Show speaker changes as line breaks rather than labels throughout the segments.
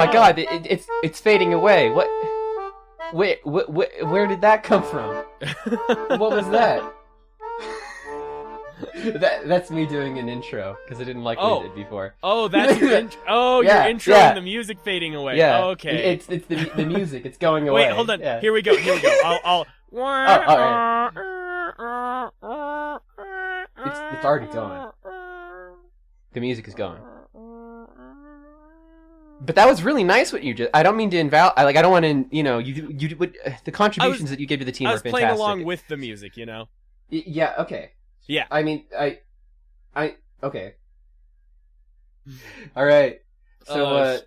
my god, it's fading away. What? Wait, where did that come from? What was that? That's me doing an intro because I didn't like what I did before.
Oh, that's your intro. Oh,
Yeah,
your intro and the music fading away.
Yeah.
Oh, okay.
It's the music. It's going away.
Wait, hold on.
Yeah.
Here we go. I'll.
Alright. It's already going. The music is going. But that was really nice what you just. I don't mean to I don't want to. The contributions that you gave to the team
I
are
was
fantastic.
playing along with the music, you know.
Yeah. Okay.
Yeah.
I mean, okay. All right. So,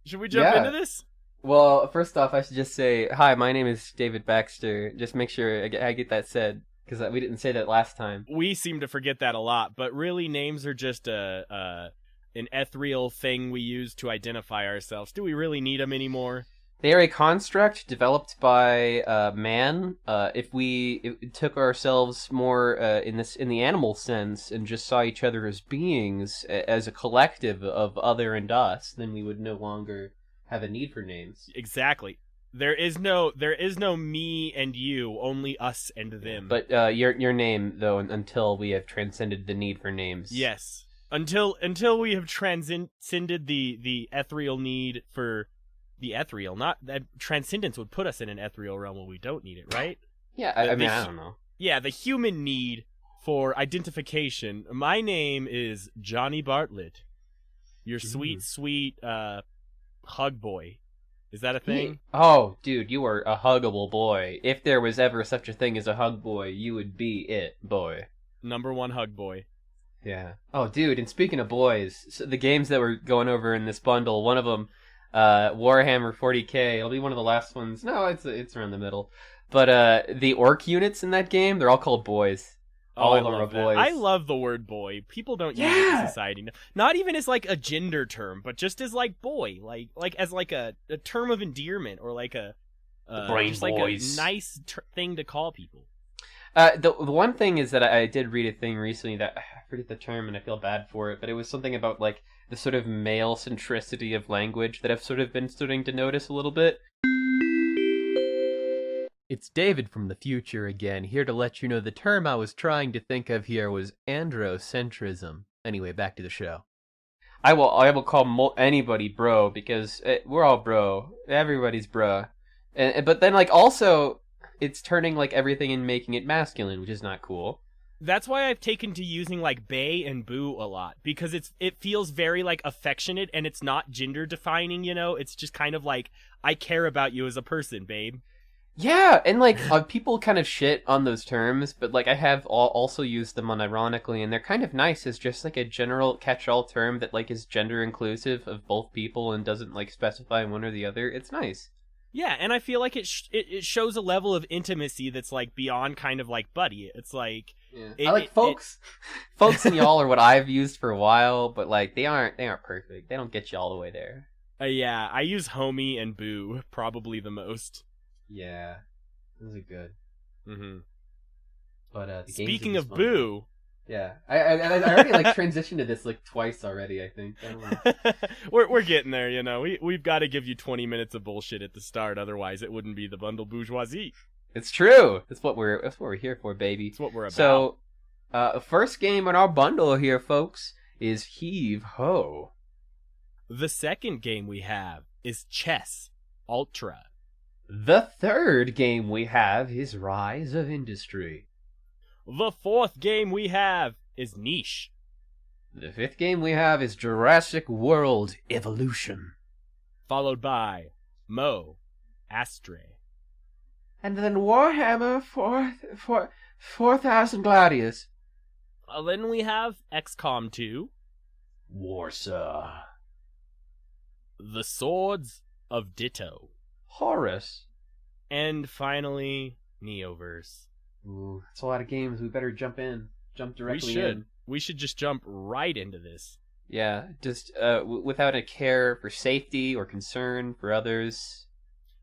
should we jump into this?
Well, first off, I should just say hi. My name is David Baxter. Just make sure I get that said because we didn't say that last time.
We seem to forget that a lot, but really, names are just an ethereal thing we use to identify ourselves. Do we really need them anymore?
They are a construct developed by man. If we took ourselves more in the animal sense and just saw each other as beings, as a collective of other and us, then we would no longer have a need for names.
Exactly. There is no me and you, only us and them.
But your name though, until we have transcended the need for names.
Yes. Until we have transcended the ethereal need for. The ethereal, not that transcendence would put us in an ethereal realm where we don't need it, right?
Yeah, I mean, I don't know.
Yeah, the human need for identification. My name is Johnny Bartlett. Your sweet hug boy. Is that a thing?
Oh, dude, you are a huggable boy. If there was ever such a thing as a hug boy, you would be it, boy.
Number one hug boy.
Yeah. Oh, dude, and speaking of boys, so the games that we're going over in this bundle, one of them. Warhammer 40k. It'll be one of the last ones. No, it's around the middle. But the orc units in that game, they're all called boys. All of them are boys.
I love the word boy. People don't use it in society. Not even as like a gender term, but just as like boy, like as like a term of endearment or like a
brain
just
boys.
like a nice thing to call people.
The one thing is that I did read a thing recently that I forget the term and I feel bad for it, but it was something about like the sort of male centricity of language that I've sort of been starting to notice a little bit. It's David from the future again, here to let you know the term I was trying to think of here was androcentrism. Anyway, back to the show. I will call anybody bro because we're all bro. Everybody's bro. But then like also it's turning like everything and making it masculine, which is not cool.
That's why I've taken to using like bae and boo a lot because it feels very like affectionate and it's not gender defining, you know? It's just kind of like I care about you as a person, babe.
Yeah, and like people kind of shit on those terms, but like I have also used them unironically, and they're kind of nice as just like a general catch-all term that like is gender inclusive of both people and doesn't like specify one or the other. It's nice.
Yeah, and I feel like it shows a level of intimacy that's like beyond kind of like buddy. It's like
I like folks and y'all are what I've used for a while, but like they aren't perfect. They don't get you all the way there.
Yeah, I use homie and boo probably the most.
Yeah, those are good.
Mm-hmm.
But
speaking of boo,
yeah, I already like transitioned to this like twice already. I think
we're getting there. You know, we've got to give you 20 minutes of bullshit at the start, otherwise it wouldn't be the bundle bourgeoisie.
It's true. That's what we're here for, baby.
That's what we're about.
So, first game in our bundle here, folks, is Heave-Ho.
The second game we have is Chess Ultra.
The third game we have is Rise of Industry.
The fourth game we have is Niche.
The fifth game we have is Jurassic World Evolution.
Followed by Astray.
And then Warhammer 4000 Gladius.
Then we have XCOM 2.
Warsaw.
The Swords of Ditto.
Horace.
And finally, Neoverse.
Ooh, that's a lot of games. We better jump directly in.
We should just jump right into this.
Yeah, just without a care for safety or concern for others.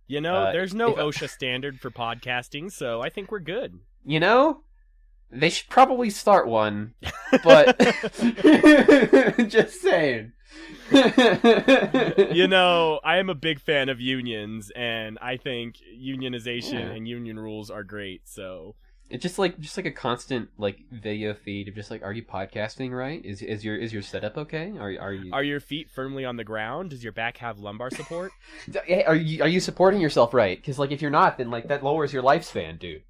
You know, there's no OSHA standard for podcasting, so I think we're good.
You know, they should probably start one, but just saying.
You know, I am a big fan of unions, and I think unionization and union rules are great. So
it's just like a constant like video feed of just like, are you podcasting right? Is your setup okay?
Are your feet firmly on the ground? Does your back have lumbar support?
Are you supporting yourself right? Because like if you're not, then like that lowers your lifespan, dude.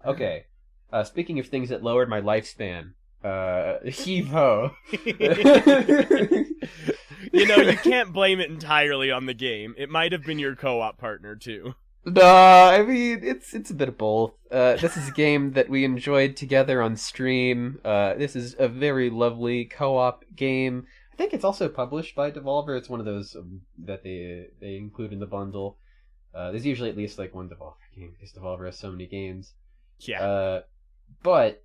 Okay. Speaking of things that lowered my lifespan, Heave-Ho.
You know, you can't blame it entirely on the game. It might have been your co-op partner too.
No, I mean it's a bit of both. This is a game that we enjoyed together on stream. This is a very lovely co-op game. I think it's also published by Devolver. It's one of those that they include in the bundle. There's usually at least like one Devolver game because Devolver has so many games.
Yeah.
But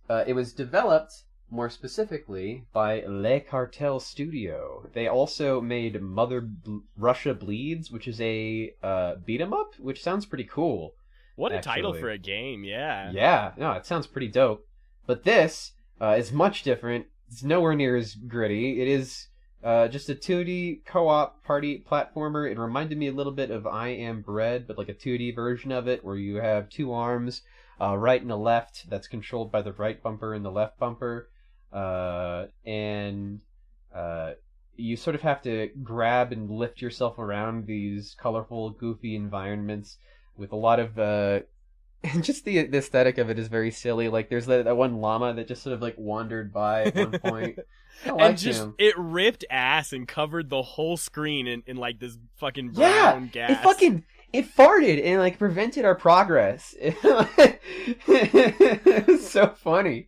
it was developed more specifically by Le Cartel Studio. They also made Russia Bleeds, which is a beat 'em up, which sounds pretty cool.
What a title for a game, yeah.
Yeah, no, it sounds pretty dope. But this is much different. It's nowhere near as gritty. It is just a 2D co-op party platformer. It reminded me a little bit of I Am Bread, but like a 2D version of it, where you have two arms, right and a left, that's controlled by the right bumper and the left bumper. And you sort of have to grab and lift yourself around these colorful, goofy environments with a lot of and just the aesthetic of it is very silly. Like there's that one llama that just sort of like wandered by at one point.
And just him. It ripped ass and covered the whole screen in like this fucking brown gas.
It farted and like prevented our progress. It was so funny.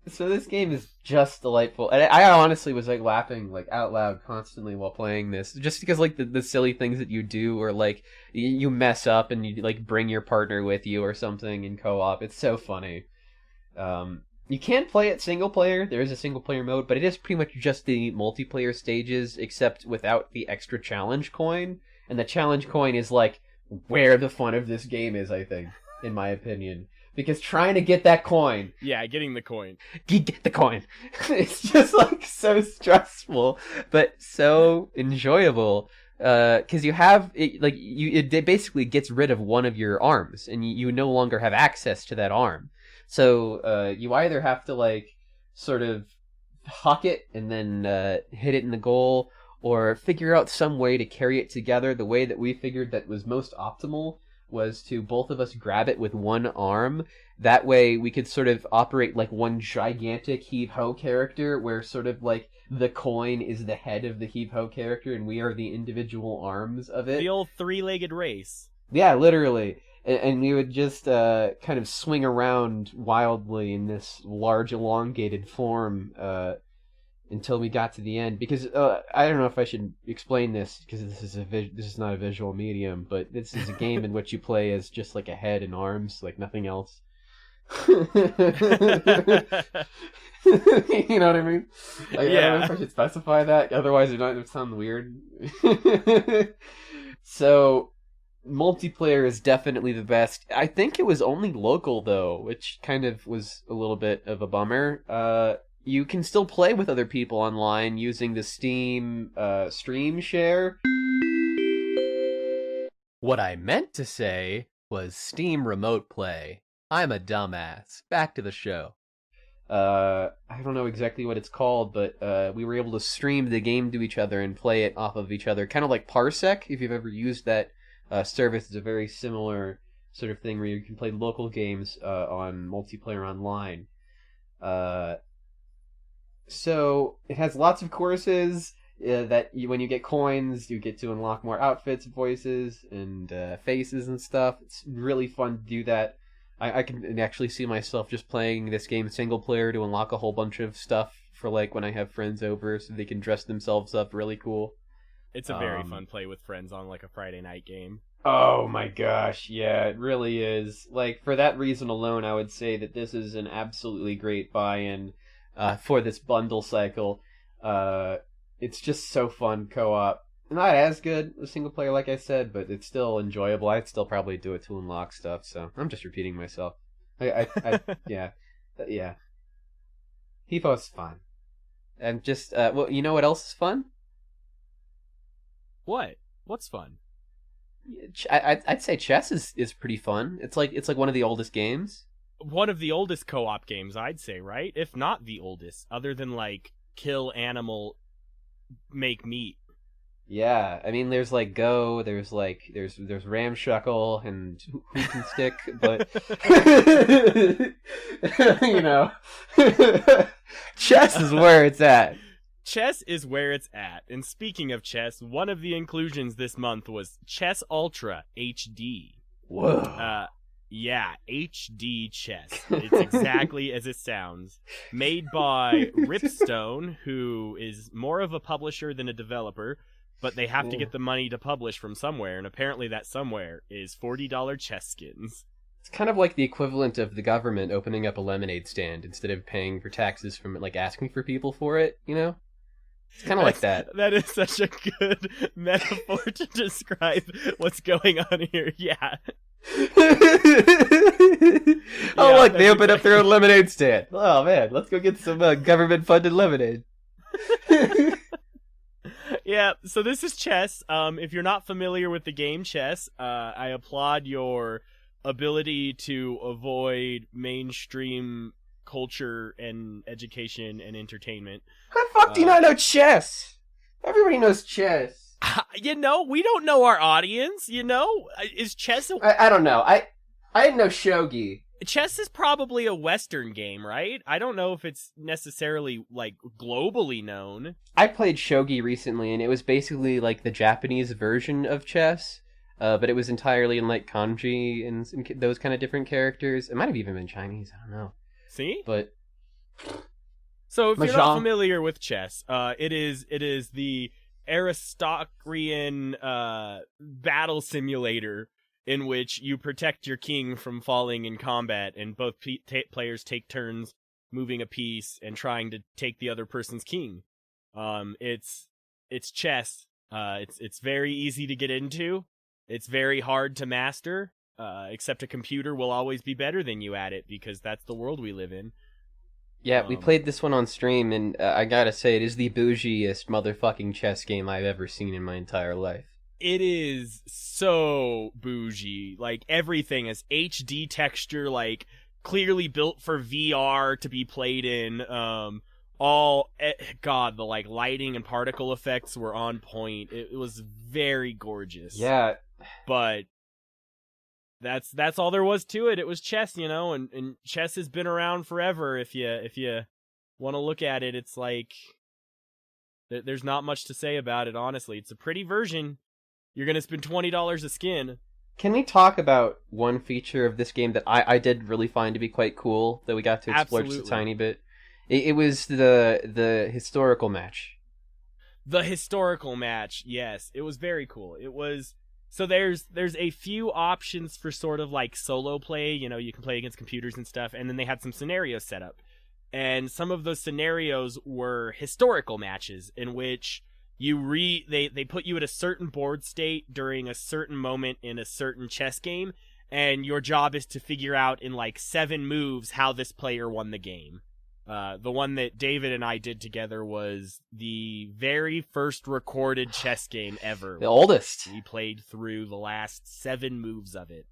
So this game is just delightful, and I honestly was like laughing like out loud constantly while playing this, just because like the silly things that you do, or like you mess up and you like bring your partner with you or something in co-op. It's so funny. You can play it single player. There is a single player mode, but it is pretty much just the multiplayer stages, except without the extra challenge coin. And the challenge coin is like where the fun of this game is, I think, in my opinion. Because trying to get that coin...
Yeah, getting the coin.
Get the coin. It's just like so stressful, but so enjoyable. Because you have... It basically gets rid of one of your arms, and you no longer have access to that arm. So you either have to like sort of huck it and then hit it in the goal, or figure out some way to carry it together. The way that we figured that was most optimal was to both of us grab it with one arm. That way we could sort of operate like one gigantic Heave-Ho character, where sort of like the coin is the head of the Heave-Ho character and we are the individual arms of it.
The old three-legged race.
Yeah, literally. And we would just kind of swing around wildly in this large elongated form until we got to the end. Because I don't know if I should explain this, because this is not a visual medium, but this is a game in which you play as just like a head and arms, like nothing else. You know what I mean? Like, yeah. I don't know if I should specify that, otherwise it might sound weird. So multiplayer is definitely the best. I think it was only local though, which kind of was a little bit of a bummer. You can still play with other people online using the Steam Stream Share. What I meant to say was Steam Remote Play. I'm a dumbass. Back to the show. I don't know exactly what it's called, but we were able to stream the game to each other and play it off of each other. Kind of like Parsec, if you've ever used that service. It's a very similar sort of thing where you can play local games on multiplayer online. So it has lots of courses that when you get coins, you get to unlock more outfits, voices, and faces and stuff. It's really fun to do that. I can actually see myself just playing this game single player to unlock a whole bunch of stuff for like when I have friends over, so they can dress themselves up really cool.
It's a very fun play with friends on like a Friday night game.
Oh my gosh, yeah, it really is. Like, for that reason alone, I would say that this is an absolutely great buy-in for this bundle cycle. It's just so fun co-op. Not as good as single player, like I said, but it's still enjoyable. I'd still probably do it to unlock stuff, so I'm just repeating myself. Yeah. Heave-Ho's fun. I'm just well, you know what else is fun?
What? What's fun?
I'd say chess is pretty fun. It's like one of the oldest games.
One of the oldest co-op games, I'd say, right? If not the oldest, other than like kill animal, make meat.
Yeah, I mean, there's like Go, there's Ramshuckle and Who Can Stick, but you know, chess is where it's at.
Chess is where it's at. And speaking of chess, one of the inclusions this month was Chess Ultra HD.
Whoa.
Yeah, HD chess. It's exactly as it sounds. Made by Ripstone, who is more of a publisher than a developer, but they have to get the money to publish from somewhere, and apparently that somewhere is $40 chess skins.
It's kind of like the equivalent of the government opening up a lemonade stand instead of paying for taxes from like asking for people for it, you know? It's kind of like that.
That is such a good metaphor to describe what's going on here. Yeah.
Oh, look, they opened up their own lemonade stand. Oh, man, let's go get some government-funded lemonade.
Yeah, so this is chess. If you're not familiar with the game chess, I applaud your ability to avoid mainstream culture and education and entertainment.
How the fuck do you not know chess? Everybody knows chess.
You know, we don't know our audience, you know? Is chess
I don't know. I didn't know shogi.
Chess is probably a Western game, right? I don't know if it's necessarily, like, globally known.
I played shogi recently, and it was basically like the Japanese version of chess, but it was entirely in, like, kanji and those kind of different characters. It might have even been Chinese, I don't know.
See?
But...
So, if you're not familiar with chess, it is the aristocratian battle simulator in which you protect your king from falling in combat, and both players take turns moving a piece and trying to take the other person's king. It's chess. It's very easy to get into. It's very hard to master. Except a computer will always be better than you at it, because that's the world we live in.
Yeah, we played this one on stream, and I gotta say, it is the bougiest motherfucking chess game I've ever seen in my entire life.
It is so bougie. Like, everything is HD texture, like, clearly built for VR to be played in. God, the, like, lighting and particle effects were on point. It was very gorgeous.
Yeah.
But that's all there was to it. It was chess, you know, and chess has been around forever. If you want to look at it, it's like there's not much to say about it, honestly. It's a pretty version. You're going to spend $20 a skin.
Can we talk about one feature of this game that I did really find to be quite cool, that we got to explore just a tiny bit? It was the historical match.
The historical match, yes. It was very cool. It was... So there's a few options for sort of like solo play, you know, you can play against computers and stuff, and then they had some scenarios set up. And some of those scenarios were historical matches in which they put you at a certain board state during a certain moment in a certain chess game, and your job is to figure out in like 7 moves how this player won the game. The one that David and I did together was the very first recorded chess game ever.
The oldest.
We played through the last 7 moves of it.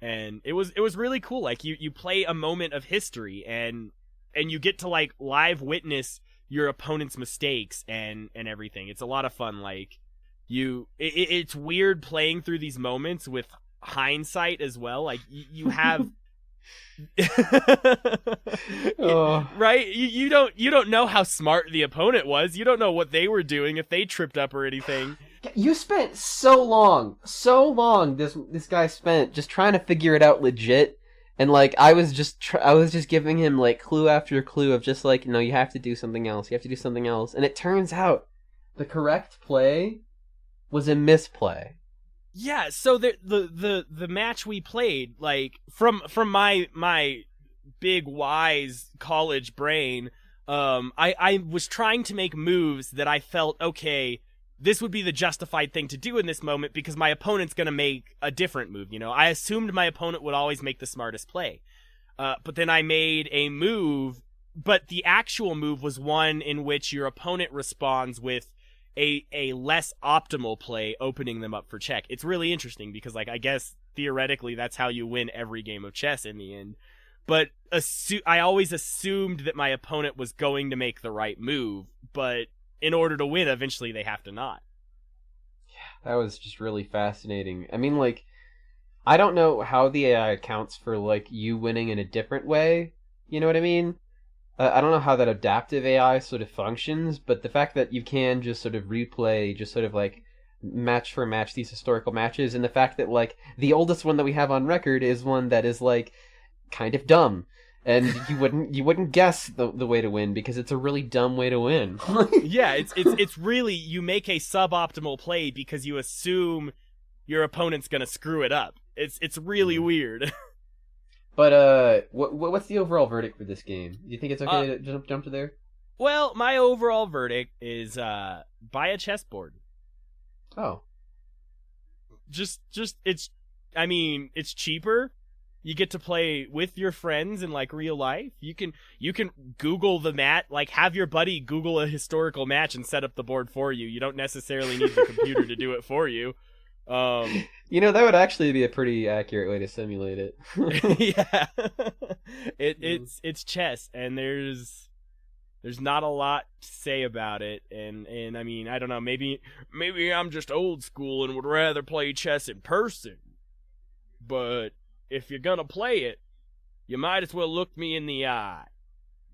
And it was really cool. Like, you play a moment of history, and you get to, like, live witness your opponent's mistakes and everything. It's a lot of fun. Like, it's weird playing through these moments with hindsight as well. Like, you have... Right? You don't know how smart the opponent was. You don't know what they were doing, if they tripped up or anything.
You spent so long this guy spent just trying to figure it out legit, and like I was just giving him like clue after clue of just like, no, you have to do something else, and it turns out the correct play was a misplay.
Yeah, so the match we played, like, from my big wise college brain, I was trying to make moves that I felt, okay, this would be the justified thing to do in this moment because my opponent's gonna make a different move, you know? I assumed my opponent would always make the smartest play. But then I made a move but the actual move was one in which your opponent responds with a less optimal play, opening them up for check. It's really interesting because, like, I guess theoretically that's how you win every game of chess in the end. But I always assumed that my opponent was going to make the right move, but in order to win, eventually they have to not.
Yeah, that was just really fascinating. I mean, like, I don't know how the AI accounts for, like, you winning in a different way. You know what I mean? I don't know how that adaptive AI sort of functions, but the fact that you can just sort of replay, just sort of, like, match for match these historical matches, and the fact that, like, the oldest one that we have on record is one that is, like, kind of dumb, and you wouldn't guess the way to win because it's a really dumb way to win.
Yeah, it's really, you make a suboptimal play because you assume your opponent's gonna screw it up. It's really weird.
But what's the overall verdict for this game? Do you think it's okay to jump to there?
Well, my overall verdict is buy a chessboard.
Oh,
just it's cheaper. You get to play with your friends in, like, real life. You can Google the mat, like, have your buddy Google a historical match and set up the board for you. You don't necessarily need the computer to do it for you.
You know, that would actually be a pretty accurate way to simulate it.
Yeah. It's chess, and there's not a lot to say about it, and I mean, I don't know, maybe I'm just old school and would rather play chess in person. But if you're gonna play it, you might as well look me in the eye.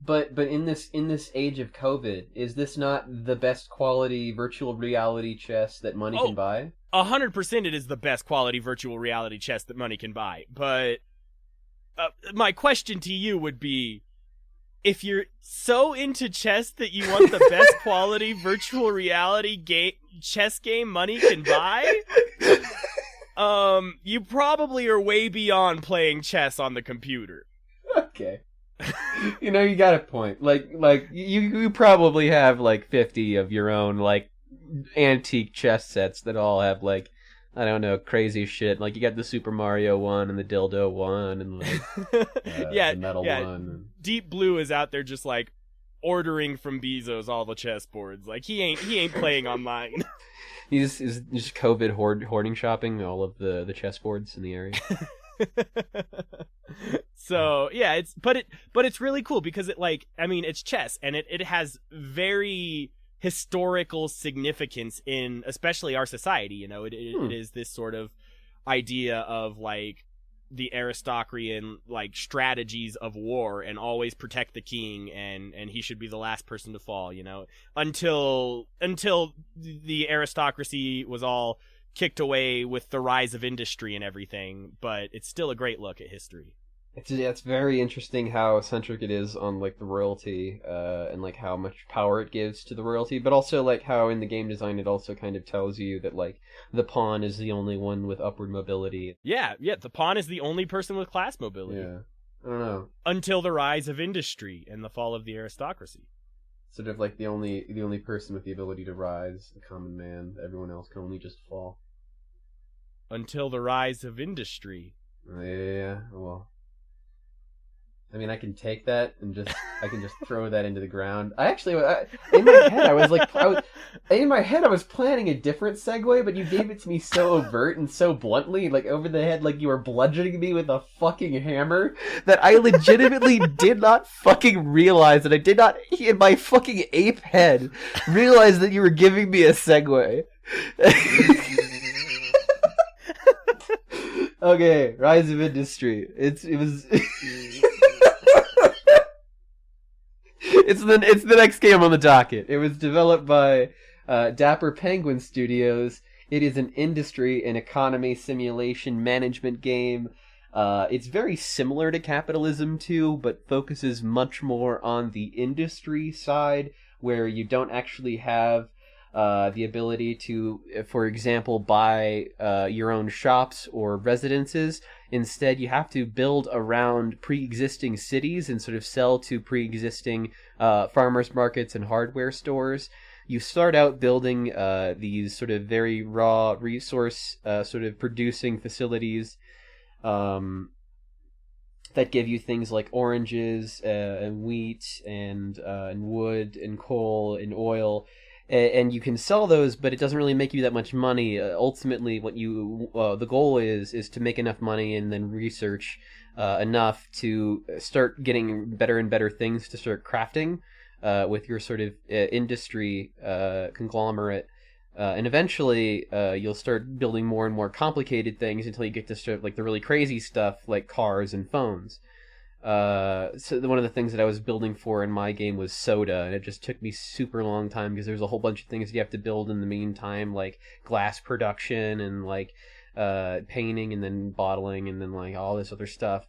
But in this age of COVID, is this not the best quality virtual reality chess that money can buy?
100% it is the best quality virtual reality chess that money can buy. But my question to you would be, if you're so into chess that you want the best quality virtual reality chess game money can buy, you probably are way beyond playing chess on the computer.
Okay. You know, you got a point. Like you probably have, like, 50 of your own, like, antique chess sets that all have, like, I don't know, crazy shit. Like, you got the Super Mario one and the dildo one and, like, the metal one.
Deep Blue is out there just, like, ordering from Bezos all the chessboards. Like, he ain't playing online.
He's just COVID hoarding shopping all of the chessboards in the area.
So yeah, but it's really cool because it, like, I mean, it's chess, and it has very historical significance in especially our society. You know, it is this sort of idea of, like, the aristocracy and, like, strategies of war, and always protect the king, and he should be the last person to fall, you know, until the aristocracy was all kicked away with the rise of industry and everything. But it's still a great look at history.
It's very interesting how centric it is on, like, the royalty, and, like, how much power it gives to the royalty, but also, like, how in the game design it also kind of tells you that, like, the pawn is the only one with upward mobility.
Yeah, the pawn is the only person with class mobility.
Yeah, I don't know.
Until the rise of industry and the fall of the aristocracy.
Sort of like the only person with the ability to rise, the common man. Everyone else can only just fall.
Until the rise of industry.
Yeah, well, I mean, I can take that and I can just throw that into the ground. In my head, I was planning a different segue, but you gave it to me so overt and so bluntly, like, over the head, like you were bludgeoning me with a fucking hammer, that I legitimately did not fucking realize that I did not, in my fucking ape head, realize that you were giving me a segue. Okay, Rise of Industry. It was. It's the next game on the docket. It was developed by Dapper Penguin Studios. It is an industry and economy simulation management game. It's very similar to Capitalism 2, but focuses much more on the industry side, where you don't actually have the ability to, for example, buy your own shops or residences. Instead, you have to build around pre-existing cities and sort of sell to pre-existing farmers markets and hardware stores. You start out building these sort of very raw resource sort of producing facilities. that give you things like oranges and wheat and wood and coal and oil, and you can sell those, but it doesn't really make you that much money. Ultimately, what the goal is to make enough money and then research enough to start getting better and better things to start crafting with your sort of industry conglomerate. And eventually, you'll start building more and more complicated things until you get to start like the really crazy stuff like cars and phones. So one of the things that I was building for in my game was soda, and it just took me super long time because there's a whole bunch of things you have to build in the meantime, like glass production and like painting and then bottling and then like all this other stuff.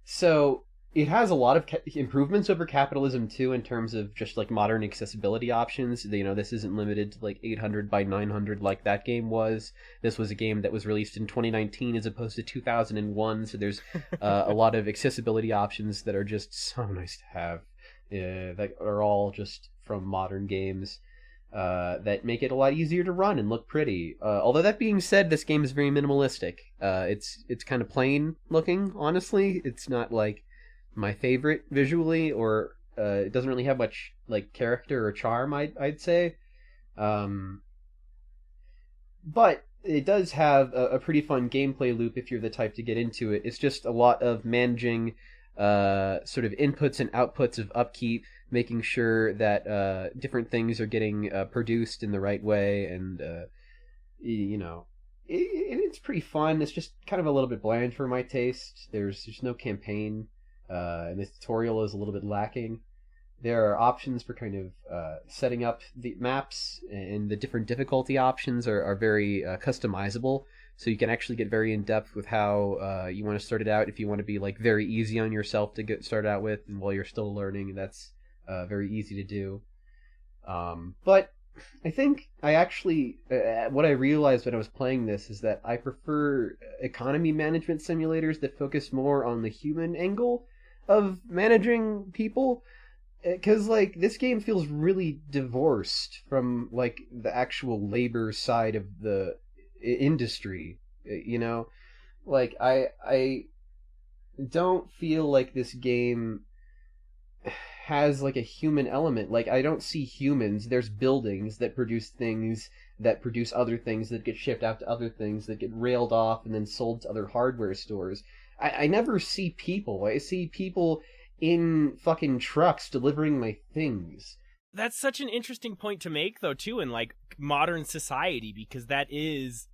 So it has a lot of improvements over capitalism too, in terms of just like modern accessibility options. You know, this isn't limited to like 800 by 900 like that game was. This was a game that was released in 2019 as opposed to 2001. So there's a lot of accessibility options that are just so nice to have. That are all just from modern games. That make it a lot easier to run and look pretty. Although that being said, this game is very minimalistic. It's kind of plain looking, honestly. It's not like my favorite visually, or it doesn't really have much like character or charm, I'd say. But it does have a pretty fun gameplay loop if you're the type to get into it. It's just a lot of managing sort of inputs and outputs of upkeep, making sure that different things are getting produced in the right way, and you know, it's pretty fun. It's just kind of a little bit bland for my taste. There's no campaign. And the tutorial is a little bit lacking. There are options for kind of setting up the maps, and the different difficulty options are very customizable. So you can actually get very in depth with how you want to start it out. If you want to be like very easy on yourself to get started out with, and while you're still learning, that's very easy to do. But I think I actually what I realized when I was playing this is that I prefer economy management simulators that focus more on the human angle of managing people, because like this game feels really divorced from like the actual labor side of the industry, you know. Like I don't feel like this game has like a human element. Like I don't see humans. There's buildings that produce things that produce other things that get shipped out to other things that get railed off and then sold to other hardware stores. I never see people. I see people in fucking trucks delivering my things.
That's such an interesting point to make, though, too, in like modern society, because that is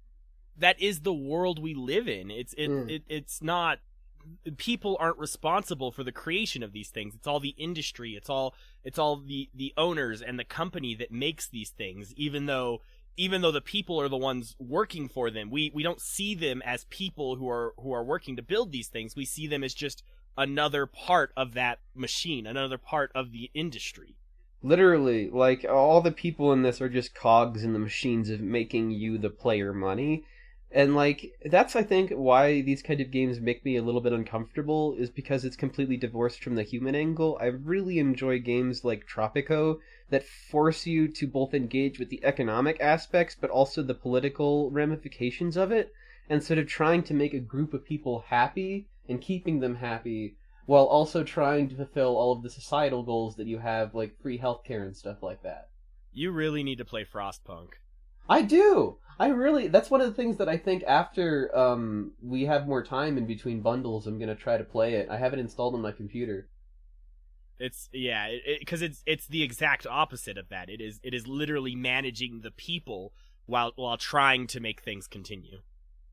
the world we live in. It's not, people aren't responsible for the creation of these things. It's all the industry. It's all the owners and the company that makes these things. Even though the people are the ones working for them, we don't see them as people who are working to build these things. We see them as just another part of that machine, another part of the industry.
Literally, like, all the people in this are just cogs in the machines of making you the player money. And, like, that's, I think, why these kind of games make me a little bit uncomfortable, is because it's completely divorced from the human angle. I really enjoy games like Tropico that force you to both engage with the economic aspects, but also the political ramifications of it, and sort of trying to make a group of people happy and keeping them happy, while also trying to fulfill all of the societal goals that you have, like free healthcare and stuff like that.
You really need to play Frostpunk.
I do! That's one of the things that I think after we have more time in between bundles, I'm going to try to play it. I have it installed on my computer.
It's the exact opposite of that. It is literally managing the people while trying to make things continue.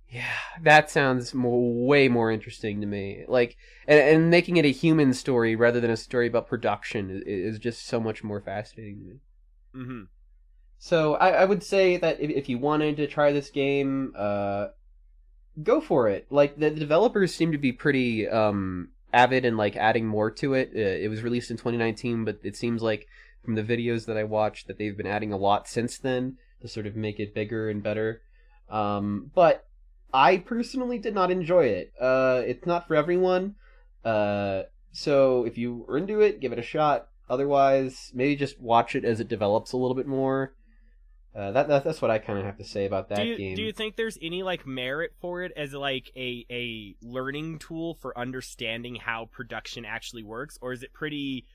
Yeah, that sounds way more interesting to me. Like, and making it a human story rather than a story about production is just so much more fascinating to me.
Mm-hmm.
So I would say that if you wanted to try this game, go for it. Like, the developers seem to be pretty avid and like adding more to it. It was released in 2019, but it seems like from the videos that I watched that they've been adding a lot since then to sort of make it bigger and better. But I personally did not enjoy it. It's not for everyone. So if you are into it, give it a shot. Otherwise, maybe just watch it as it develops a little bit more. That's what I kind of have to say about that game.
Do you think there's any like merit for it as like a learning tool for understanding how production actually works, or is it pretty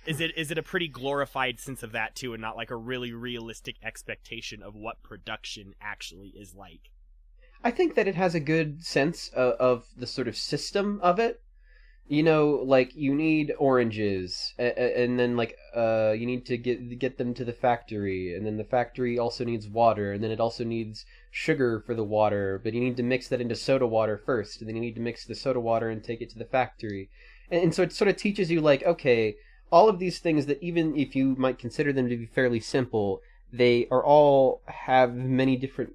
is it a pretty glorified sense of that too, and not like a really realistic expectation of what production actually is like?
I think that it has a good sense of the sort of system of it. You know, like you need oranges, and then like you need to get them to the factory, and then the factory also needs water, and then it also needs sugar for the water, but you need to mix that into soda water first, and then you need to mix the soda water and take it to the factory, and so it sort of teaches you like, okay, all of these things that even if you might consider them to be fairly simple, they are all have many different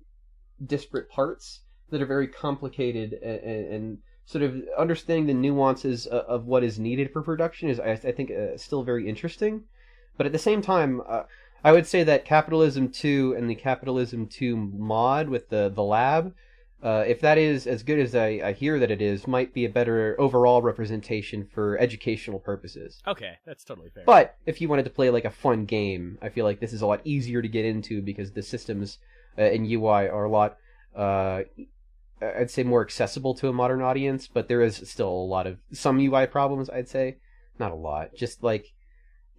disparate parts that are very complicated, and sort of understanding the nuances of what is needed for production is, I think, still very interesting. But at the same time, I would say that Capitalism 2 and the Capitalism 2 mod with the lab, if that is as good as I hear that it is, might be a better overall representation for educational purposes.
Okay, that's totally fair.
But if you wanted to play like a fun game, I feel like this is a lot easier to get into because the systems and UI are a lot... I'd say more accessible to a modern audience, but there is still a lot of some UI problems, I'd say. Not a lot. Just like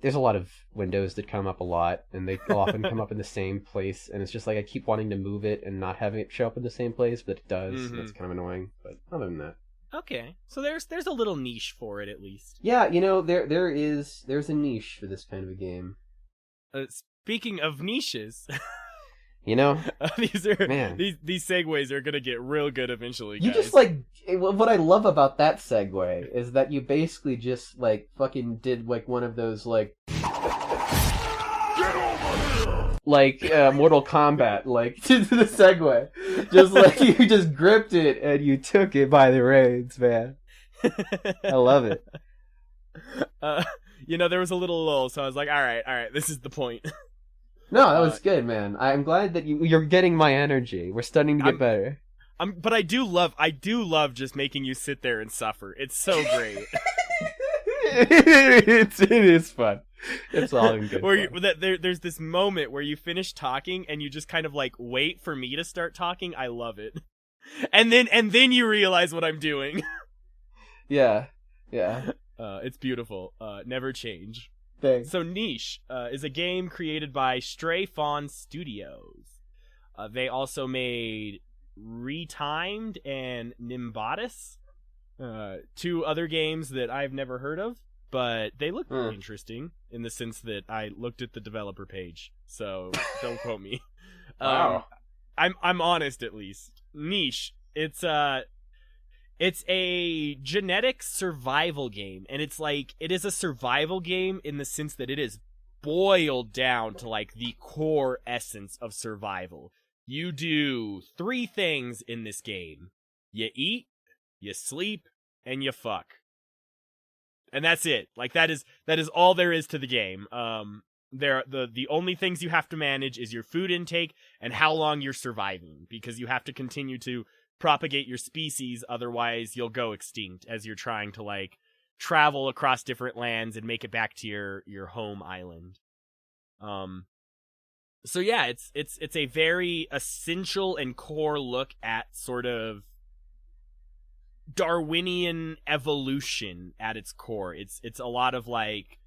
there's a lot of windows that come up a lot, and they often come up in the same place, and it's just like I keep wanting to move it and not having it show up in the same place, but it does, and it's kind of annoying. But other than that.
Okay. So there's a little niche for it at least.
Yeah, you know, there's a niche for this kind of a game.
Speaking of niches,
you know,
these segues are gonna get real good eventually, guys.
You just like what I love about that segue is that you basically just like fucking did like one of those like Mortal Kombat like to the segue, just like you just gripped it and you took it by the reins, man. I love it.
There was a little lull, so I was like, all right, this is the point.
No, that was good, man. I'm glad that you're getting my energy. We're starting to get better.
But I do love just making you sit there and suffer. It's so great.
It is fun. It's all in good fun.
There's this moment where you finish talking and you just kind of like wait for me to start talking. I love it. And then you realize what I'm doing.
Yeah.
It's beautiful. Never change.
Thanks.
So Niche is a game created by Stray Fawn Studios. They also made Retimed and Nimbatus, two other games that I've never heard of, but they look pretty interesting in the sense that I looked at the developer page, so don't quote me.
Wow.
I'm honest at least. Niche, it's a genetic survival game, and it is a survival game in the sense that it is boiled down to like the core essence of survival. You do 3 things in this game. You eat, you sleep, and you fuck. And that's it. Like that is all there is to the game. The only things you have to manage is your food intake and how long you're surviving, because you have to continue to propagate your species, otherwise you'll go extinct as you're trying to like travel across different lands and make it back to your home island. So yeah, it's a very essential and core look at sort of Darwinian evolution at its core. It's a lot of like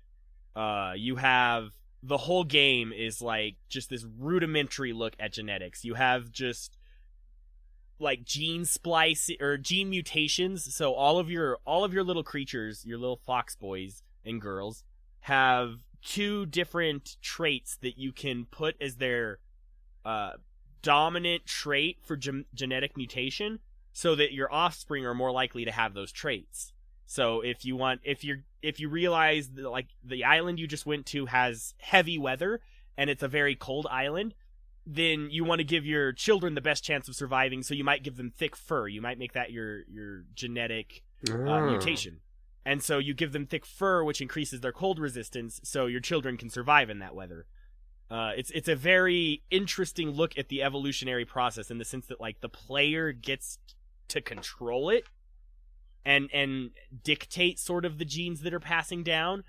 you have the whole game is like just this rudimentary look at genetics. You have just like gene splice or gene mutations. So all of your little creatures, your little fox boys and girls, have 2 different traits that you can put as their dominant trait for genetic mutation, so that your offspring are more likely to have those traits. So if you realize that, like, the island you just went to has heavy weather and it's a very cold island, then you want to give your children the best chance of surviving, so you might give them thick fur. You might make that your genetic mutation. And so you give them thick fur, which increases their cold resistance, so your children can survive in that weather. It's a very interesting look at the evolutionary process in the sense that, like, the player gets to control it and dictate sort of the genes that are passing down,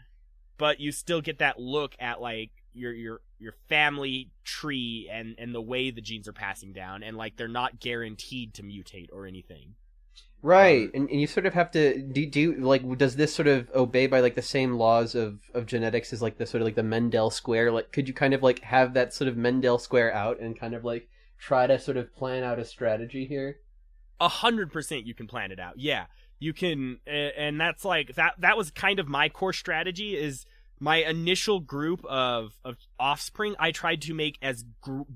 but you still get that look at, like, your family tree and the way the genes are passing down, and like they're not guaranteed to mutate or anything.
Right, and you sort of have to do like, does this sort of obey by like the same laws of genetics as like the sort of like the Mendel square? Like, could you kind of like have that sort of Mendel square out and kind of like try to sort of plan out a strategy here?
100% you can plan it out. Yeah, you can, and that's like that was kind of my core strategy. Is my initial group of offspring I tried to make as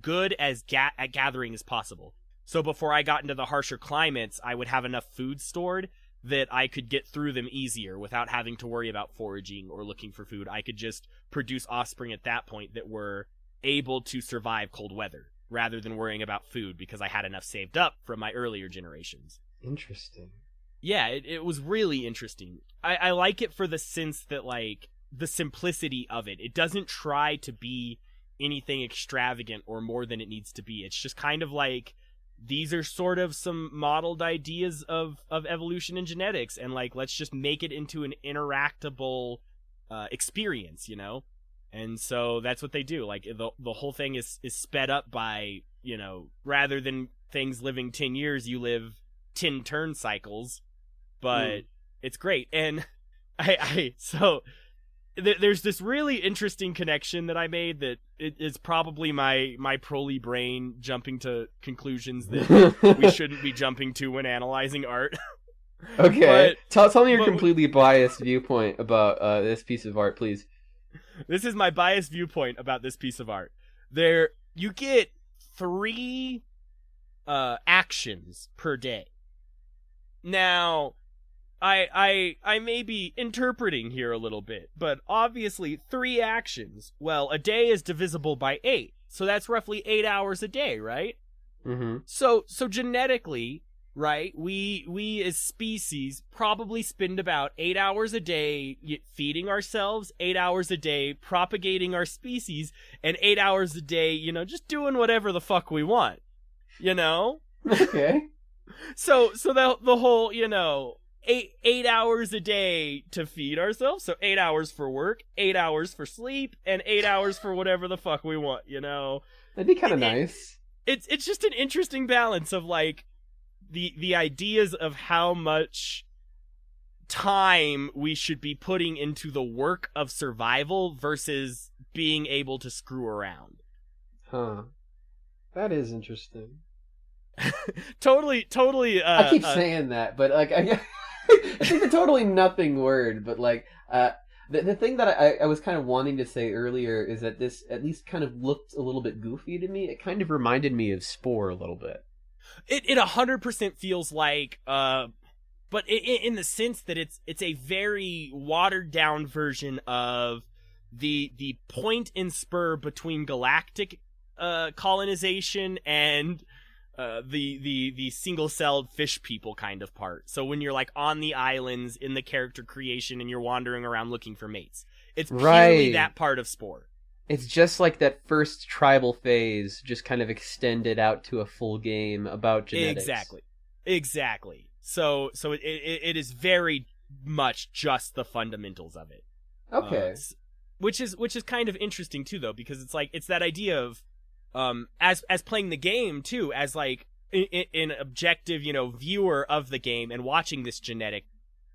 good as at gathering as possible. So before I got into the harsher climates, I would have enough food stored that I could get through them easier without having to worry about foraging or looking for food. I could just produce offspring at that point that were able to survive cold weather rather than worrying about food because I had enough saved up from my earlier generations.
Interesting.
Yeah, it was really interesting. I like it for the sense that, like, the simplicity of it. It doesn't try to be anything extravagant or more than it needs to be. It's just kind of like, these are sort of some modeled ideas of evolution and genetics, and like, let's just make it into an interactable experience, you know? And so that's what they do. Like, the whole thing is sped up by, you know, rather than things living 10 years, you live 10 turn cycles, but it's great. And there's this really interesting connection that I made that is probably my proly brain jumping to conclusions that we shouldn't be jumping to when analyzing art.
Okay, tell me your completely biased viewpoint about this piece of art, please.
This is my biased viewpoint about this piece of art. You get 3 actions per day. Now, I may be interpreting here a little bit, but obviously 3 actions. Well, a day is divisible by 8, so that's roughly 8 hours a day, right?
Mm-hmm.
So genetically, right, we as species probably spend about 8 hours a day feeding ourselves, 8 hours a day propagating our species, and 8 hours a day, you know, just doing whatever the fuck we want, you know?
Okay.
So the whole, you know, 8 hours a day to feed ourselves, so 8 hours for work, 8 hours for sleep, and 8 hours for whatever the fuck we want, you know?
That'd be kind of nice.
It's just an interesting balance of, like, the ideas of how much time we should be putting into the work of survival versus being able to screw around.
Huh. That is interesting.
Totally.
I keep saying that, but like, I think the totally nothing word, but like, the thing that I was kind of wanting to say earlier is that this at least kind of looked a little bit goofy to me. It kind of reminded me of Spore a little bit.
It 100% feels like, but in the sense that it's a very watered down version of the point and spur between galactic colonization and the single-celled fish people kind of part. So when you're like on the islands in the character creation and you're wandering around looking for mates, it's purely that part of Spore.
It's just like that first tribal phase, just kind of extended out to a full game about genetics.
Exactly. So it is very much just the fundamentals of it.
Okay.
Which is kind of interesting too, though, because it's like, it's that idea of as playing the game too, as like an objective, you know, viewer of the game and watching this genetic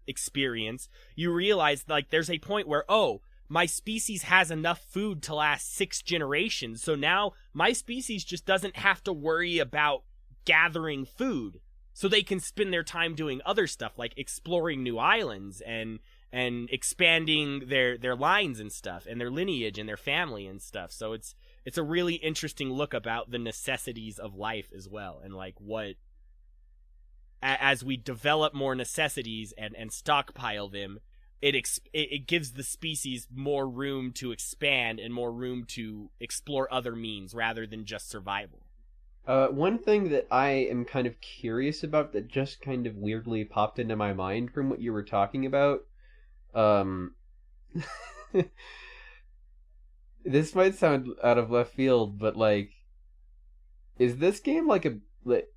experience, you realize like there's a point where, oh, my species has enough food to last 6 generations, so now my species just doesn't have to worry about gathering food, so they can spend their time doing other stuff like exploring new islands and expanding their lines and stuff and their lineage and their family and stuff. So it's a really interesting look about the necessities of life as well, and like what, as we develop more necessities and stockpile them, it gives the species more room to expand and more room to explore other means rather than just survival.
One thing that I am kind of curious about that just kind of weirdly popped into my mind from what you were talking about, this might sound out of left field, but like, is this game like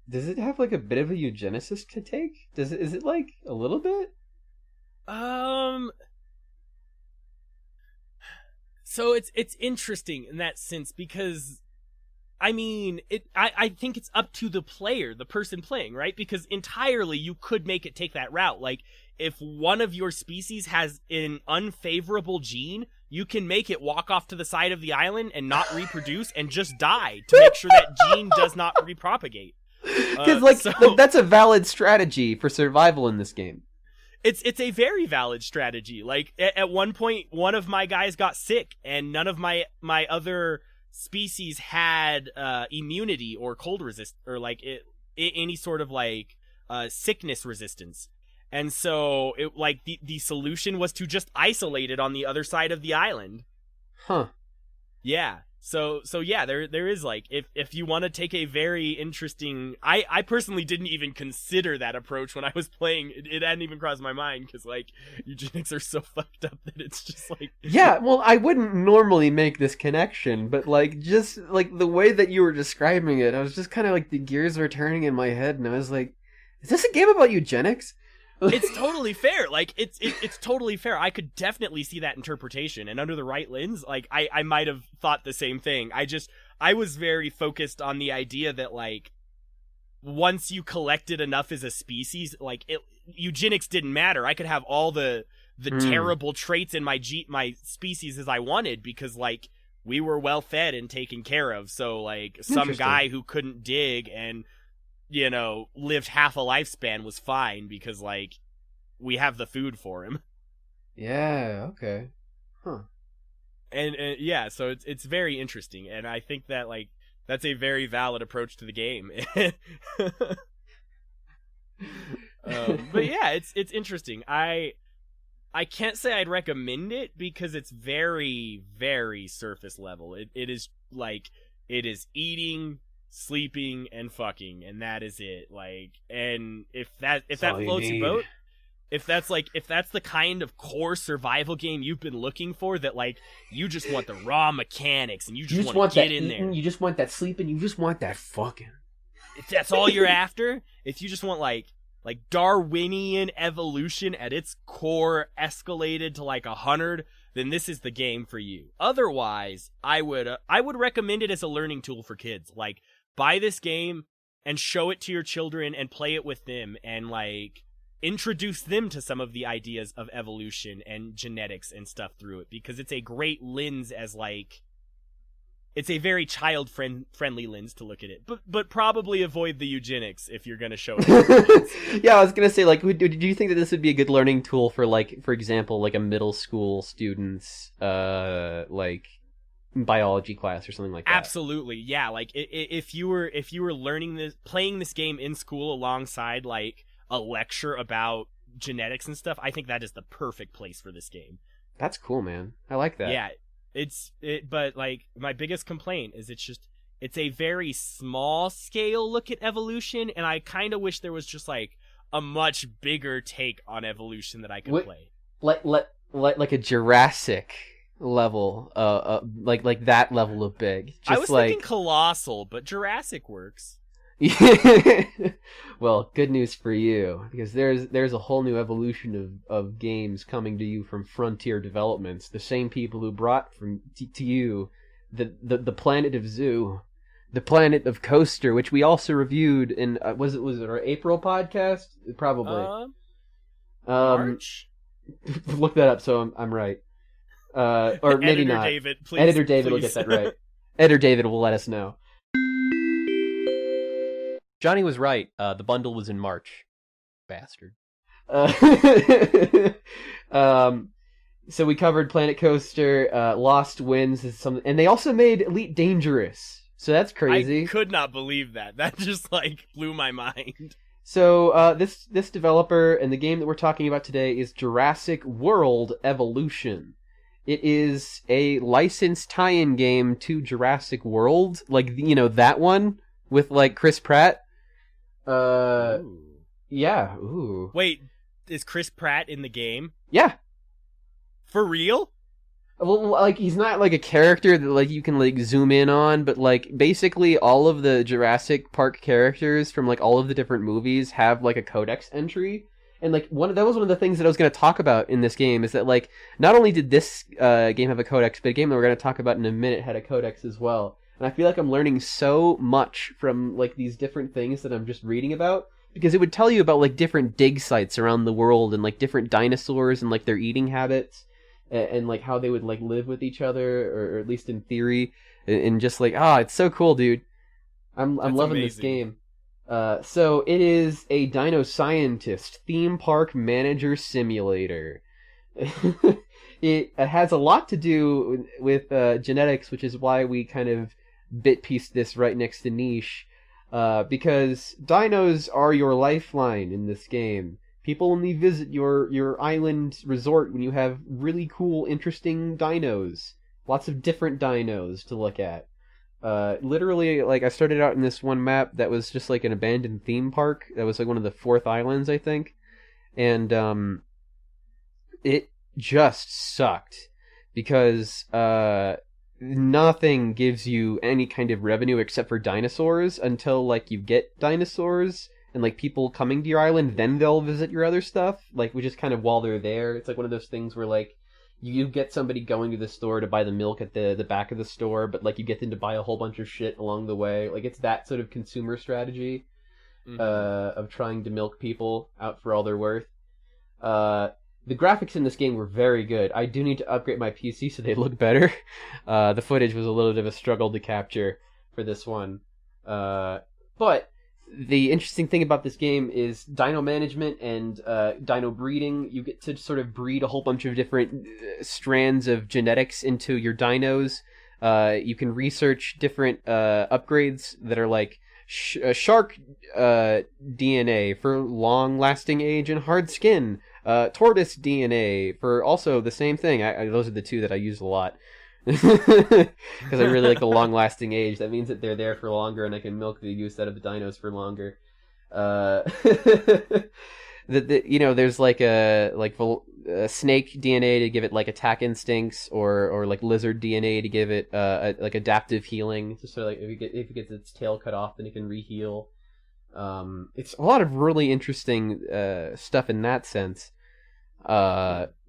does it have like a bit of a eugenicist to take? Is it like a little
So it's interesting in that sense because, I mean, I think it's up to the player, the person playing, right? Because entirely you could make it take that route. Like, if one of your species has an unfavorable gene, you can make it walk off to the side of the island and not reproduce and just die to make sure that gene does not repropagate.
Because, that's a valid strategy for survival in this game.
It's a very valid strategy. Like, at one point, one of my guys got sick, and none of my other species had immunity or cold resist, or, like, any sort of, like, sickness resistance. And so, the solution was to just isolate it on the other side of the island.
Huh.
Yeah. So yeah, there is, like, if you want to take a very interesting... I personally didn't even consider that approach when I was playing. It hadn't even crossed my mind, because, like, eugenics are so fucked up that it's just, like...
Yeah, well, I wouldn't normally make this connection, but, like, just, like, the way that you were describing it, I was just kind of, like, the gears were turning in my head, and I was like, is this a game about eugenics?
It's totally fair. Like, it's totally fair. I could definitely see that interpretation, and under the right lens, like, I might have thought the same thing. I was very focused on the idea that, like, once you collected enough as a species, like, eugenics didn't matter. I could have all the terrible traits in my species as I wanted, because, like, we were well fed and taken care of. So, like, some guy who couldn't dig and, you know, lived half a lifespan was fine because, like, we have the food for him.
Yeah, okay. Huh.
And yeah, so it's very interesting, and I think that, like, that's a very valid approach to the game. But yeah, it's interesting. I can't say I'd recommend it because it's very, very surface level. It is, like, it is eating, sleeping, and fucking, and that is it. Like, and if that floats your boat, if that's the kind of core survival game you've been looking for, that, like, you just want the raw mechanics and you just want to get in there,
you just want that sleeping, you just want that fucking,
if that's all you're after, if you just want, like Darwinian evolution at its core escalated to, like, 100, then this is the game for you. Otherwise, I would recommend it as a learning tool for kids. Like, buy this game and show it to your children and play it with them and, like, introduce them to some of the ideas of evolution and genetics and stuff through it, because it's a great lens as, like, it's a very child-friendly lens to look at it. But probably avoid the eugenics if you're going to show it.
Yeah, I was going to say, like, do you think that this would be a good learning tool for, like, for example, like, a middle school student's, like, biology class or something like that?
Absolutely, yeah. Like, if you were playing this game in school alongside, like, a lecture about genetics and stuff, I think that is the perfect place for this game.
That's cool, man. I like that.
Yeah, but, like, my biggest complaint is it's a very small scale look at evolution, and I kind of wish there was just, like, a much bigger take on evolution that I could play.
Like a Jurassic level, like that level of big. Just,
I was thinking colossal, but Jurassic works.
Well, good news for you, because there's a whole new evolution of games coming to you from Frontier Developments, the same people who brought to you the Planet of Zoo, the Planet of Coaster, which we also reviewed in was it our April podcast? Probably.
March.
Look that up so I'm right. Or maybe
Editor
not.
David, please,
Editor David
please.
will get that right. Editor David will let us know. Johnny was right. The bundle was in March. Bastard. So we covered Planet Coaster, Lost Winds, and they also made Elite Dangerous. So that's crazy.
I could not believe that. That just, like, blew my mind.
So this developer and the game that we're talking about today is Jurassic World Evolution. It is a licensed tie-in game to Jurassic World, like, you know, that one with, like, Chris Pratt.
Ooh.
Yeah. Ooh.
Wait, is Chris Pratt in the game?
Yeah.
For real?
Well, like, he's not, like, a character that, like, you can, like, zoom in on, but, like, basically all of the Jurassic Park characters from, like, all of the different movies have, like, a codex entry, And like that was one of the things that I was going to talk about in this game, is that like not only did this game have a codex, but a game that we're going to talk about in a minute had a codex as well. And I feel like I'm learning so much from like these different things that I'm just reading about, because it would tell you about like different dig sites around the world and like different dinosaurs and like their eating habits and like how they would like live with each other, or at least in theory, and just like it's so cool, dude. I'm loving this game. So it is a Dino Scientist theme park manager simulator. It has a lot to do with genetics, which is why we kind of bit-pieced this right next to niche, because dinos are your lifeline in this game. People only visit your island resort when you have really cool, interesting dinos. Lots of different dinos to look at. Literally, like, I started out in this one map that was just like an abandoned theme park. That was like one of the 4th islands, I think. And it just sucked because nothing gives you any kind of revenue except for dinosaurs until like you get dinosaurs and like people coming to your island, then they'll visit your other stuff, like, which is kind of while they're there. It's like one of those things where like you get somebody going to the store to buy the milk at the back of the store, but like you get them to buy a whole bunch of shit along the way. Like, it's that sort of consumer strategy of trying to milk people out for all they're worth. The graphics in this game were very good. I do need to upgrade my PC so they look better. The footage was a little bit of a struggle to capture for this one. But the interesting thing about this game is dino management and dino breeding. You get to sort of breed a whole bunch of different strands of genetics into your dinos. You can research different upgrades that are like shark DNA for long-lasting age and hard skin. Tortoise DNA for also the same thing. Those are the two that I use a lot. Because I really like the long-lasting age. That means that they're there for longer and I can milk the use out of the dinos for longer. There's like a snake DNA to give it like attack instincts, or like lizard DNA to give it like adaptive healing. Just sort of like if it gets its tail cut off, then it can reheal. It's a lot of really interesting stuff in that sense.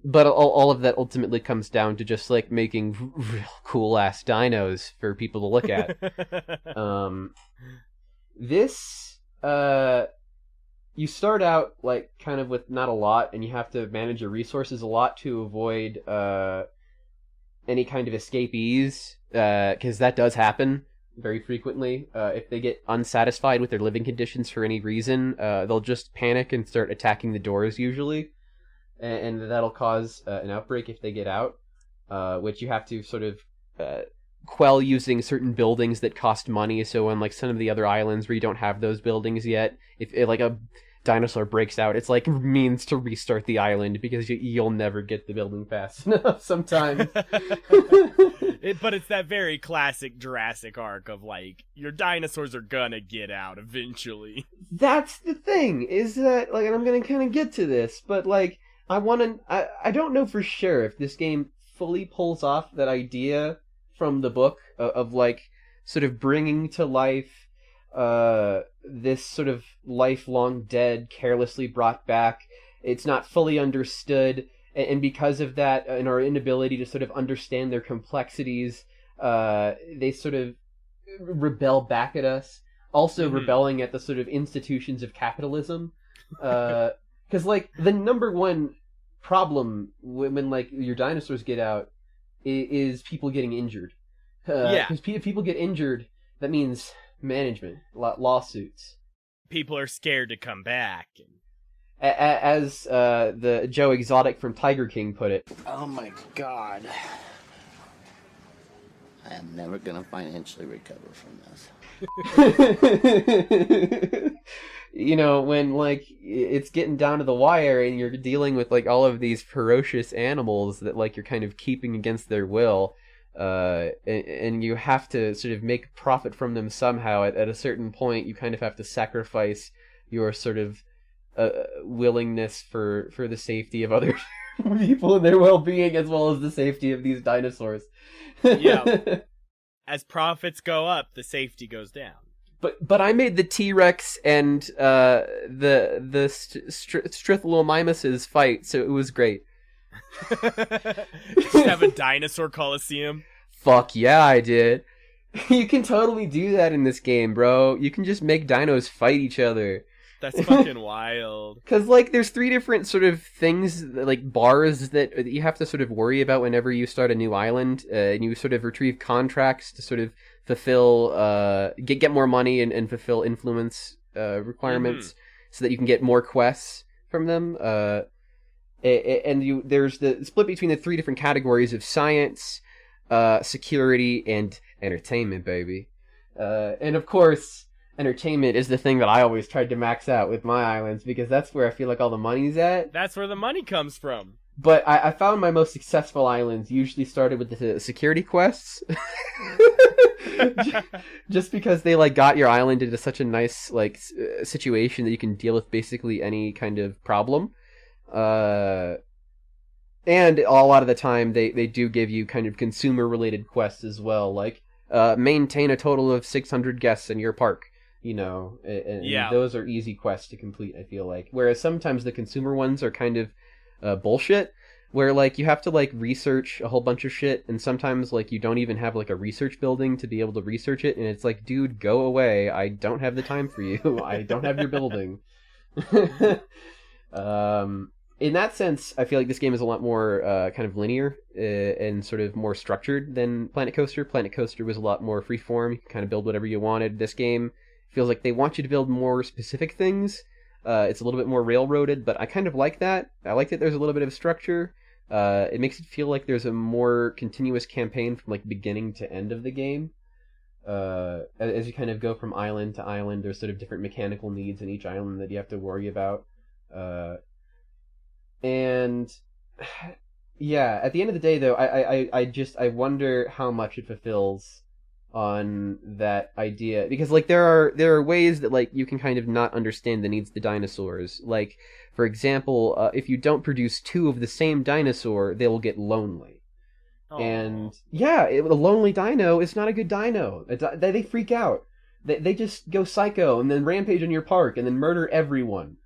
But all of that ultimately comes down to just like making real cool ass dinos for people to look at. This you start out like kind of with not a lot, and you have to manage your resources a lot to avoid any kind of escapees, because that does happen very frequently. If they get unsatisfied with their living conditions for any reason, they'll just panic and start attacking the doors usually, and that'll cause an outbreak if they get out, which you have to sort of quell using certain buildings that cost money. So on like some of the other islands where you don't have those buildings yet, if like a dinosaur breaks out, it's like means to restart the island, because you'll never get the building fast enough sometimes.
But it's that very classic Jurassic arc of like, your dinosaurs are gonna get out eventually.
That's the thing, is that like, and I'm gonna kind of get to this, but like I don't know for sure if this game fully pulls off that idea from the book of like sort of bringing to life this sort of lifelong dead carelessly brought back. It's not fully understood, and because of that and our inability to sort of understand their complexities, they sort of rebel back at us, also rebelling at the sort of institutions of capitalism, because like the number one problem when like your dinosaurs get out is people getting injured. Because people get injured, that means management, lawsuits.
People are scared to come back.
As the Joe Exotic from Tiger King put it.
Oh my god. I am never gonna financially recover from this.
You know, when like it's getting down to the wire and you're dealing with like all of these ferocious animals that like you're kind of keeping against their will, and you have to sort of make profit from them somehow. At a certain point, you kind of have to sacrifice your sort of willingness for the safety of other people and their well-being, as well as the safety of these dinosaurs.
Yeah. As profits go up, the safety goes down.
But I made the T-Rex and the Strithlomimises fight, so it was great.
Just have a dinosaur coliseum.
Fuck yeah, I did. You can totally do that in this game, bro. You can just make dinos fight each other.
That's fucking wild.
Because, like, there's 3 different sort of things, like bars that you have to sort of worry about whenever you start a new island, and you sort of retrieve contracts to sort of fulfill, get more money and fulfill influence requirements, so that you can get more quests from them. And there's the split between the 3 different categories of science, security, and entertainment, baby. And of course, entertainment is the thing that I always tried to max out with my islands, because that's where I feel like all the money's at.
That's where the money comes from.
But I found my most successful islands usually started with the security quests. Just because they like got your island into such a nice like situation that you can deal with basically any kind of problem. And a lot of the time they do give you kind of consumer related quests as well, like maintain a total of 600 guests in your park, you know, and those are easy quests to complete, I feel like. Whereas sometimes the consumer ones are kind of bullshit, where like you have to like research a whole bunch of shit, and sometimes like you don't even have like a research building to be able to research it, and it's like, dude, go away, I don't have the time for you. I don't have your building. In that sense, I feel like this game is a lot more kind of linear and sort of more structured than Planet Coaster. Planet Coaster was a lot more freeform. You can kind of build whatever you wanted. This game feels like they want you to build more specific things. It's a little bit more railroaded, but I kind of like that. I like that there's a little bit of structure. It makes it feel like there's a more continuous campaign from like beginning to end of the game. As you kind of go from island to island, there's sort of different mechanical needs in each island that you have to worry about. And yeah, at the end of the day, though, I wonder how much it fulfills on that idea, because like there are ways that like you can kind of not understand the needs of the dinosaurs. Like, for example, if you don't produce 2 of the same dinosaur, they will get lonely. Aww. And yeah, a lonely dino is not a good dino. They freak out. They just go psycho and then rampage in your park and then murder everyone.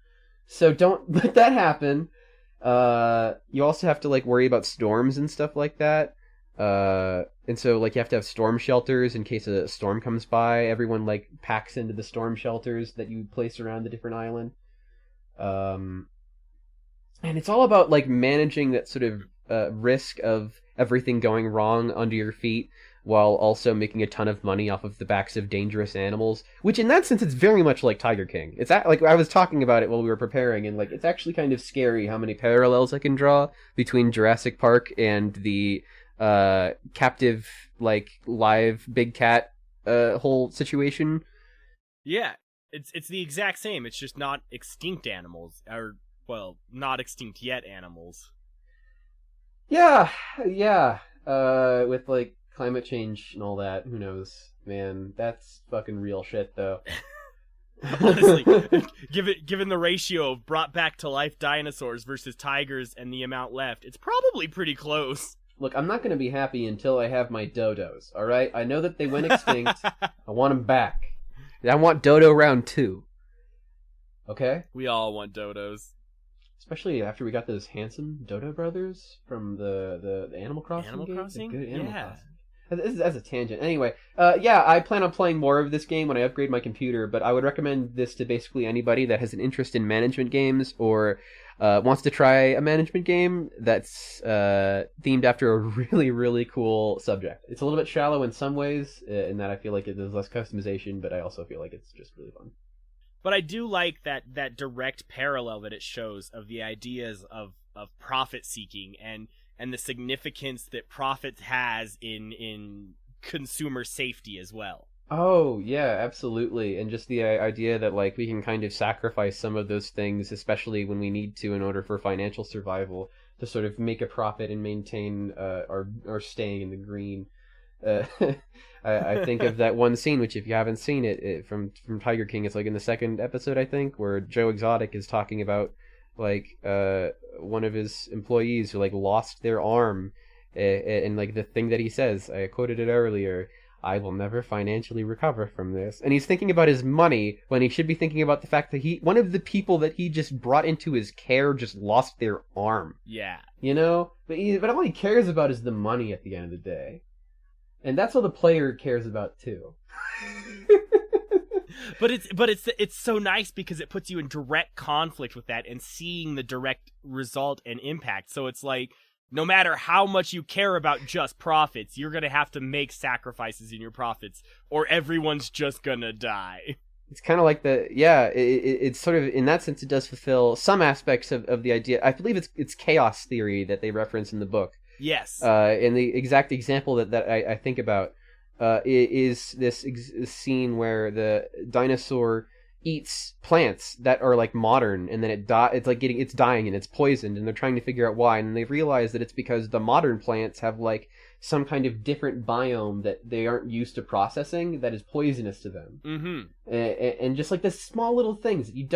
So don't let that happen. You also have to like worry about storms and stuff like that. And so like you have to have storm shelters in case a storm comes by. Everyone like packs into the storm shelters that you place around the different island. And it's all about like managing that sort of risk of everything going wrong under your feet, while also making a ton of money off of the backs of dangerous animals, which in that sense it's very much like Tiger King. It's like I was talking about it while we were preparing, and like it's actually kind of scary how many parallels I can draw between Jurassic Park and the captive like live big cat whole situation.
Yeah, it's the exact same. It's just not extinct animals, or well, not extinct yet animals.
Yeah. With like climate change and all that, who knows, man. That's fucking real shit, though.
Honestly, given the ratio of brought back to life dinosaurs versus tigers and the amount left, it's probably pretty close.
Look, I'm not going to be happy until I have my dodos, alright? I know that they went extinct. I want them back. I want Dodo Round 2. Okay?
We all want dodos.
Especially after we got those handsome Dodo brothers from the Animal Crossing
Animal
game.
Crossing?
Good Animal Crossing. That's a tangent. Anyway, yeah, I plan on playing more of this game when I upgrade my computer, but I would recommend this to basically anybody that has an interest in management games or wants to try a management game that's themed after a really, really cool subject. It's a little bit shallow in some ways, in that I feel like there's less customization, but I also feel like it's just really fun.
But I do like that direct parallel that it shows of the ideas of profit seeking and the significance that profit has in consumer safety as well.
Oh, yeah, absolutely. And just the idea that like we can kind of sacrifice some of those things, especially when we need to in order for financial survival, to sort of make a profit and maintain our staying in the green. I think of that one scene, which if you haven't seen it from Tiger King, it's like in the second episode, I think, where Joe Exotic is talking about like one of his employees who like lost their arm, and like the thing that he says, I quoted it earlier, I will never financially recover from this. And he's thinking about his money when he should be thinking about the fact that one of the people that he just brought into his care just lost their arm.
Yeah.
You know? But all he cares about is the money at the end of the day. And that's what the player cares about too.
But it's so nice because it puts you in direct conflict with that and seeing the direct result and impact. So it's like, no matter how much you care about just profits, you're going to have to make sacrifices in your profits or everyone's just going to die.
It's kind of like it's sort of, in that sense, it does fulfill some aspects of the idea. I believe it's chaos theory that they reference in the book.
Yes.
And the exact example that I think about is this scene where the dinosaur eats plants that are like modern, and then it's dying and it's poisoned, and they're trying to figure out why, and they realize that it's because the modern plants have like some kind of different biome that they aren't used to processing that is poisonous to them.
Mm-hmm.
And just like the small little things that you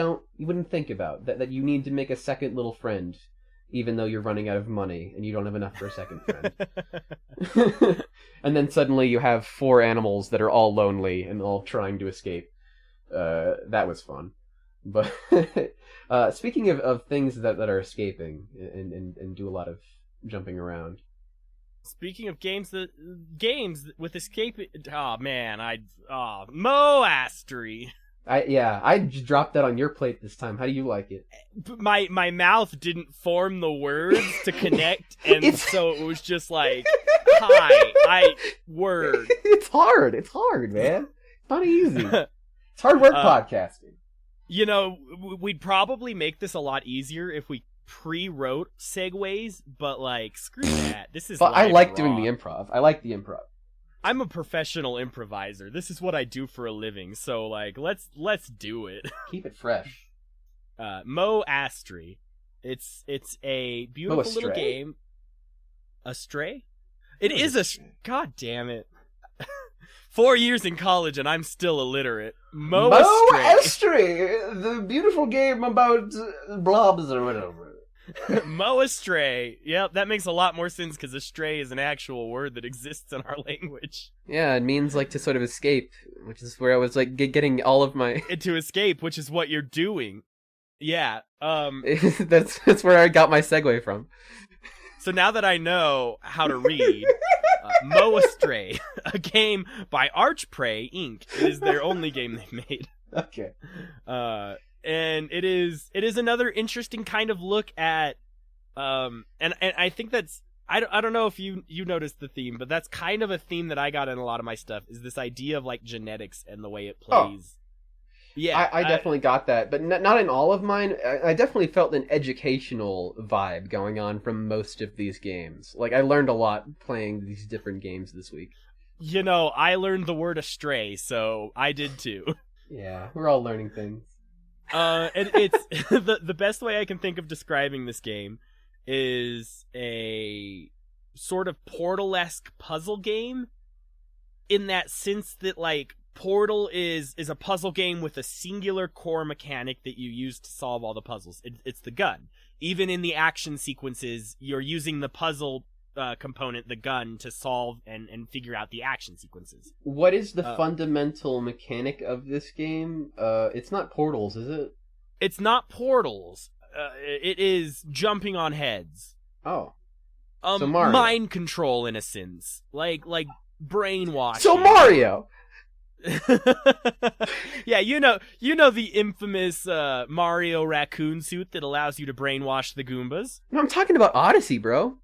wouldn't think about, that you need to make a second little friend, even though you're running out of money and you don't have enough for a second friend. And then suddenly you have 4 animals that are all lonely and all trying to escape. That was fun. But speaking of things that are escaping and do a lot of jumping around.
Speaking of games with escape, oh man, Mo Astray.
I just dropped that on your plate this time. How do you like it?
My mouth didn't form the words to connect, and so it was just like, word.
It's hard, man. It's not easy. It's hard work podcasting.
You know, we'd probably make this a lot easier if we pre-wrote segues, but like, screw that. This is.
But I like doing the improv. I like the improv.
I'm a professional improviser. This is what I do for a living. So like, let's do it.
Keep it fresh.
Mo Astray. It's a beautiful little game. Astray? It is a... God damn it. 4 years in college and I'm still illiterate. Mo
Astray, the beautiful game about blobs or whatever.
Mo Astray. Yep, that makes a lot more sense because astray is an actual word that exists in our language.
Yeah, it means like to sort of escape, which is where I was like getting all of my...
To escape, which is what you're doing. Yeah.
That's where I got my segue from.
So now that I know how to read, Mo Astray, a game by Archprey Inc. It is their only game they've made.
Okay.
And it is another interesting kind of look at, and I think that's, I don't know if you noticed the theme, but that's kind of a theme that I got in a lot of my stuff, is this idea of like genetics and the way it plays. Yeah,
I definitely got that, but not in all of mine. I definitely felt an educational vibe going on from most of these games. Like, I learned a lot playing these different games this week.
You know, I learned the word astray, so I did too.
Yeah, we're all learning things.
And it's the best way I can think of describing this game is a sort of Portal-esque puzzle game, in that sense that like Portal is a puzzle game with a singular core mechanic that you use to solve all the puzzles. It's the gun. Even in the action sequences, you're using the puzzle component, the gun, to solve and figure out the action sequences.
What is the fundamental mechanic of this game? It's not portals, is it?
It's not portals. It is jumping on heads.
Oh. So Mario.
Mind control, in a sense. Like brainwashing.
So Mario!
Yeah, you know the infamous Mario raccoon suit that allows you to brainwash the Goombas?
No, I'm talking about Odyssey, bro.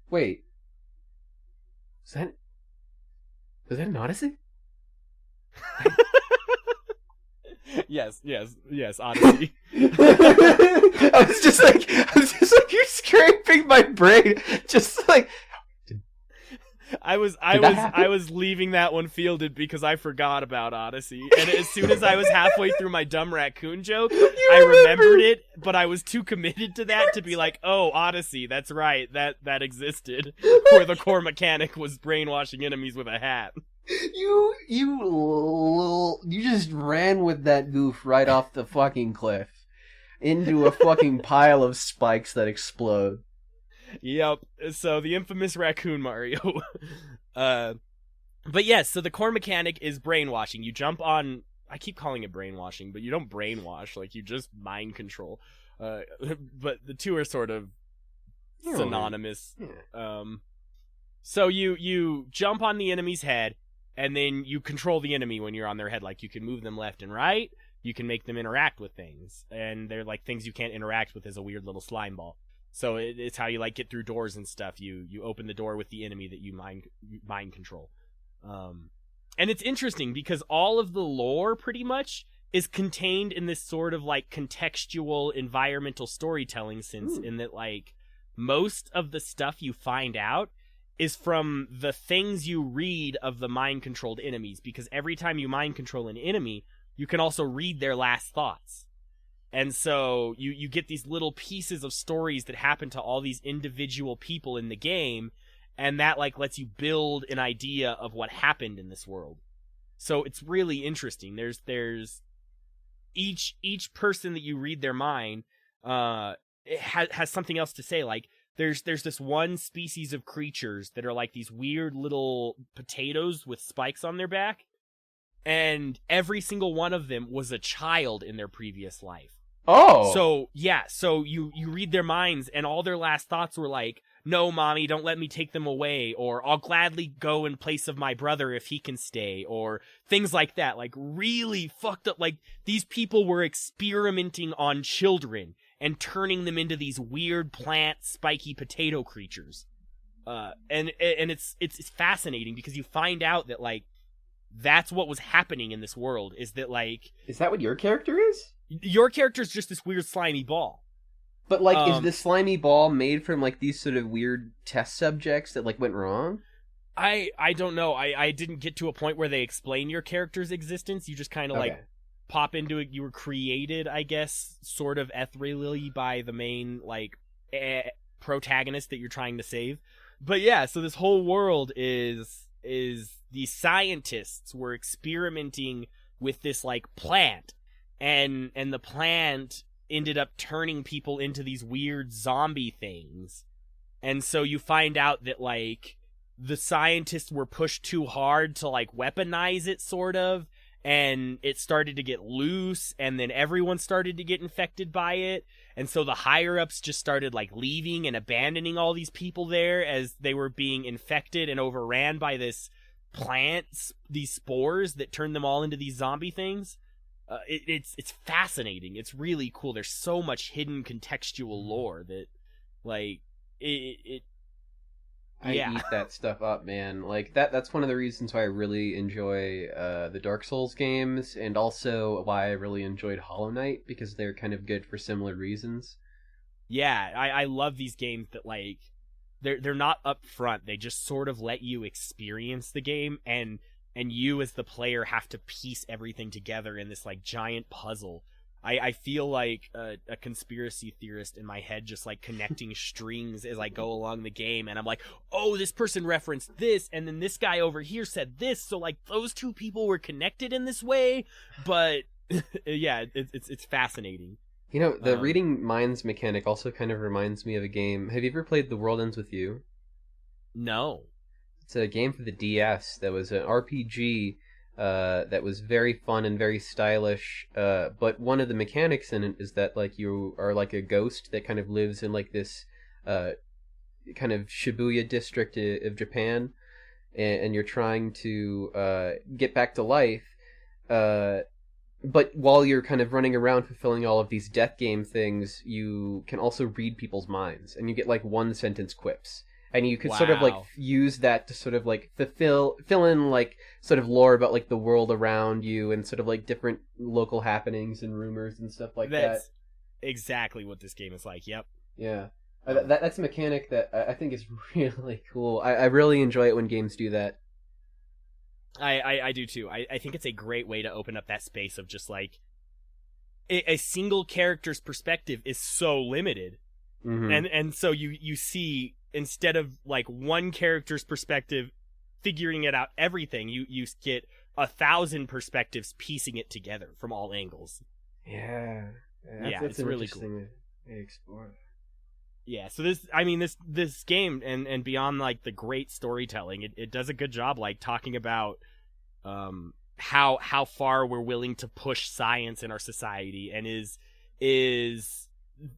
Wait. Was that an Odyssey?
Yes, Odyssey.
I was just like, you're scraping my brain. Just like...
I was leaving that one fielded because I forgot about Odyssey, and as soon as I was halfway through my dumb raccoon joke, I remembered it, but I was too committed to that to be like, oh, Odyssey, that's right, that existed, where the core mechanic was brainwashing enemies with a hat.
You just ran with that goof right off the fucking cliff into a fucking pile of spikes that explode.
Yep. So the infamous Raccoon Mario. But yes, so the core mechanic is brainwashing. You jump on. I keep calling it brainwashing, but you don't brainwash. Like, you just mind control. But the two are sort of synonymous.
Yeah.
So you jump on the enemy's head, and then you control the enemy when you're on their head. Like, you can move them left and right. You can make them interact with things, and they're like things you can't interact with as a weird little slime ball. So it's how you like get through doors and stuff. You open the door with the enemy that you mind control. And it's interesting because all of the lore pretty much is contained in this sort of like contextual environmental storytelling sense. In that, like, most of the stuff you find out is from the things you read of the mind controlled enemies, because every time you mind control an enemy, you can also read their last thoughts. And so you get these little pieces of stories that happen to all these individual people in the game, and that like lets you build an idea of what happened in this world. So it's really interesting. There's each person that you read their mind it has something else to say. Like, there's this one species of creatures that are like these weird little potatoes with spikes on their back, and every single one of them was a child in their previous life.
Oh.
So, yeah, so you read their minds, and all their last thoughts were like, no, mommy, don't let me take them away, or I'll gladly go in place of my brother if he can stay, or things like that. Like, really fucked up. Like, these people were experimenting on children and turning them into these weird plant, spiky potato creatures. And it's fascinating because you find out that, like, that's what was happening in this world, is that, like...
Is that what your character is?
Your character's just this weird slimy ball.
But, like, is this slimy ball made from, like, these sort of weird test subjects that, like, went wrong?
I don't know. I didn't get to a point where they explain your character's existence. You just kind of, like, pop into it. You were created, I guess, sort of ethereally by the main, like, protagonist that you're trying to save. But, yeah, so this whole world is these scientists were experimenting with this, like, plant. And the plant ended up turning people into these weird zombie things. And so you find out that, like, the scientists were pushed too hard to, like, weaponize it, sort of, and it started to get loose, and then everyone started to get infected by it, and so the higher-ups just started, like, leaving and abandoning all these people there as they were being infected and overran by this plant, these spores that turned them all into these zombie things. It's fascinating. It's really cool. There's so much hidden contextual lore that, like,
I eat that stuff up, man. Like, that's one of the reasons why I really enjoy the Dark Souls games, and also why I really enjoyed Hollow Knight, because they're kind of good for similar reasons.
Yeah, I love these games that, like, they're not up front. They just sort of let you experience the game, and you as the player have to piece everything together in this, like, giant puzzle. I feel like a conspiracy theorist in my head, just, like, connecting strings as I go along the game, and I'm like, oh, this person referenced this, and then this guy over here said this, so, like, those two people were connected in this way. But yeah, it's fascinating.
You know, the reading minds mechanic also kind of reminds me of a game. Have you ever played The World Ends With You?
No.
It's a game for the DS that was an RPG that was very fun and very stylish. But one of the mechanics in it is that, like, you are like a ghost that kind of lives in, like, this kind of Shibuya district of Japan, and you're trying to get back to life. But while you're kind of running around fulfilling all of these death game things, you can also read people's minds, and you get, like, one sentence quips. And you could sort of, like, use that to sort of, like, fill in, like, sort of lore about, like, the world around you, and sort of, like, different local happenings and rumors and stuff like that.
That's exactly what this game is like, yep.
Yeah. That's a mechanic that I think is really cool. I really enjoy it when games do that.
I do too. I think it's a great way to open up that space of just, like, a single character's perspective is so limited. Mm-hmm. And so you see, instead of, like, one character's perspective figuring it out everything, you get 1,000 perspectives piecing it together from all angles.
Yeah.
That's it's really cool.
To explore.
Yeah, so this game and beyond like the great storytelling, it does a good job like talking about how far we're willing to push science in our society, and is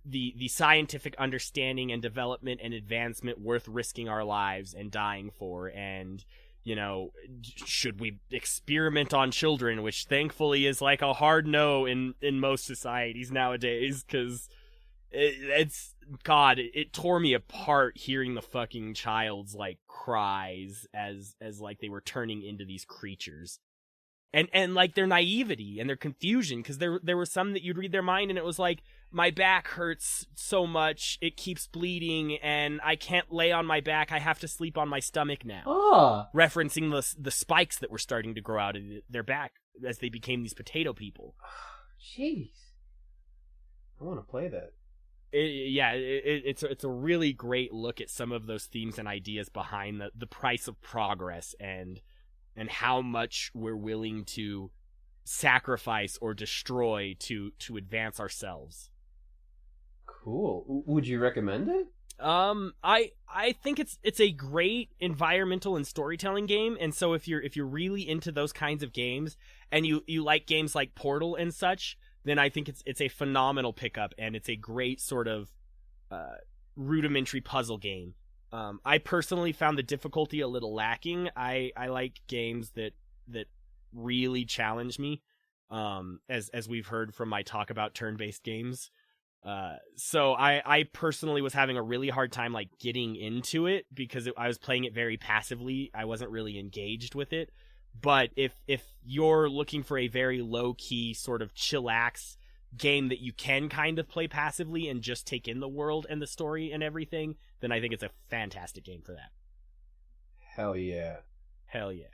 the scientific understanding and development and advancement worth risking our lives and dying for, and should we experiment on children, which thankfully is like a hard no in most societies nowadays, because it tore me apart hearing the fucking child's like cries as like they were turning into these creatures, and like their naivety and their confusion, because there were some that you'd read their mind and it was like, my back hurts so much it keeps bleeding and I can't lay on my back, I have to sleep on my stomach now. Referencing the spikes that were starting to grow out of their back as they became these potato people.
Jeez, I want to play that.
It's a really great look at some of those themes and ideas behind the price of progress and how much we're willing to sacrifice or destroy to advance ourselves.
Cool. Would you recommend it?
I think it's a great environmental and storytelling game, and so if you're really into those kinds of games and you like games like Portal and such, then I think it's a phenomenal pickup, and it's a great sort of rudimentary puzzle game. I personally found the difficulty a little lacking. I like games that really challenge me, as we've heard from my talk about turn-based games. So I personally was having a really hard time like getting into it because I was playing it very passively. I wasn't really engaged with it. But if you're looking for a very low-key sort of chillax game that you can kind of play passively and just take in the world and the story and everything, then I think it's a fantastic game for that.
Hell yeah.
Hell yeah.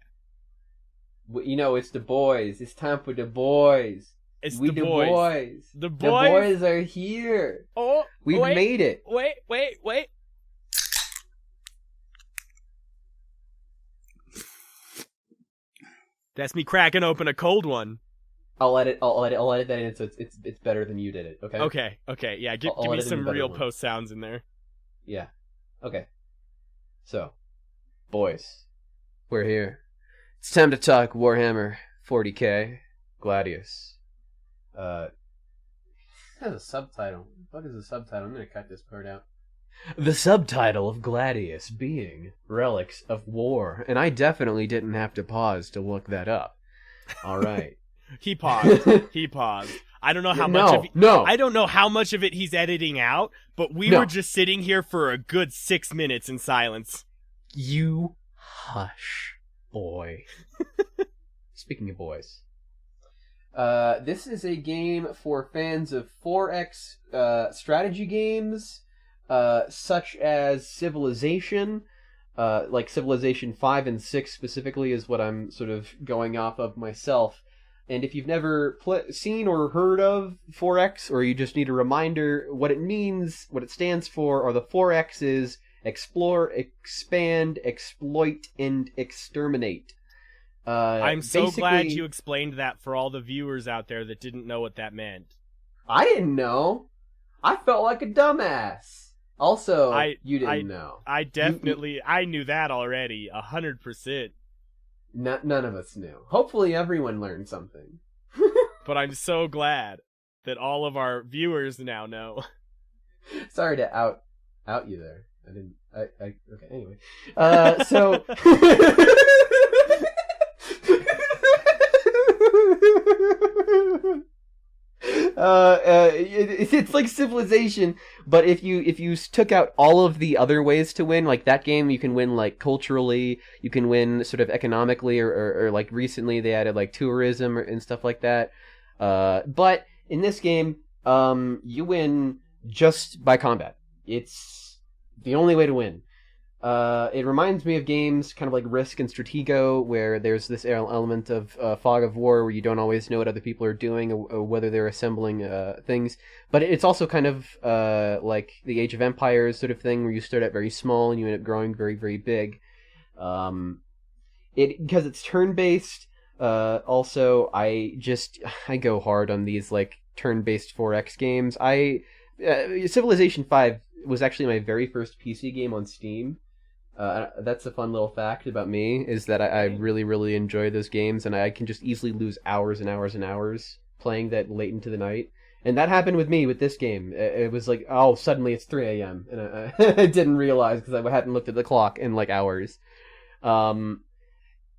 It's the boys. It's time for the boys.
It's
the boys.
The boys.
The boys are here.
Oh,
we've made it.
Wait. That's me cracking open a cold one.
I'll edit that in so it's better than you did it.
Okay. Yeah, give me some real post sounds in there.
Yeah. Okay. So, boys, we're here. It's time to talk Warhammer 40k Gladius. It has a subtitle. What is the subtitle? I'm gonna cut this part out. The subtitle of Gladius being Relics of War, and I definitely didn't have to pause to look that up. All right.
He paused. I don't know how much of it, I don't know how much of it he's editing out, but we were just sitting here for a good 6 minutes in silence.
You hush, boy. Speaking of boys. This is a game for fans of 4X strategy games, such as Civilization. Like Civilization 5 and 6 specifically is what I'm sort of going off of myself. And if you've never seen or heard of 4X, or you just need a reminder what it means, what it stands for, or the 4 X's: explore, expand, exploit, and exterminate.
I'm so glad you explained that for all the viewers out there that didn't know what that meant.
I didn't know. I felt like a dumbass. Also, you didn't know.
I definitely, I knew that already, 100%.
None of us knew. Hopefully everyone learned something.
But I'm so glad that all of our viewers now know.
Sorry to out you there. Okay, anyway. So... it's like Civilization, but if you took out all of the other ways to win, like that game, you can win like culturally, you can win sort of economically, or like recently they added like tourism and stuff like that. But in this game, you win just by combat. It's the only way to win. It reminds me of games kind of like Risk and Stratego, where there's this element of fog of war, where you don't always know what other people are doing or whether they're assembling things. But it's also kind of like the Age of Empires sort of thing, where you start out very small and you end up growing very, very big. Because it's turn-based. Also, I go hard on these like turn-based 4X games. Civilization 5 was actually my very first PC game on Steam. That's a fun little fact about me, is that I really, really enjoy those games, and I can just easily lose hours and hours and hours playing that late into the night. And that happened with me with this game. It was like, oh, suddenly it's 3 a.m. And I didn't realize because I hadn't looked at the clock in like hours.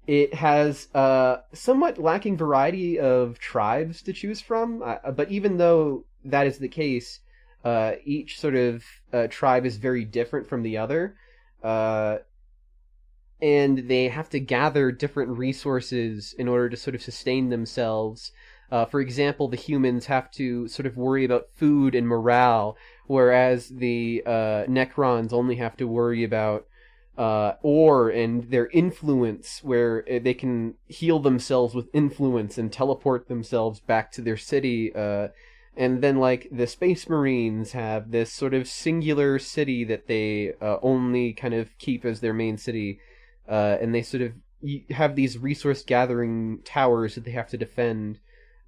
It has somewhat lacking variety of tribes to choose from, but even though that is the case, each sort of tribe is very different from the other, and they have to gather different resources in order to sort of sustain themselves. For example, the humans have to sort of worry about food and morale, whereas the Necrons only have to worry about ore and their influence, where they can heal themselves with influence and teleport themselves back to their city. And then, like, the Space Marines have this sort of singular city that they only kind of keep as their main city. And they sort of have these resource-gathering towers that they have to defend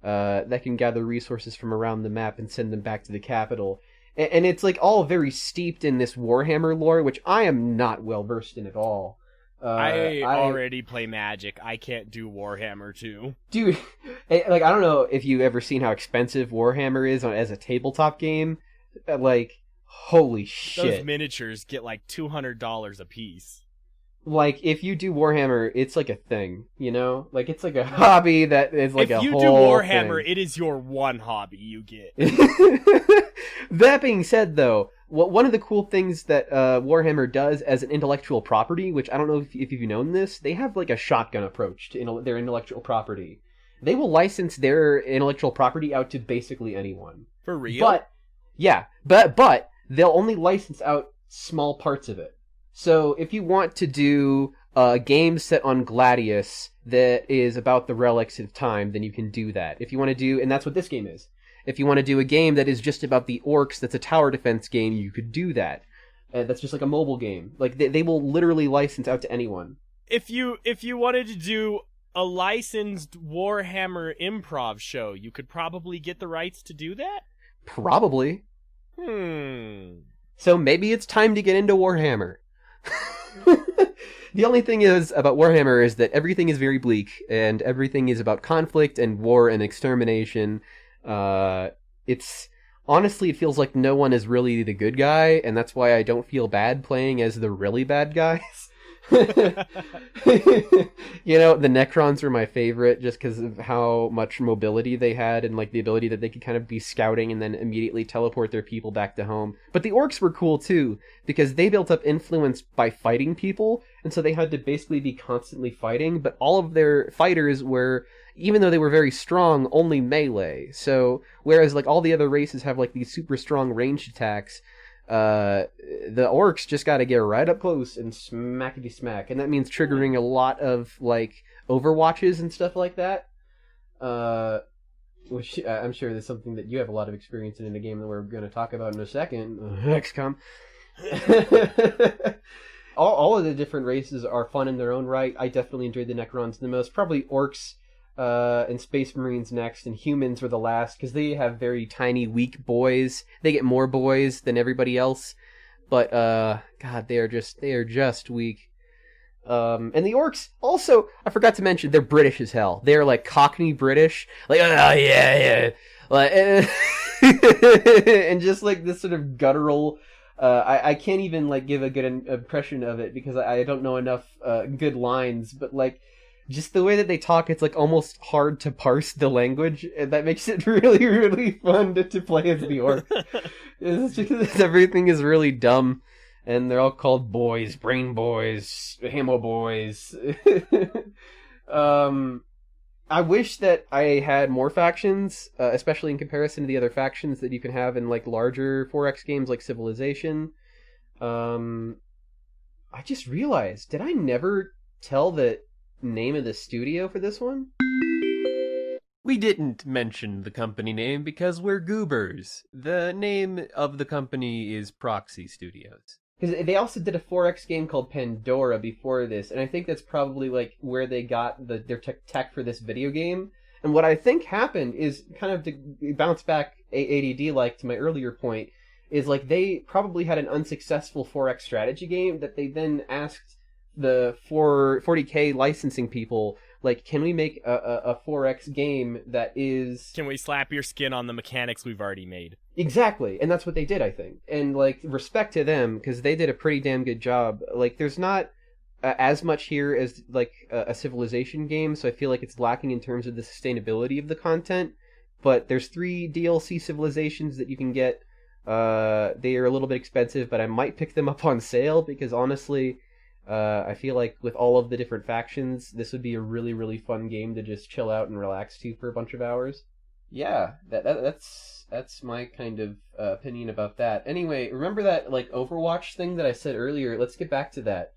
that can gather resources from around the map and send them back to the capital. And it's, like, all very steeped in this Warhammer lore, which I am not well-versed in at all.
I already play Magic. I can't do Warhammer 2.
Dude, like, I don't know if you've ever seen how expensive Warhammer is as a tabletop game. Like, holy shit.
Those miniatures get, like, $200 a piece.
Like, if you do Warhammer, it's like a thing, you know? Like, it's like a hobby that is like a whole
If you do Warhammer,
thing.
it is your one hobby you get.
That being said, though, one of the cool things that Warhammer does as an intellectual property, which I don't know if you've known this, they have like a shotgun approach to their intellectual property. They will license their intellectual property out to basically anyone.
For real?
But, yeah, but they'll only license out small parts of it. So if you want to do a game set on Gladius that is about the relics of time, then you can do that. If you want to do, and that's what this game is. If you want to do a game that is just about the orcs, that's a tower defense game, you could do that. That's just like a mobile game. Like they will literally license out to anyone.
If you wanted to do a licensed Warhammer improv show, you could probably get the rights to do that?
Probably. So maybe it's time to get into Warhammer. The only thing is about Warhammer is that everything is very bleak, and everything is about conflict and war and extermination. It's honestly, it feels like no one is really the good guy, and that's why I don't feel bad playing as the really bad guys. You know, the Necrons were my favorite just because of how much mobility they had and like the ability that they could kind of be scouting and then immediately teleport their people back to home. But the orcs were cool too because they built up influence by fighting people, and so they had to basically be constantly fighting, but all of their fighters were, even though they were very strong, only melee. So whereas like all the other races have like these super strong ranged attacks, the orcs just got to get right up close and smackety smack, and that means triggering a lot of like overwatches and stuff like that. Which I'm sure is something that you have a lot of experience in a game that we're going to talk about in a second. XCOM. all of the different races are fun in their own right. I definitely enjoyed the Necrons the most. Probably orcs. And Space Marines next, and humans were the last, because they have very tiny, weak boys. They get more boys than everybody else, but God, they are just weak. And the orcs also, I forgot to mention, they're British as hell. They're like Cockney British, like oh yeah, like, and just like this sort of guttural. I can't even like give a good impression of it because I don't know enough good lines, but like. Just the way that they talk, it's like almost hard to parse the language, and that makes it really, really fun to play as the orc. It's just everything is really dumb, and they're all called boys, brain boys, hammo boys. I wish that I had more factions, especially in comparison to the other factions that you can have in like larger 4X games like Civilization. I just realized, did I never tell the name of the studio for this one?
We didn't mention the company name because we're goobers. The name of the company is Proxy Studios.
Because they also did a 4X game called Pandora before this, and I think that's probably like where they got their tech for this video game. And what I think happened is, kind of to bounce back ADD like to my earlier point,
is like they probably had an unsuccessful 4X strategy game that they then asked the 40K licensing people, like, can we make a 4X game that is...
Can we slap your skin on the mechanics we've already made?
Exactly, and that's what they did, I think. And, like, respect to them, because they did a pretty damn good job. Like, there's not as much here as, like, a Civilization game, so I feel like it's lacking in terms of the sustainability of the content. But there's 3 DLC Civilizations that you can get. They are a little bit expensive, but I might pick them up on sale, because honestly... I feel like with all of the different factions, this would be a really, really fun game to just chill out and relax to for a bunch of hours. Yeah, that's my kind of opinion about that. Anyway, remember that like Overwatch thing that I said earlier? Let's get back to that.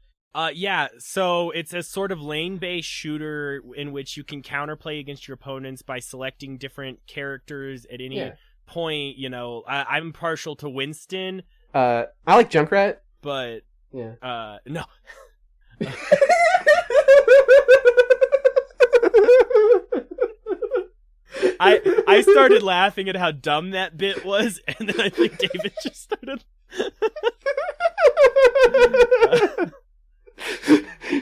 Yeah, so it's a sort of lane-based shooter in which you can counterplay against your opponents by selecting different characters at any point. You know, I'm partial to Winston.
I like Junkrat.
But...
Yeah.
No. I started laughing at how dumb that bit was, and then I think David just started.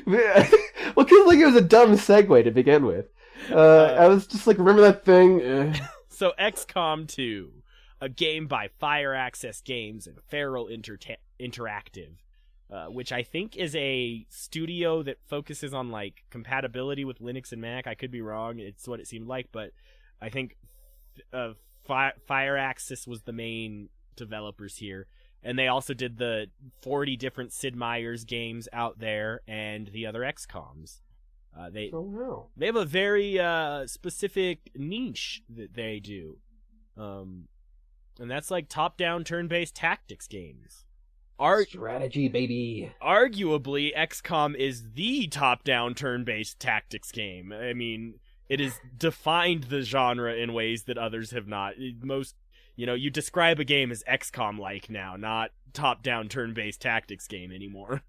Well, because like it was a dumb segue to begin with. I was just like, remember that thing?
So XCOM 2, a game by Fire Access Games and Feral Interactive. Which I think is a studio that focuses on like compatibility with Linux and Mac. I could be wrong. It's what it seemed like, but I think Fire Access was the main developers here, and they also did the 40 different Sid Meier's games out there and the other XCOMs. They have a very specific niche that they do, and that's like top-down turn-based tactics games.
Strategy, baby.
Arguably, XCOM is the top-down turn-based tactics game. I mean, it has defined the genre in ways that others have not. Most, you describe a game as XCOM-like now, not top-down turn-based tactics game anymore.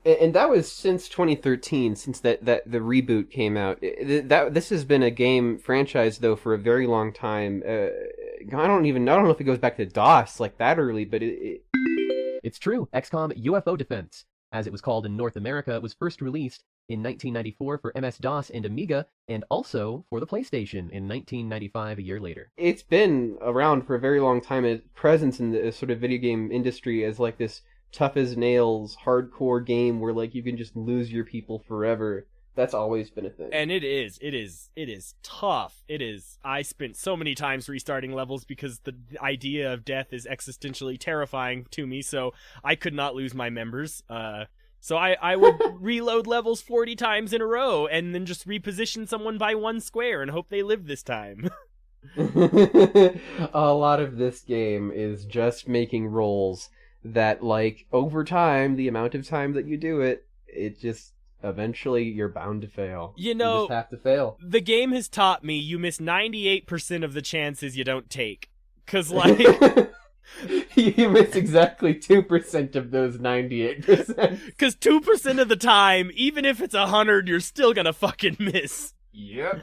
And that was since 2013, since the reboot came out. This has been a game franchise though for a very long time. I don't know if it goes back to DOS like that early, but
It's true. XCOM UFO Defense, as it was called in North America, was first released in 1994 for MS-DOS and Amiga, and also for the PlayStation in 1995, a year later.
It's been around for a very long time. Its presence in the sort of video game industry as like this tough-as-nails, hardcore game where like you can just lose your people forever. That's always been a thing.
And it is tough. I spent so many times restarting levels because the idea of death is existentially terrifying to me, so I could not lose my members. So I would reload levels 40 times in a row and then just reposition someone by 1 square and hope they live this time.
A lot of this game is just making rolls that, like, over time, the amount of time that you do it, it just... Eventually, you're bound to fail. You just have to fail.
The game has taught me you miss 98% of the chances you don't take. 'Cause, like...
you miss exactly 2% of those 98%.
Because 2% of the time, even if it's 100, you're still gonna fucking miss.
Yep.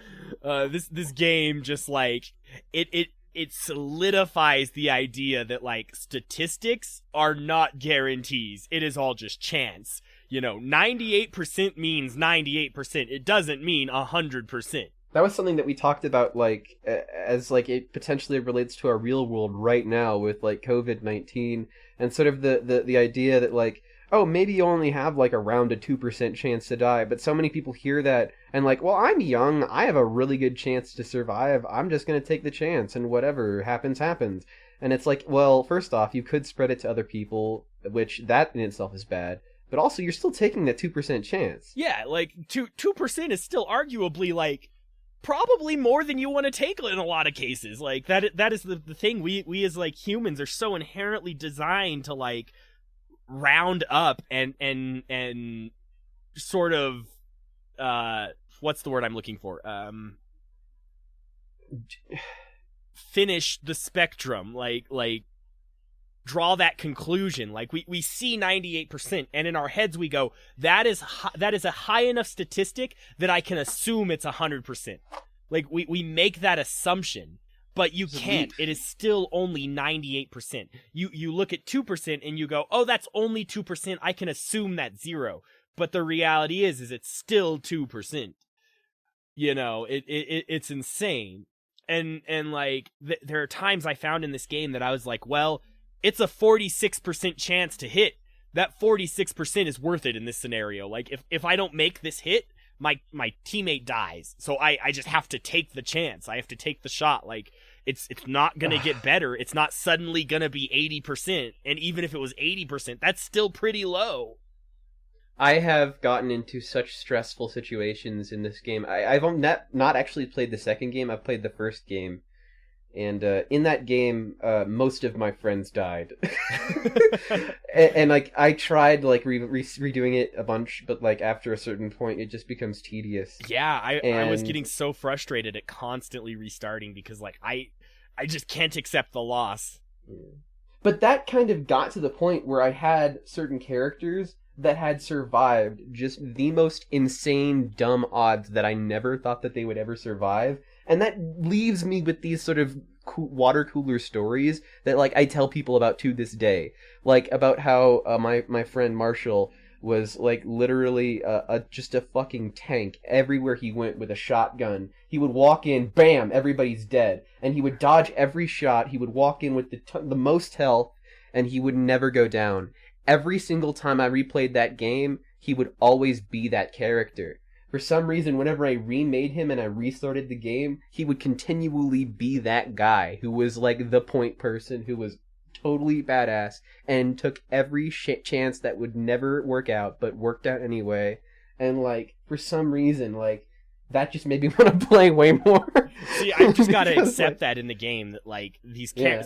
This game just, like... It solidifies the idea that, like, statistics are not guarantees. It is all just chance. 98% means 98%. It doesn't mean 100%.
That was something that we talked about, like, as, like, it potentially relates to our real world right now with, like, COVID-19, and sort of the idea that, like, oh, maybe you only have, like, around a 2% chance to die, but so many people hear that, and like, well, I'm young, I have a really good chance to survive, I'm just gonna take the chance, and whatever happens, happens. And it's like, well, first off, you could spread it to other people, which that in itself is bad. But also, you're still taking that 2% chance.
Yeah, like, 2% is still arguably, like, probably more than you want to take in a lot of cases. Like, that is the thing. We as, like, humans are so inherently designed to, like, round up and sort of, what's the word I'm looking for? Finish the spectrum. Like, draw that conclusion. Like, we see 98%, and in our heads we go, that is a high enough statistic that I can assume it's 100%. Like, we make that assumption, But you can't. It is still only 98%. You look at 2% and you go, oh, that's only 2%. I can assume that's 0. But the reality is it's still 2%. You know, it's insane. And like, there are times I found in this game that I was like, well, it's a 46% chance to hit. That 46% is worth it in this scenario. Like, if I don't make this hit, my teammate dies. So I just have to take the chance. I have to take the shot. Like, it's not gonna get better. It's not suddenly gonna be 80%. And even if it was 80%, that's still pretty low.
I have gotten into such stressful situations in this game. I've not actually played the second game. I've played the first game. And in that game, most of my friends died. and like, I tried like redoing it a bunch, but like after a certain point, it just becomes tedious.
Yeah, I was getting so frustrated at constantly restarting because like I just can't accept the loss.
But that kind of got to the point where I had certain characters that had survived just the most insane, dumb odds that I never thought that they would ever survive. And that leaves me with these sort of water cooler stories that, like, I tell people about to this day. Like, about how my friend Marshall was, like, literally just a fucking tank everywhere he went with a shotgun. He would walk in, bam, everybody's dead. And he would dodge every shot. He would walk in with the most health, and he would never go down. Every single time I replayed that game, he would always be that character. For some reason, whenever I remade him and I restarted the game, he would continually be that guy who was like the point person, who was totally badass and took every chance that would never work out, but worked out anyway. And like, for some reason, like, that just made me want to play way more.
See, I've just got to accept that in the game, that like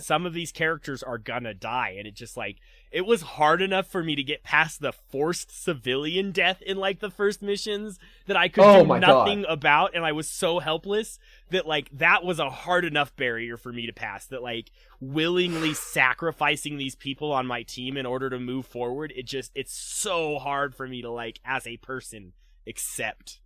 some of these characters are gonna die, and it just like, it was hard enough for me to get past the forced civilian death in like the first missions that I could do nothing about, and I was so helpless that like that was a hard enough barrier for me to pass, that like willingly sacrificing these people on my team in order to move forward, it's so hard for me to like as a person accept.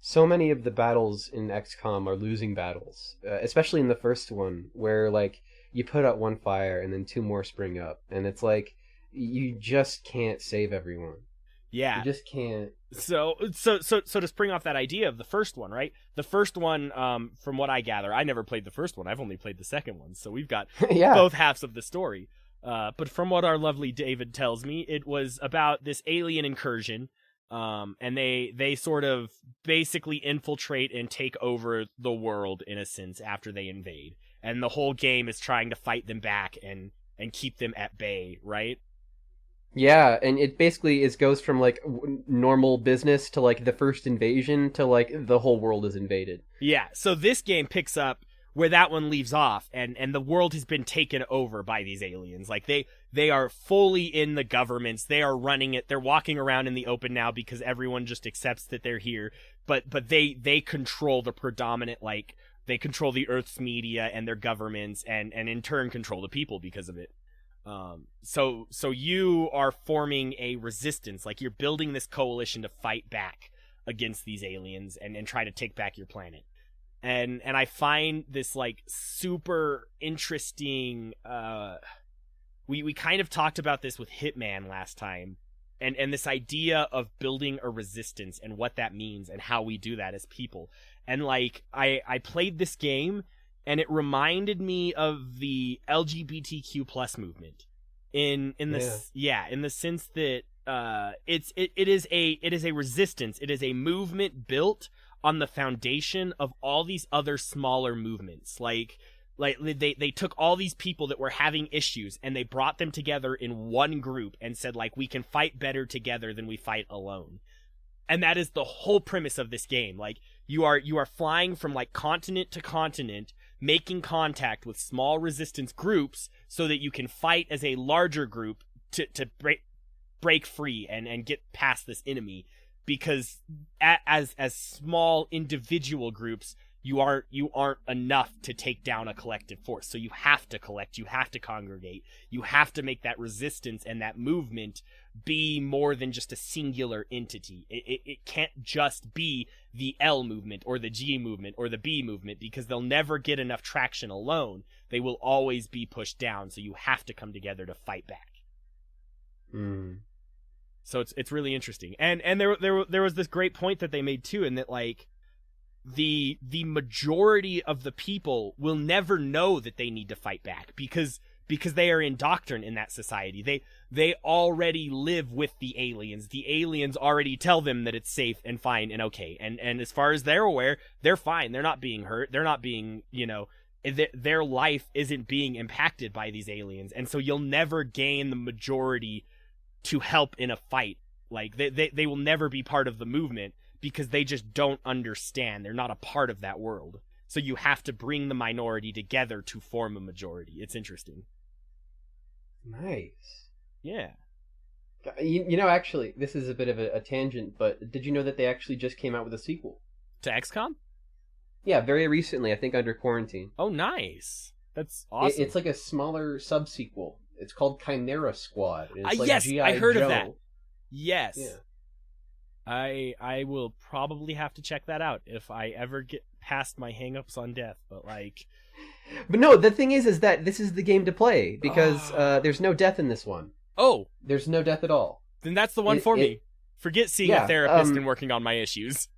So many of the battles in XCOM are losing battles, especially in the first one, where like you put out one fire and then two more spring up, and it's like you just can't save everyone.
Yeah,
you just can't.
So to spring off that idea of the first one, right? The first one, from what I gather, I never played the first one. I've only played the second one, so we've got both halves of the story. But from what our lovely David tells me, it was about this alien incursion. And they sort of basically infiltrate and take over the world in a sense after they invade. And the whole game is trying to fight them back and keep them at bay, right?
Yeah, and it basically goes from like normal business to like the first invasion to like the whole world is invaded.
Yeah, so this game picks up where that one leaves off, and the world has been taken over by these aliens. Like they are fully in the governments. They are running it. They're walking around in the open now because everyone just accepts that they're here. But they control the predominant, like, they control the Earth's media and their governments, and in turn control the people because of it. So you are forming a resistance, like you're building this coalition to fight back against these aliens and try to take back your planet. And I find this like super interesting. We kind of talked about this with Hitman last time, and this idea of building a resistance and what that means and how we do that as people. And like I played this game, and it reminded me of the LGBTQ plus movement in the sense that it is a resistance. It is a movement built on the foundation of all these other smaller movements. Like they took all these people that were having issues and they brought them together in one group and said, like, we can fight better together than we fight alone. And that is the whole premise of this game. Like, you are flying from like continent to continent, making contact with small resistance groups so that you can fight as a larger group to break free and get past this enemy. Because as small individual groups, you aren't enough to take down a collective force. So you have to collect, you have to congregate, you have to make that resistance and that movement be more than just a singular entity. It can't just be the L movement or the G movement or the B movement, because they'll never get enough traction alone. They will always be pushed down, so you have to come together to fight back. So it's really interesting. And there was this great point that they made too, in that like the majority of the people will never know that they need to fight back because they are indoctrined in that society. They already live with the aliens. The aliens already tell them that it's safe and fine and okay. And as far as they're aware, they're fine. They're not being hurt. They're not being, their life isn't being impacted by these aliens. And so you'll never gain the majority to help in a fight. Like they will never be part of the movement because they just don't understand. They're not a part of that world. So you have to bring the minority together to form a majority. It's interesting.
Nice.
Yeah.
Actually, this is a bit of a tangent, but did you know that they actually just came out with a sequel?
To XCOM?
Yeah, very recently, I think under quarantine.
Oh, nice. That's awesome.
It's like a smaller sub-sequel. It's called Chimera Squad. It's like
yes,
G.I.
I heard
Joe.
of that. Yes.
Yeah.
I will probably have to check that out if I ever get past my hangups on death, but like...
But no, the thing is that this is the game to play, because there's no death in this one.
Oh!
There's no death at all.
Then that's the one for me. Forget seeing a therapist and working on my issues.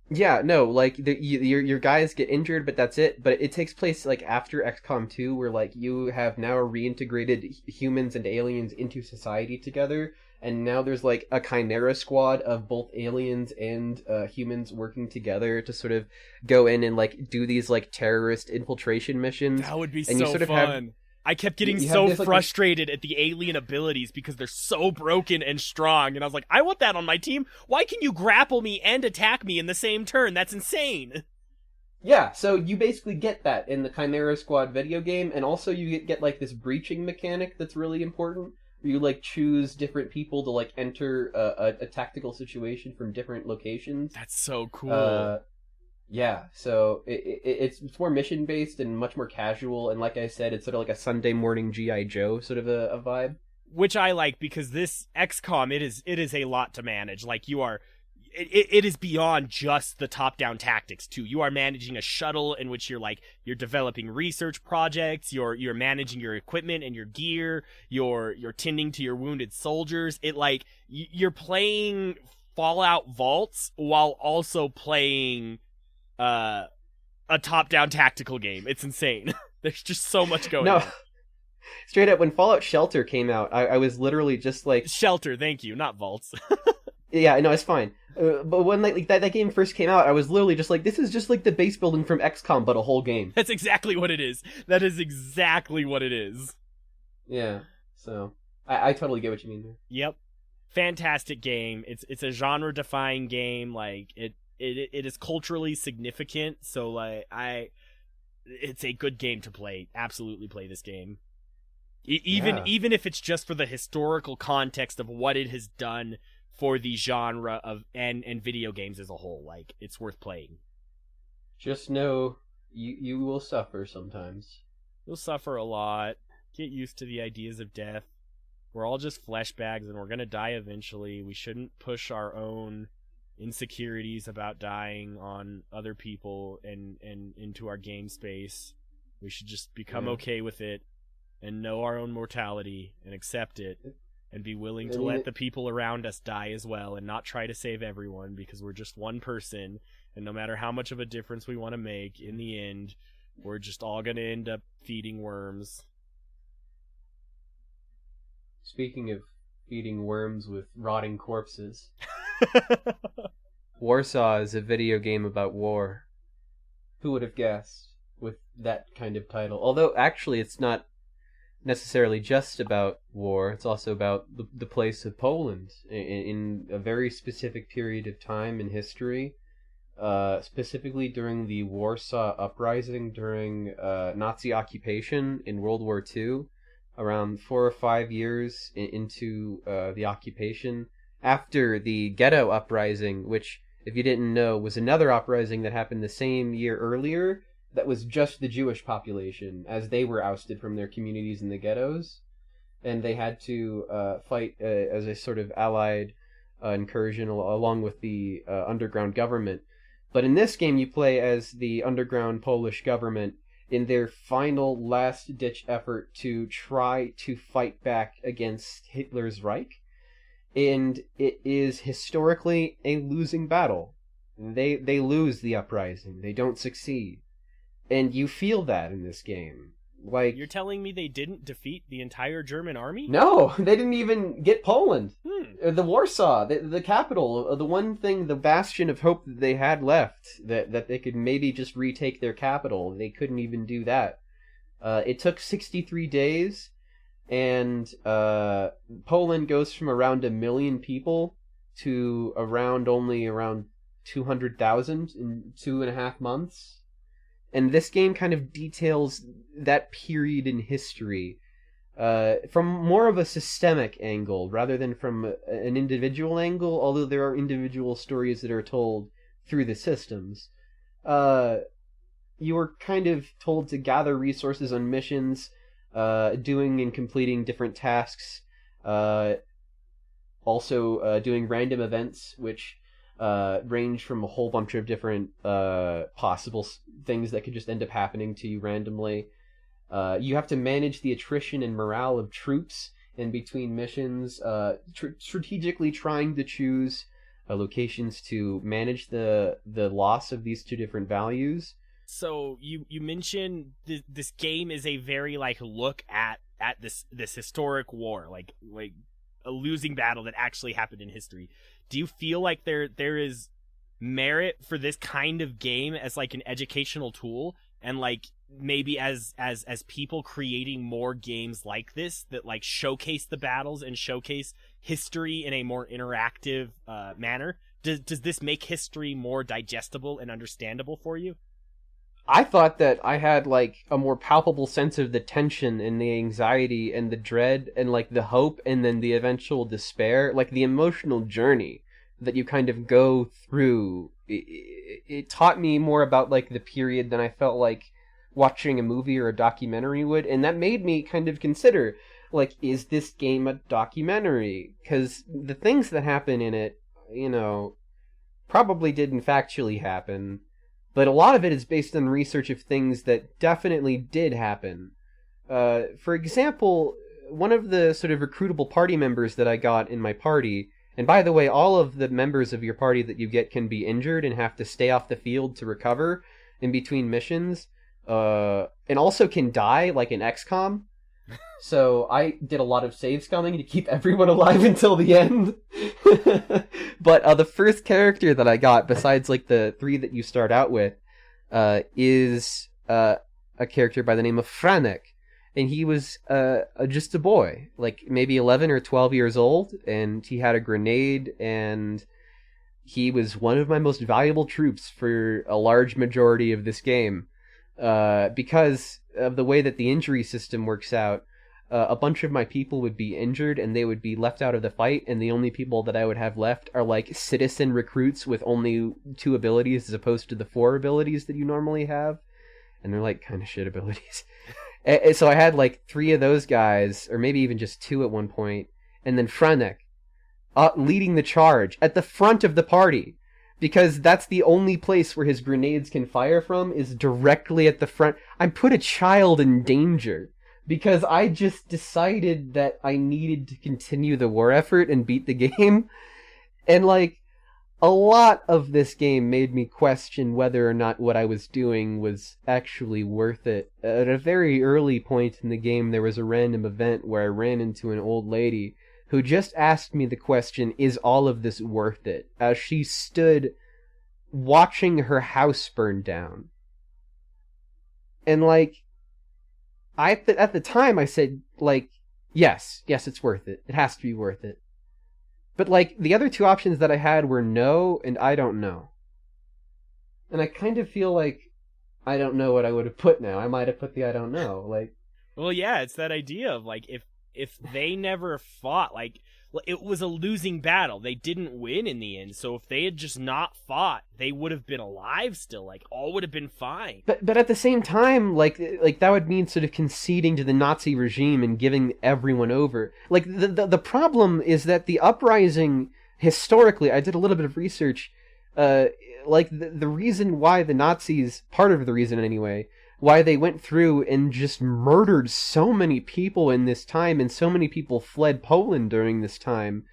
Yeah, no, like, your guys get injured, but that's it. But it takes place, like, after XCOM 2, where, like, you have now reintegrated humans and aliens into society together, and now there's, like, a Chimera Squad of both aliens and humans working together to sort of go in and, like, do these, like, terrorist infiltration missions.
That would be
and
so fun. I kept getting so frustrated at the alien abilities because they're so broken and strong. And I was like, I want that on my team. Why can you grapple me and attack me in the same turn? That's insane.
Yeah, so you basically get that in the Chimera Squad video game. And also you get like this breaching mechanic that's really important. Where you like choose different people to like enter a tactical situation from different locations.
That's so cool.
Yeah, so it's more mission-based and much more casual, and like I said, it's sort of like a Sunday morning G.I. Joe sort of a vibe.
Which I like, because this XCOM, it is a lot to manage. Like, you are... It is beyond just the top-down tactics, too. You are managing a shuttle in which you're developing research projects, you're managing your equipment and your gear, you're tending to your wounded soldiers. You're playing Fallout Vaults while also playing... a top-down tactical game. It's insane. There's just so much going on.
Straight up, when Fallout Shelter came out, I was literally just like...
Shelter, thank you, not Vaults.
Yeah, no, it's fine. But when like that game first came out, I was literally just like, this is just like the base building from XCOM, but a whole game.
That's exactly what it is. That is exactly what it is.
Yeah, so... I totally get what you mean there.
Yep. Fantastic game. It's a genre-defying game. Like, it is culturally significant, so like it's a good game to play. Absolutely play this game. Even if it's just for the historical context of what it has done for the genre of and video games as a whole. Like, it's worth playing.
Just know you will suffer sometimes.
You'll suffer a lot. Get used to the ideas of death. We're all just flesh bags and we're gonna die eventually. We shouldn't push our own insecurities about dying on other people and into our game space. We should just become okay with it and know our own mortality and accept it and be willing to let the people around us die as well and not try to save everyone, because we're just one person, and no matter how much of a difference we want to make, in the end we're just all going to end up feeding worms.
Speaking of feeding worms with rotting corpses, Warsaw is a video game about war. Who would have guessed with that kind of title? Although, actually, it's not necessarily just about war. It's also about the place of Poland in a very specific period of time in history, specifically during the Warsaw Uprising during Nazi occupation in World War II, around 4 or 5 years into the occupation, after the Ghetto Uprising, which if you didn't know, was another uprising that happened the same year earlier that was just the Jewish population, as they were ousted from their communities in the ghettos, and they had to fight as a sort of allied incursion along with the underground government. But in this game, you play as the underground Polish government in their final last-ditch effort to try to fight back against Hitler's Reich. And it is historically a losing battle. They lose the uprising. They don't succeed. And you feel that in this game. Like,
you're telling me they didn't defeat the entire German army?
No, they didn't even get Poland. The Warsaw, the capital, the one thing, the bastion of hope that they had left, that they could maybe just retake their capital. They couldn't even do that. It took 63 days, and Poland goes from around 1 million people to only around 200,000 in 2.5 months. And this game kind of details that period in history from more of a systemic angle rather than from an individual angle, although there are individual stories that are told through the systems. You were kind of told to gather resources on missions, doing and completing different tasks, also doing random events, which range from a whole bunch of different possible things that could just end up happening to you randomly. You have to manage the attrition and morale of troops in between missions, strategically trying to choose locations to manage the loss of these two different values.
So you mentioned this game is a very like look at this historic war, like a losing battle that actually happened in history. Do you feel like there is merit for this kind of game as like an educational tool, and like maybe as people creating more games like this that like showcase the battles and showcase history in a more interactive manner? Does this make history more digestible and understandable for you?
I thought that I had like a more palpable sense of the tension and the anxiety and the dread and like the hope and then the eventual despair, like the emotional journey that you kind of go through. It taught me more about like the period than I felt like watching a movie or a documentary would, and that made me kind of consider, like, is this game a documentary? Because the things that happen in it, you know, probably didn't factually happen. But a lot of it is based on research of things that definitely did happen. For example, one of the sort of recruitable party members that I got in my party, and by the way, all of the members of your party that you get can be injured and have to stay off the field to recover in between missions, and also can die, like in XCOM. So I did a lot of save scumming to keep everyone alive until the end. But the first character that I got, besides like the 3 that you start out with, is a character by the name of Franek. And he was just a boy, like maybe 11 or 12 years old, and he had a grenade, and he was one of my most valuable troops for a large majority of this game. Because of the way that the injury system works out, a bunch of my people would be injured and they would be left out of the fight, and the only people that I would have left are like citizen recruits with only 2 abilities as opposed to the 4 abilities that you normally have, and they're like kind of shit abilities. And so I had like 3 of those guys, or maybe even just 2 at one point, and then Franek leading the charge at the front of the party, because that's the only place where his grenades can fire from, is directly at the front. I put a child in danger because I just decided that I needed to continue the war effort and beat the game. And like, a lot of this game made me question whether or not what I was doing was actually worth it. At a very early point in the game, there was a random event where I ran into an old lady who just asked me the question, is all of this worth it? As she stood watching her house burn down. And like, at the time I said, like, yes, it's worth it. It has to be worth it. But like, the other 2 options that I had were no and I don't know. And I kind of feel like I don't know what I would have put now. I might have put the I don't know. Like,
well, yeah, it's that idea of like, if they never fought, like, it was a losing battle. They didn't win in the end. So if they had just not fought, they would have been alive still. Like, all would have been fine.
But at the same time, like that would mean sort of conceding to the Nazi regime and giving everyone over. Like the problem is that the uprising, historically, I did a little bit of research. Like the reason why the Nazis, part of the reason anyway, why they went through and just murdered so many people in this time, and so many people fled Poland during this time,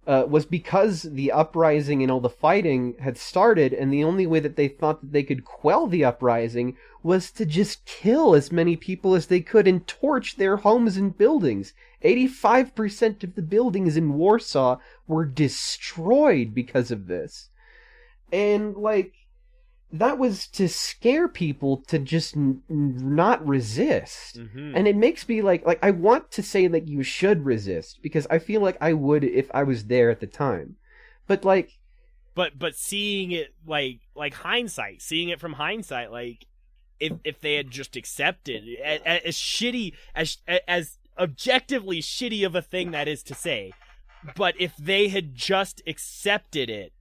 was because the uprising and all the fighting had started, and the only way that they thought that they could quell the uprising was to just kill as many people as they could and torch their homes and buildings. 85% of the buildings in Warsaw were destroyed because of this. And, like, that was to scare people to just not resist.
Mm-hmm.
And it makes me like I want to say that you should resist, because I feel like I would if I was there at the time. But like,
but seeing it like hindsight, seeing it from hindsight, like if they had just accepted as shitty as objectively shitty of a thing that is to say, but if they had just accepted it,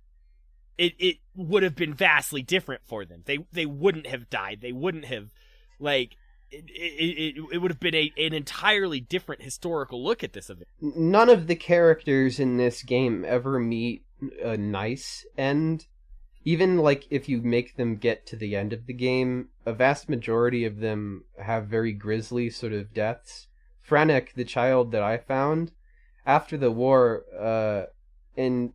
it would have been vastly different for them. They wouldn't have died. They wouldn't have, like, it would have been an entirely different historical look at this event.
None of the characters in this game ever meet a nice end. Even, like, if you make them get to the end of the game, a vast majority of them have very grisly sort of deaths. Franek, the child that I found, after the war, and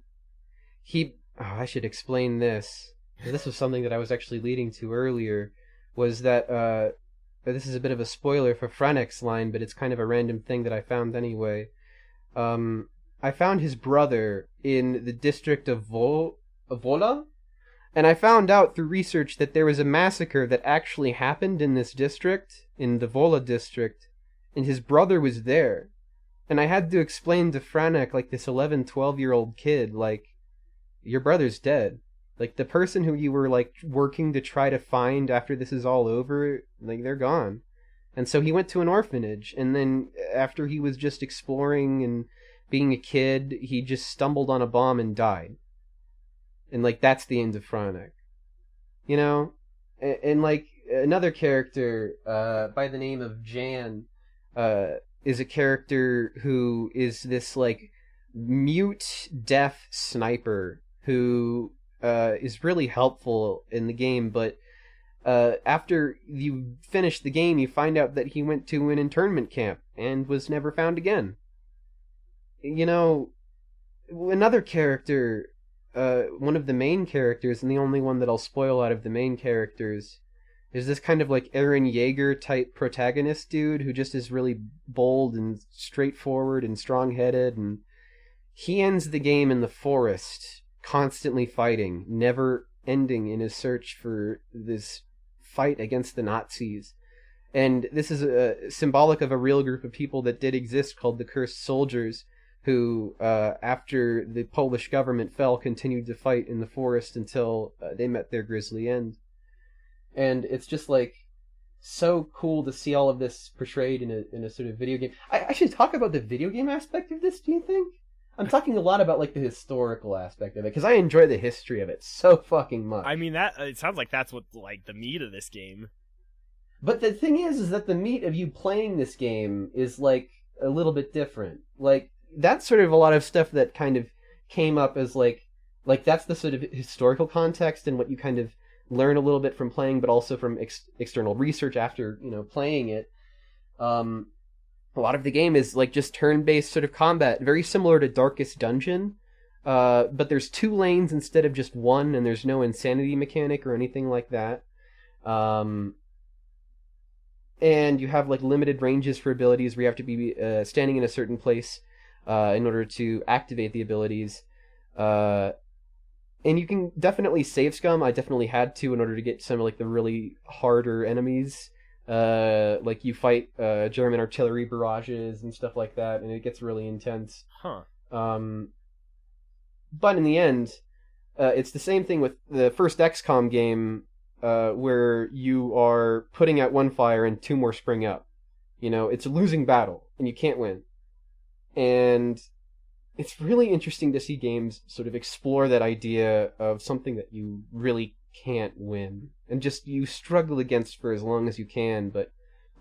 he... Oh, I should explain this. This was something that I was actually leading to earlier, was that, this is a bit of a spoiler for Franek's line, but it's kind of a random thing that I found anyway. I found his brother in the district of Wola, and I found out through research that there was a massacre that actually happened in this district, in the Wola district, and his brother was there. And I had to explain to Franek, like this 11, 12-year-old kid, like, your brother's dead. Like, the person who you were, like, working to try to find after this is all over, like, they're gone. And so he went to an orphanage, and then after he was just exploring and being a kid, he just stumbled on a bomb and died. And, like, that's the end of Franek. You know? And like, another character, by the name of Jan, is a character who is this, like, mute, deaf sniper who is really helpful in the game, but after you finish the game, you find out that he went to an internment camp and was never found again. You know, another character, one of the main characters, and the only one that I'll spoil out of the main characters, is this kind of like Eren Yeager type protagonist dude who just is really bold and straightforward and strong-headed, and he ends the game in the forest, constantly fighting, never ending in his search for this fight against the Nazis. And this is symbolic of a real group of people that did exist called the Cursed Soldiers, who, after the Polish government fell, continued to fight in the forest until they met their grisly end. And it's just, like, so cool to see all of this portrayed in a sort of video game. I should talk about the video game aspect of this, do you think? I'm talking a lot about, like, the historical aspect of it, because I enjoy the history of it so fucking much.
I mean, that it sounds like that's what, like, the meat of this game.
But the thing is that the meat of you playing this game is, like, a little bit different. Like, that's sort of a lot of stuff that kind of came up as, like that's the sort of historical context and what you kind of learn a little bit from playing, but also from external research after, you know, playing it. A lot of the game is, like, just turn-based sort of combat, very similar to Darkest Dungeon, but there's 2 lanes instead of just 1, and there's no insanity mechanic or anything like that. And you have, like, limited ranges for abilities where you have to be standing in a certain place in order to activate the abilities. And you can definitely save scum. I definitely had to in order to get some of, like, the really harder enemies. Like, you fight German artillery barrages and stuff like that, and it gets really intense.
Huh.
But in the end, it's the same thing with the first XCOM game, where you are putting out one fire and 2 more spring up. You know, it's a losing battle, and you can't win. And it's really interesting to see games sort of explore that idea of something that you really can't win, and just you struggle against for as long as you can, but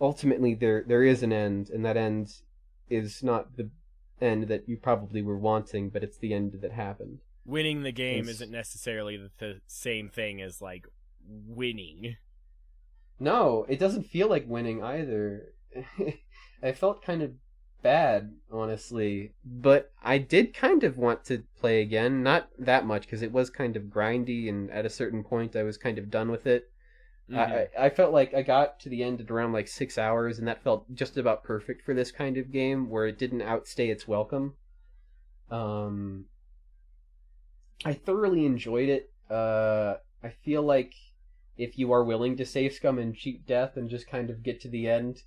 ultimately there is an end, and that end is not the end that you probably were wanting, but it's the end that happened.
Winning the game isn't necessarily the same thing as, like, winning.
No, it doesn't feel like winning either. I felt kind of bad, honestly, but I did kind of want to play again. Not that much, because it was kind of grindy, and at a certain point I was kind of done with it. I felt like I got to the end at around like 6 hours, and that felt just about perfect for this kind of game, where it didn't outstay its welcome. I thoroughly enjoyed it. I feel like if you are willing to save scum and cheat death and just kind of get to the end,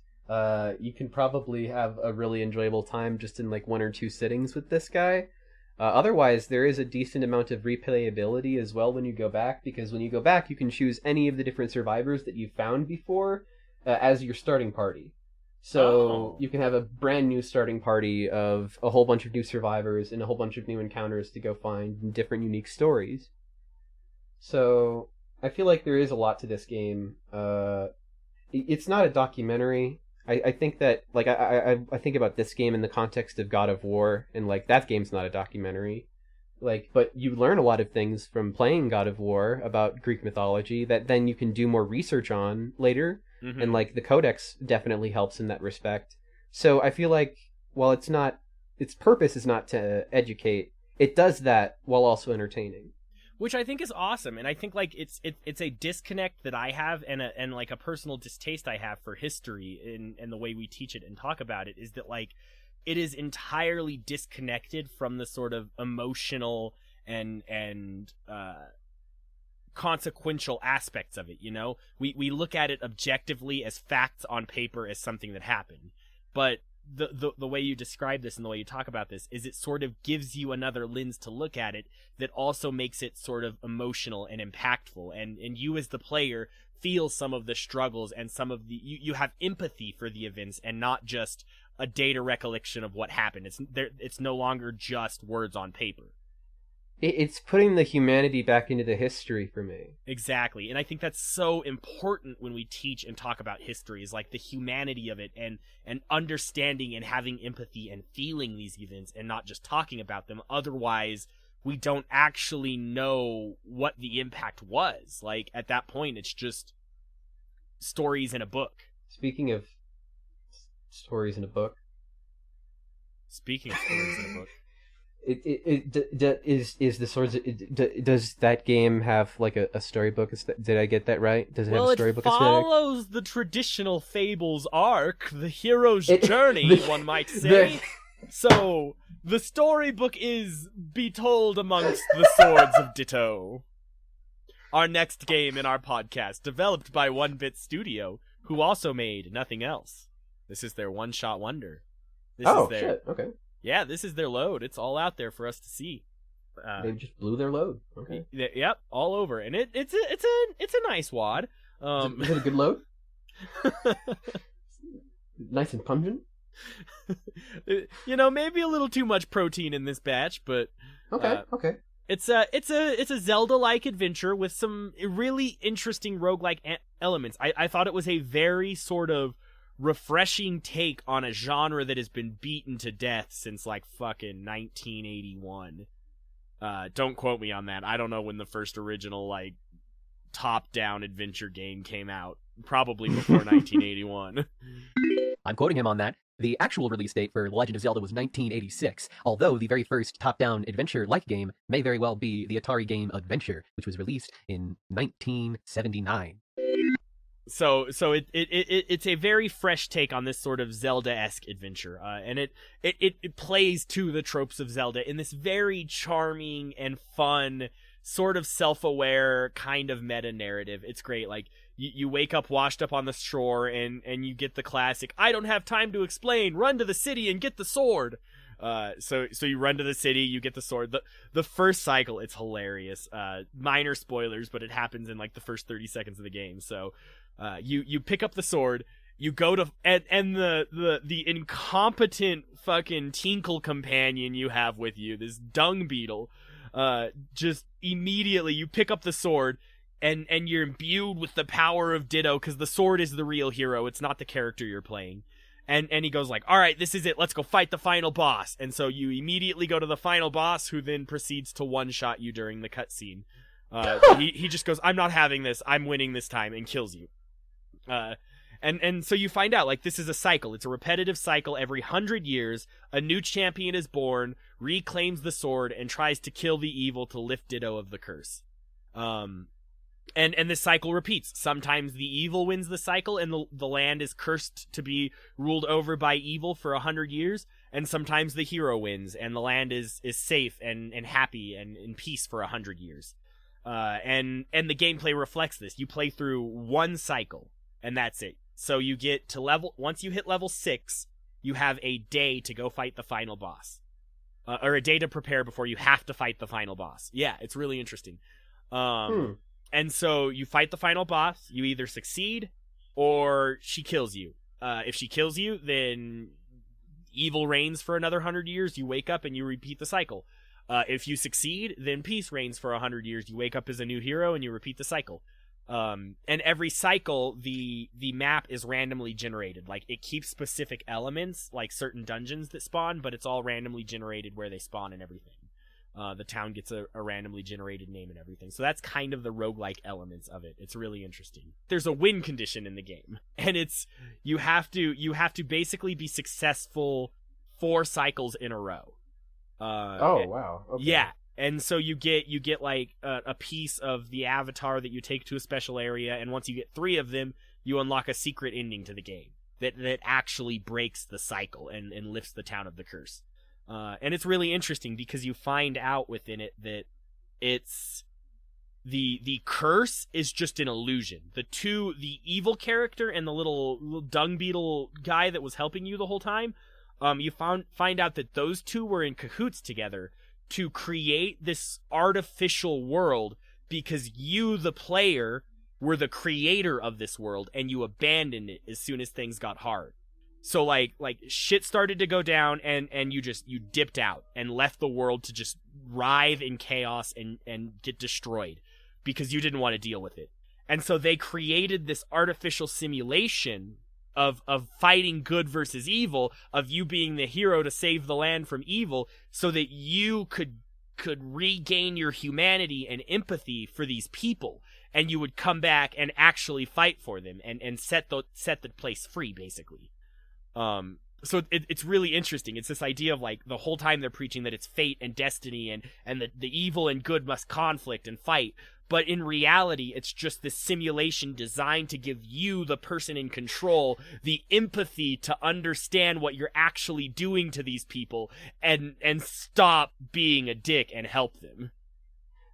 you can probably have a really enjoyable time just in like 1 or 2 sittings with this guy. Otherwise, there is a decent amount of replayability as well when you go back, because when you go back, you can choose any of the different survivors that you've found before as your starting party. So you can have a brand new starting party of a whole bunch of new survivors and a whole bunch of new encounters to go find and different unique stories. So I feel like there is a lot to this game. It's not a documentary. I think that, like, I think about this game in the context of God of War, and, like, that game's not a documentary. Like, but you learn a lot of things from playing God of War about Greek mythology that then you can do more research on later, and, like, the Codex definitely helps in that respect. So I feel like, while its purpose is not to educate, it does that while also entertaining.
Which I think is awesome, and I think like it's a disconnect that I have, and like a personal distaste I have for history and the way we teach it and talk about it, is that like it is entirely disconnected from the sort of emotional and consequential aspects of it. You know, we look at it objectively as facts on paper, as something that happened, but the way you describe this and the way you talk about this is it sort of gives you another lens to look at it that also makes it sort of emotional and impactful, and you as the player feel some of the struggles and some of the you have empathy for the events and not just a data recollection of what happened. It's no longer just words on paper.
It's putting the humanity back into the history for me.
Exactly. And I think that's so important when we teach and talk about history, is like the humanity of it, and understanding and having empathy and feeling these events and not just talking about them. Otherwise, we don't actually know what the impact was. Like, at that point, it's just stories in a book.
Speaking of stories in a book. Is the swords? Does that game have like a storybook? Did I get that right? Does it have a storybook?
Well, it follows the traditional Fables arc, the hero's journey, one might say. So the storybook is Be Told Amongst the Swords of Ditto. Our next game in our podcast, developed by 1-Bit Studio, who also made Nothing Else. This is their one-shot wonder.
Shit. Okay.
Yeah, this is their load. It's all out there for us to see.
They just blew their load. Okay.
Yep, all over, and it's a nice wad.
Is it a good load? Nice and pungent.
You know, maybe a little too much protein in this batch, but
okay.
It's a Zelda-like adventure with some really interesting roguelike elements. I thought it was a very sort of refreshing take on a genre that has been beaten to death since like fucking 1981. Don't quote me on that. I don't know when the first original like top-down adventure game came out. Probably before 1981.
I'm quoting him on that. The actual release date for The Legend of Zelda was 1986, although the very first top-down adventure-like game may very well be the Atari game Adventure, which was released in 1979.
So it's a very fresh take on this sort of Zelda-esque adventure, and it plays to the tropes of Zelda in this very charming and fun, sort of self-aware kind of meta-narrative. It's great. Like, you wake up washed up on the shore, and you get the classic, I don't have time to explain, run to the city and get the sword. So you run to the city, you get the sword. The first cycle, it's hilarious. Minor spoilers, but it happens in like the first 30 seconds of the game. So you pick up the sword, you go to and the incompetent fucking tinkle companion you have with you, this dung beetle, just immediately you pick up the sword and you're imbued with the power of Ditto, because the sword is the real hero, it's not the character you're playing. And he goes like, all right, this is it, let's go fight the final boss. And so you immediately go to the final boss, who then proceeds to one-shot you during the cutscene. He just goes, I'm not having this, I'm winning this time, and kills you. And so you find out, like, this is a cycle. It's a repetitive cycle. Every 100 years, a new champion is born, reclaims the sword, and tries to kill the evil to lift Ditto of the curse. And this cycle repeats. Sometimes the evil wins the cycle, and the land is cursed to be ruled over by evil for 100 years. And sometimes the hero wins, and the land is safe and happy and in peace for 100 years. And the gameplay reflects this. You play through one cycle, and that's it. So you get to once you hit level 6, you have a day to go fight the final boss. Or a day to prepare before you have to fight the final boss. Yeah, it's really interesting. And so you fight the final boss, you either succeed, or she kills you. If she kills you, then evil reigns for another 100 years, you wake up and you repeat the cycle. If you succeed, then peace reigns for 100 years, you wake up as a new hero and you repeat the cycle. And every cycle, the map is randomly generated. Like, it keeps specific elements, like certain dungeons that spawn, but it's all randomly generated where they spawn and everything. The town gets a randomly generated name and everything. So that's kind of the roguelike elements of it. It's really interesting. There's a win condition in the game, and it's you have to basically be successful 4 cycles in a row.
Wow. Okay.
Yeah. And so you get like a piece of the avatar that you take to a special area, and once you get 3 of them, you unlock a secret ending to the game that actually breaks the cycle and lifts the town of the curse. And it's really interesting because you find out within it that it's the curse is just an illusion. The evil character and the little dung beetle guy that was helping you the whole time, you find out that those two were in cahoots together to create this artificial world, because you, the player, were the creator of this world, and you abandoned it as soon as things got hard. So like shit started to go down, and you dipped out and left the world to just writhe in chaos and get destroyed because you didn't want to deal with it. And so they created this artificial simulation of fighting good versus evil, of you being the hero to save the land from evil, so that you could regain your humanity and empathy for these people, and you would come back and actually fight for them and set the place free, basically. So it's really interesting. It's this idea of, like, the whole time they're preaching that it's fate and destiny and the evil and good must conflict and fight. But in reality, it's just this simulation designed to give you, the person in control, the empathy to understand what you're actually doing to these people and stop being a dick and help them.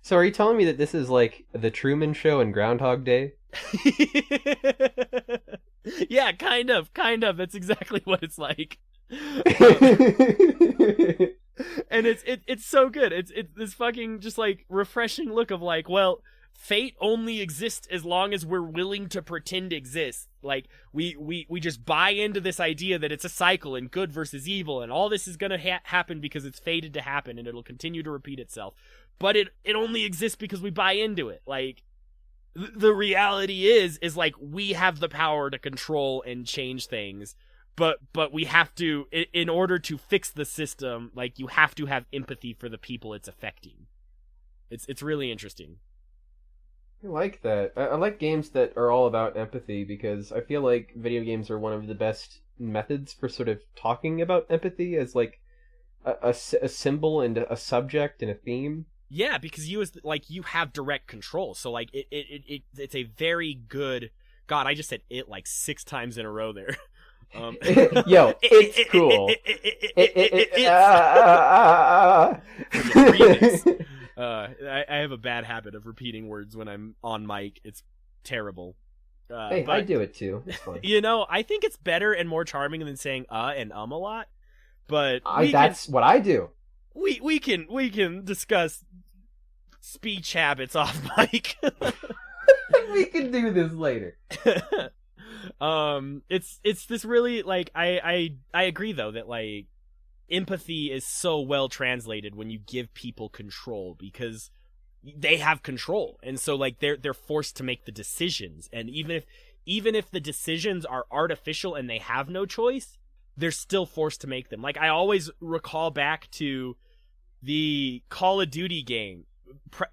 So are you telling me that this is like the Truman Show and Groundhog Day?
Yeah, kind of. That's exactly what it's like. And it's so good. It's this fucking just like refreshing look of like, well, fate only exists as long as we're willing to pretend exists. Like we just buy into this idea that it's a cycle and good versus evil, and all this is gonna happen because it's fated to happen, and it'll continue to repeat itself. But it only exists because we buy into it. Like, the reality is like, we have the power to control and change things, but we have to, in order to fix the system, like, you have to have empathy for the people it's affecting. It's really interesting.
I like that. I like games that are all about empathy, because I feel like video games are one of the best methods for sort of talking about empathy as like a symbol and a subject and a theme.
Yeah, because you have direct control. So like it's a very good. God, I just said it like 6 times in a row there.
Yo, it's cool.
I have a bad habit of repeating words when I'm on mic. It's terrible.
Hey,
but,
I do it too. It's fine.
You know, I think it's better and more charming than saying and a lot. But
that's what I do.
We can discuss speech habits off mic.
We can do this later.
It's this really, like, I agree though that, like, empathy is so well translated when you give people control, because they have control, and so like they're forced to make the decisions, and even if the decisions are artificial and they have no choice, they're still forced to make them. Like, I always recall back to the Call of Duty game,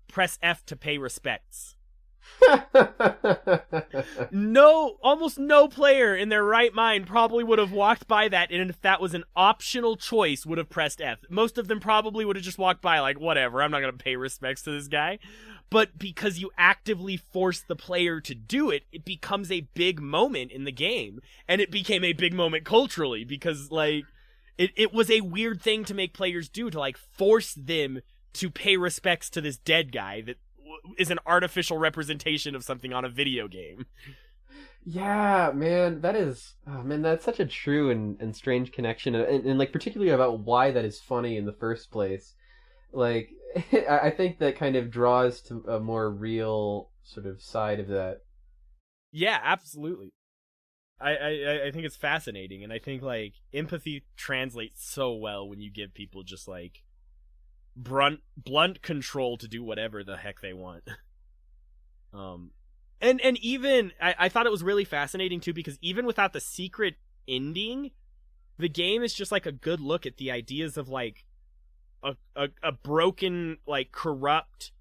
press F to pay respects. Almost no player in their right mind probably would have walked by that, and if that was an optional choice, would have pressed F. Most of them probably would have just walked by like, whatever, I'm not going to pay respects to this guy. But because you actively force the player to do it, it becomes a big moment in the game, and it became a big moment culturally, because like it was a weird thing to make players do, to like force them to pay respects to this dead guy that is an artificial representation of something on a video game.
Yeah, man, that's such a true and strange connection, and like particularly about why that is funny in the first place. Like, I think that kind of draws to a more real sort of side of that.
Yeah, absolutely. I think it's fascinating, and I think like empathy translates so well when you give people just like blunt control to do whatever the heck they want. And even I thought it was really fascinating too, because even without the secret ending, the game is just like a good look at the ideas of like a broken, like corrupt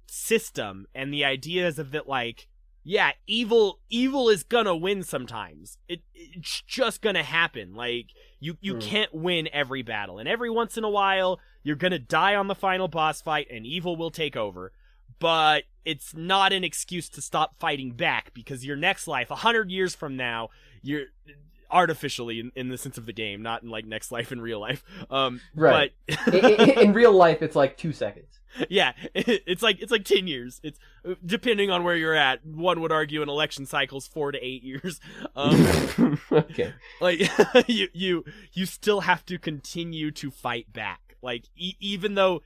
system, and the ideas of that, like, yeah, evil is gonna win sometimes. It's just gonna happen. Like, you can't win every battle, and every once in a while you're gonna die on the final boss fight and evil will take over. But it's not an excuse to stop fighting back, because your next life, 100 years from now, you're artificially in the sense of the game, not in like next life in real life.
Right. But in real life, it's like 2 seconds.
Yeah, it's like 10 years. It's depending on where you're at. One would argue an election cycle's 4 to 8 years.
Okay.
Like you still have to continue to fight back. Like even though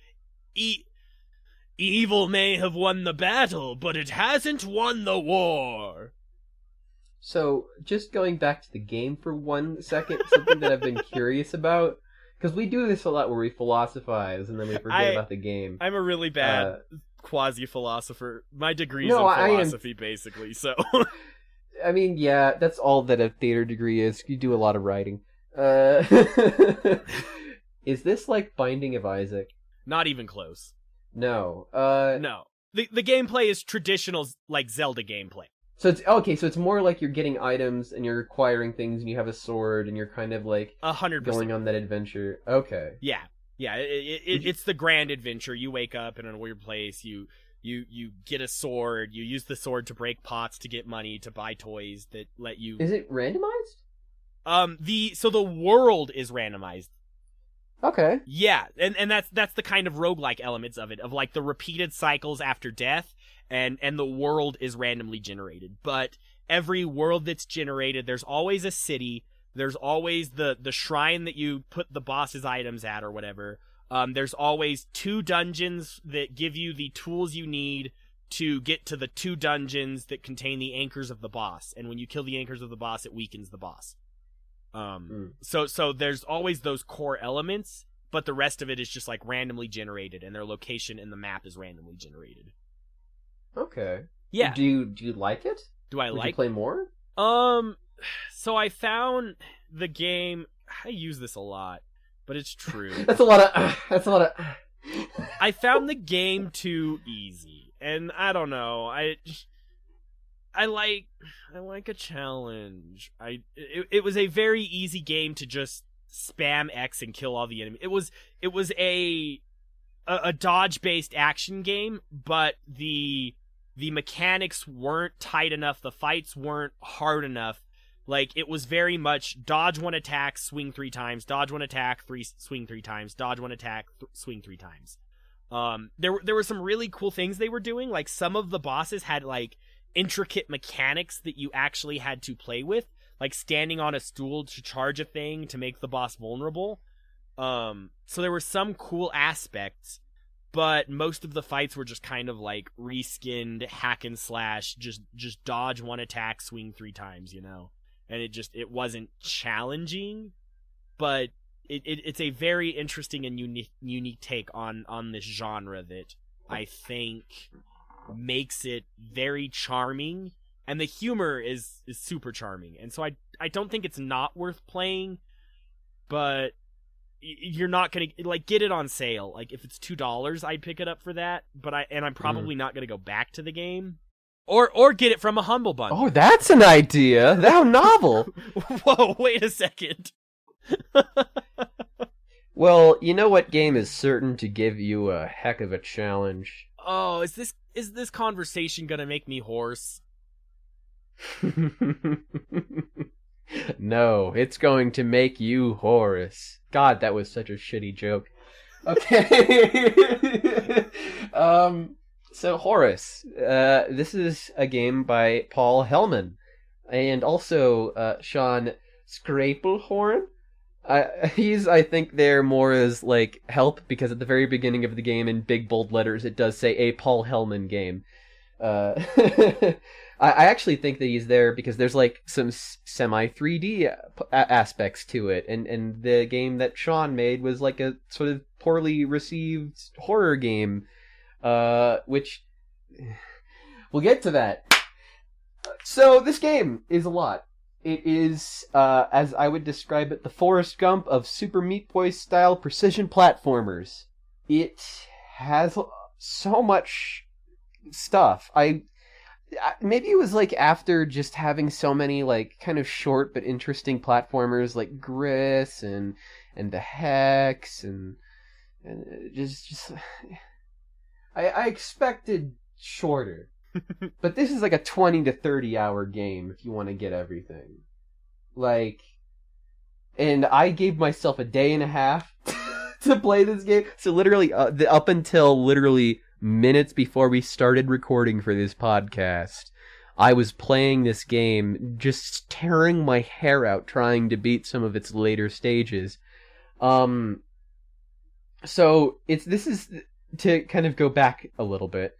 evil may have won the battle, but it hasn't won the war.
So, just going back to the game for 1 second, something that I've been curious about, because we do this a lot where we philosophize and then we forget about the game.
I'm a really bad quasi-philosopher. My degree's in philosophy, basically, so...
I mean, yeah, that's all that a theater degree is. You do a lot of writing. Is this like Binding of Isaac?
Not even close.
No.
No. The gameplay is traditional, like, Zelda gameplay.
So it's more like you're getting items and you're acquiring things and you have a sword and you're kind of like
100%
going on that adventure. Okay.
Yeah. It's the grand adventure. You wake up in a weird place. You get a sword. You use the sword to break pots to get money to buy toys that let you.
Is it randomized?
The world is randomized.
Okay.
Yeah, and that's the kind of roguelike elements of it, of like the repeated cycles after death. And the world is randomly generated. But every world that's generated, there's always a city. There's always the shrine that you put the boss's items at or whatever. There's always 2 dungeons that give you the tools you need to get to the 2 dungeons that contain the anchors of the boss. And when you kill the anchors of the boss, it weakens the boss. So there's always those core elements, but the rest of it is just like randomly generated, and their location in the map is randomly generated.
Okay.
Yeah.
Do you like it?
Do I
Would
like?
you play more?
So I found the game. I use this a lot, but it's true.
That's a lot of.
I found the game too easy, and I don't know. I like a challenge. It was a very easy game to just spam X and kill all the enemies. It was a dodge-based action game, but the mechanics weren't tight enough. The fights weren't hard enough. Like, it was very much dodge 1 attack, swing 3 times, dodge 1 attack, swing 3 times, dodge 1 attack, swing 3 times. There were some really cool things they were doing. Like, some of the bosses had like intricate mechanics that you actually had to play with, like standing on a stool to charge a thing to make the boss vulnerable. So there were some cool aspects, but most of the fights were just kind of like reskinned hack and slash, just dodge 1 attack, swing 3 times, you know? And it wasn't challenging, but it's a very interesting and unique take on this genre that I think makes it very charming, and the humor is super charming. And so I don't think it's not worth playing, but you're not gonna like get it on sale. Like if it's $2, I'd pick it up for that. But I'm probably not gonna go back to the game, or get it from a Humble Bundle.
Oh, that's an idea. How novel.
Whoa, wait a second.
Well, you know what game is certain to give you a heck of a challenge?
Oh, is this conversation gonna make me hoarse?
No, it's going to make you Horace. God, that was such a shitty joke. Okay. So Horace, this is a game by Paul Hellman, and also Sean Scrapelhorn. He's, I think, there more as like help, because at the very beginning of the game, in big bold letters, it does say a Paul Hellman game. I actually think that he's there because there's like some semi 3D aspects to it, and the game that Sean made was like a sort of poorly received horror game, which we'll get to that. So this game is a lot. It is, as I would describe it, the Forrest Gump of Super Meat Boy style precision platformers. It has so much stuff. Maybe it was like after just having so many like kind of short but interesting platformers like Gris and the Hex and just I expected shorter. But this is like a 20 to 30 hour game if you want to get everything. Like, and I gave myself a day and a half to play this game. So literally up until literally minutes before we started recording for this podcast, I was playing this game, just tearing my hair out trying to beat some of its later stages. So this is to kind of go back a little bit.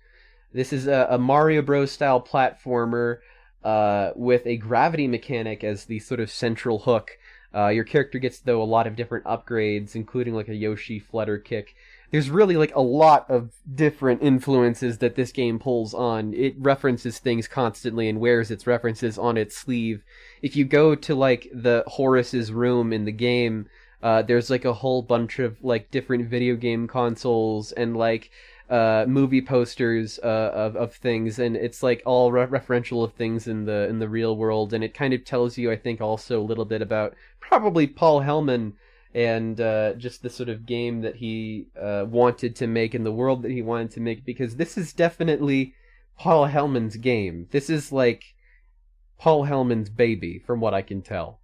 This is a Mario Bros. Style platformer with a gravity mechanic as the sort of central hook. Your character gets, though, a lot of different upgrades, including like a Yoshi flutter kick. There's really like a lot of different influences that this game pulls on. It references things constantly and wears its references on its sleeve. If you go to like the Horace's room in the game, there's like a whole bunch of like different video game consoles and like movie posters of things, and it's like all referential of things in the real world, and it kind of tells you, I think, also a little bit about probably Paul Hellman and just the sort of game that he wanted to make in the world that he wanted to make, because this is definitely Paul Hellman's game. This is like Paul Hellman's baby, from what I can tell.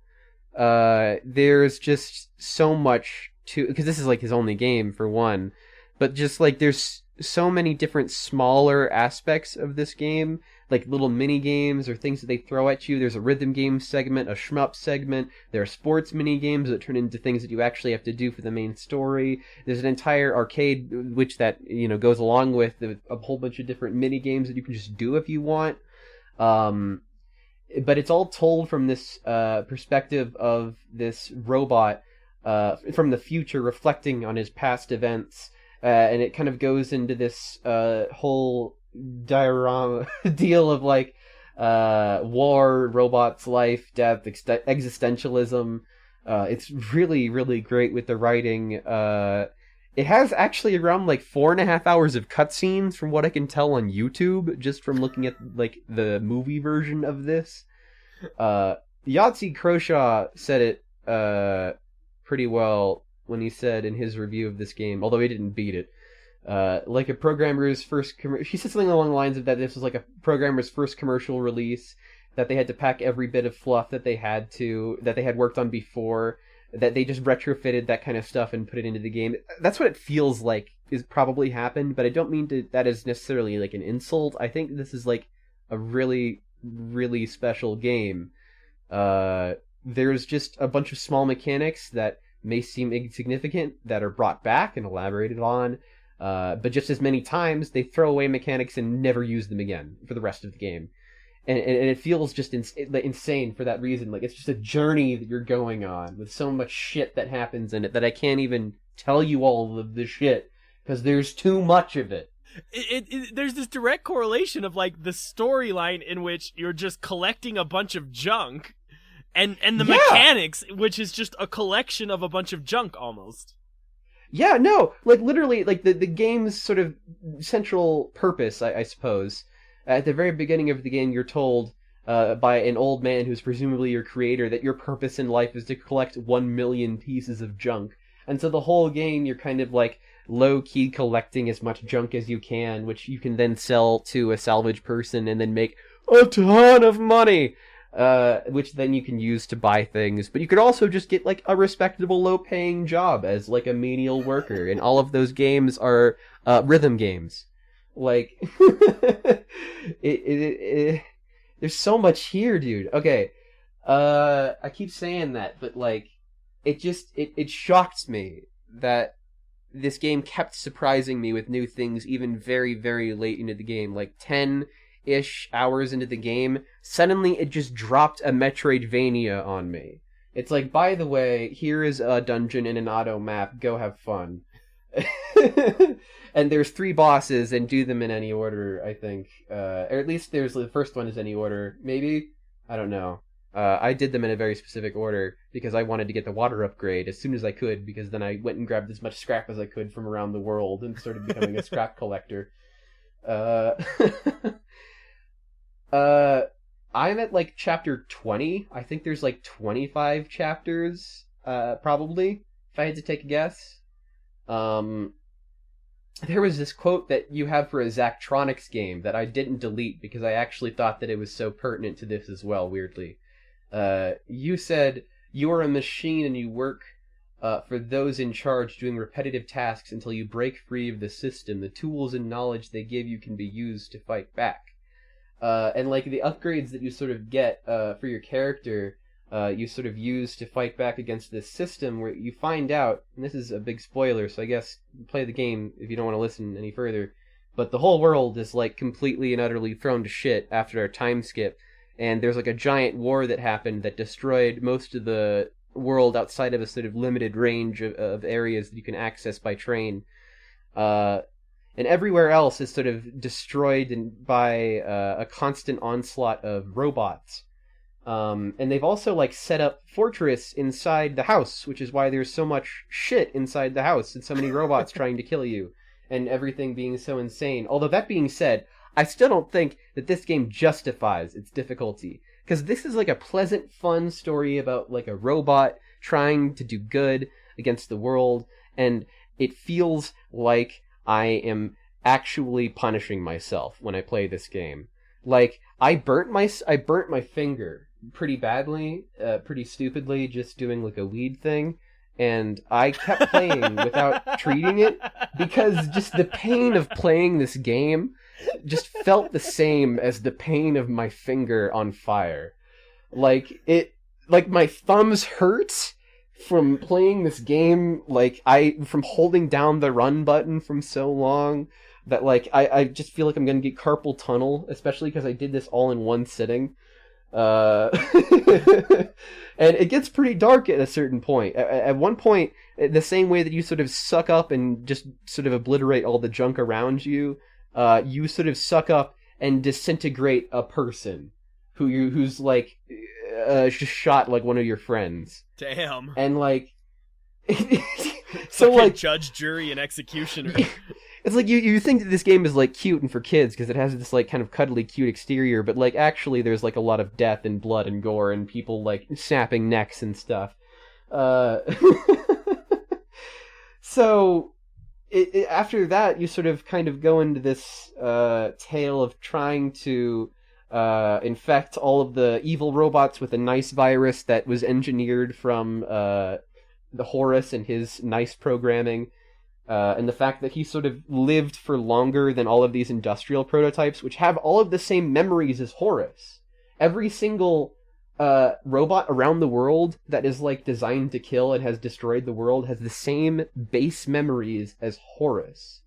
There's just so much to, because this is like his only game for one, but just like there's so many different smaller aspects of this game, like little mini games or things that they throw at you. There's a rhythm game segment, a shmup segment. There are sports mini games that turn into things that you actually have to do for the main story. There's an entire arcade which that, you know, goes along with a whole bunch of different mini games that you can just do if you want. But it's all told from this perspective of this robot from the future, reflecting on his past events. And it kind of goes into this whole diorama deal of like war, robots, life, death, existentialism. It's really, really great with the writing. It has actually around like 4.5 hours of cutscenes from what I can tell on YouTube, just from looking at like the movie version of this. Yahtzee Croshaw said it pretty well when he said in his review of this game, although he didn't beat it, like a programmer's first... He said something along the lines of that this was like a programmer's first commercial release, that they had to pack every bit of fluff that they had worked on before, that they just retrofitted that kind of stuff and put it into the game. That's what it feels like is probably happened, but I don't mean that is necessarily like an insult. I think this is like a really, really special game. There's just a bunch of small mechanics that may seem insignificant that are brought back and elaborated on, but just as many times they throw away mechanics and never use them again for the rest of the game. and it feels just insane for that reason. Like, it's just a journey that you're going on with so much shit that happens in it that I can't even tell you all of the shit because there's too much of it.
There's this direct correlation of like the storyline in which you're just collecting a bunch of junk, and the mechanics, which is just a collection of a bunch of junk almost.
Yeah, no, like literally, like the game's sort of central purpose, I suppose. At the very beginning of the game, you're told by an old man who's presumably your creator that your purpose in life is to collect 1 million pieces of junk. And so the whole game, you're kind of like low-key collecting as much junk as you can, which you can then sell to a salvage person and then make a ton of money, which then you can use to buy things. But you could also just get like a respectable low-paying job as like a menial worker. And all of those games are rhythm games. Like, there's so much here, dude. Okay, I keep saying that, but like, it shocked me that this game kept surprising me with new things even very, very late into the game. Like 10-ish hours into the game, suddenly it just dropped a Metroidvania on me. It's like, by the way, here is a dungeon in an auto map, go have fun. And there's 3 bosses, and do them in any order, I think. Or at least there's the first one is any order. Maybe? I don't know. I did them in a very specific order because I wanted to get the water upgrade as soon as I could, because then I went and grabbed as much scrap as I could from around the world and started becoming a scrap collector. I'm at like chapter 20. I think there's like 25 chapters, probably, if I had to take a guess. There was this quote that you have for a Zachtronics game that I didn't delete because I actually thought that it was so pertinent to this as well, weirdly. You said, "You are a machine and you work for those in charge doing repetitive tasks until you break free of the system. The tools and knowledge they give you can be used to fight back." And like the upgrades that you sort of get for your character, you sort of use to fight back against this system where you find out, and this is a big spoiler, so I guess play the game if you don't want to listen any further, but the whole world is like completely and utterly thrown to shit after a time skip, and there's like a giant war that happened that destroyed most of the world outside of a sort of limited range of areas that you can access by train. And everywhere else is sort of destroyed by a constant onslaught of robots. And they've also like set up fortress inside the house, which is why there's so much shit inside the house and so many robots trying to kill you and everything being so insane. Although that being said, I still don't think that this game justifies its difficulty, because this is like a pleasant, fun story about like a robot trying to do good against the world, and it feels like I am actually punishing myself when I play this game. Like, I burnt my finger pretty badly, pretty stupidly, just doing like a weed thing, and I kept playing without treating it, because just the pain of playing this game just felt the same as the pain of my finger on fire. Like, my thumbs hurt from playing this game, from holding down the run button from so long, that, like, I just feel like I'm gonna get carpal tunnel, especially because I did this all in one sitting. And it gets pretty dark at a certain point. At one point, the same way that you sort of suck up and just sort of obliterate all the junk around you, you sort of suck up and disintegrate a person who's like just shot like one of your friends.
Damn.
And like, so like
judge, jury, and executioner.
It's like you think that this game is like cute and for kids because it has this like kind of cuddly cute exterior, but like actually there's like a lot of death and blood and gore and people like snapping necks and stuff. So after that, you sort of kind of go into this tale of trying to infect all of the evil robots with a nice virus that was engineered from the Horace and his nice programming. And the fact that he sort of lived for longer than all of these industrial prototypes, which have all of the same memories as Horace. Every single robot around the world that is like designed to kill and has destroyed the world has the same base memories as Horace.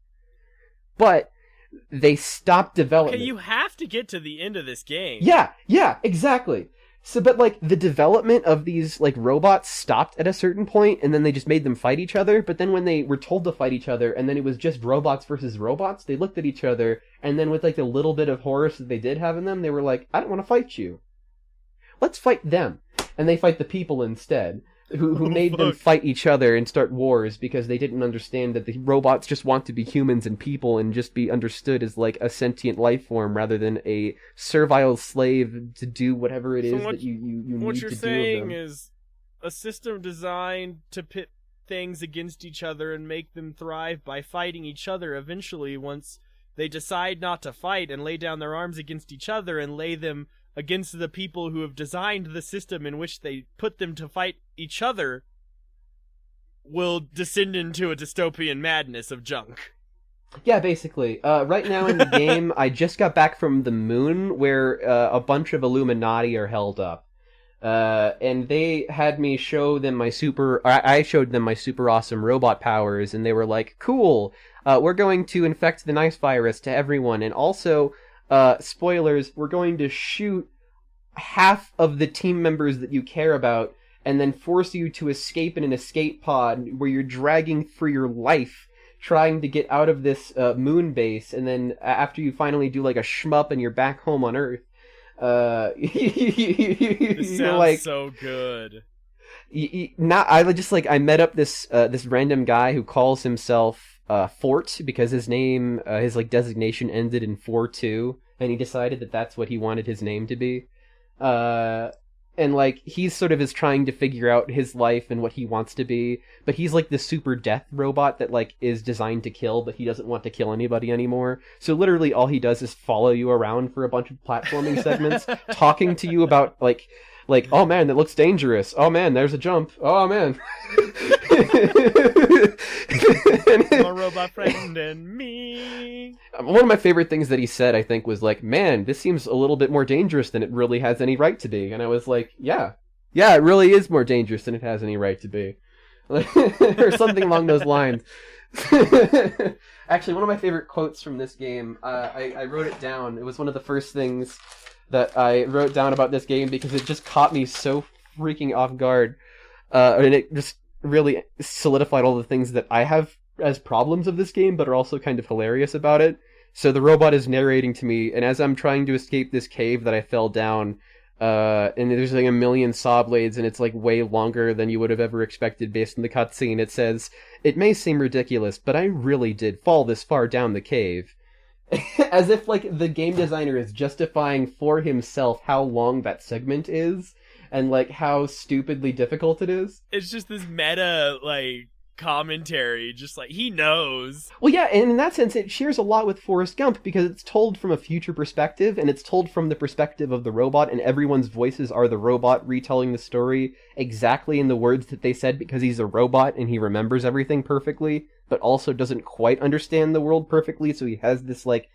But they stopped development.
Okay, you have to get to the end of this game.
Yeah, exactly. So, but like the development of these like robots stopped at a certain point, and then they just made them fight each other. But then when they were told to fight each other, and then it was just robots versus robots, they looked at each other, and then with like the little bit of Horace that they did have in them, they were like, "I don't want to fight you. Let's fight them," and they fight the people instead. Who made them fight each other and start wars because they didn't understand that the robots just want to be humans and people and just be understood as like a sentient life form rather than a servile slave to do whatever it is that you need to do of them.
What you're saying is a system designed to pit things against each other and make them thrive by fighting each other eventually, once they decide not to fight and lay down their arms against each other and lay them against the people who have designed the system in which they put them to fight each other, will descend into a dystopian madness of junk.
Yeah, basically. Right now in the game, I just got back from the moon where a bunch of Illuminati are held up. And they had me show them I showed them my super awesome robot powers, and they were like, cool, we're going to infect the nice virus to everyone, and also, spoilers, we're going to shoot half of the team members that you care about and then force you to escape in an escape pod where you're dragging for your life trying to get out of this moon base, and then after you finally do like a shmup and you're back home on Earth,
this sounds
like,
so good.
I met up this random guy who calls himself Fort because his name, his like designation ended in 4-2, and he decided that that's what he wanted his name to be. And like he's sort of is trying to figure out his life and what he wants to be, but he's like the super death robot that like is designed to kill, but he doesn't want to kill anybody anymore. So literally all he does is follow you around for a bunch of platforming segments, talking to you about like, oh man, that looks dangerous. Oh man, there's a jump. Oh man.
My robot friend and me.
One of my favorite things that he said, I think, was like, man, this seems a little bit more dangerous than it really has any right to be. And I was like, yeah, it really is more dangerous than it has any right to be. Or something along those lines. Actually, one of my favorite quotes from this game, I wrote it down. It was one of the first things that I wrote down about this game because it just caught me so freaking off guard. And it just really solidified all the things that I have as problems of this game, but are also kind of hilarious about it. So the robot is narrating to me, and as I'm trying to escape this cave that I fell down, and there's like a million saw blades, and it's like way longer than you would have ever expected based on the cutscene, it says, "It may seem ridiculous, but I really did fall this far down the cave." As if like the game designer is justifying for himself how long that segment is, and like how stupidly difficult it is.
It's just this meta like commentary, just like he knows.
Well, yeah, and in that sense it shares a lot with Forrest Gump because it's told from a future perspective, and it's told from the perspective of the robot, and everyone's voices are the robot retelling the story exactly in the words that they said because he's a robot and he remembers everything perfectly, but also doesn't quite understand the world perfectly, so he has this like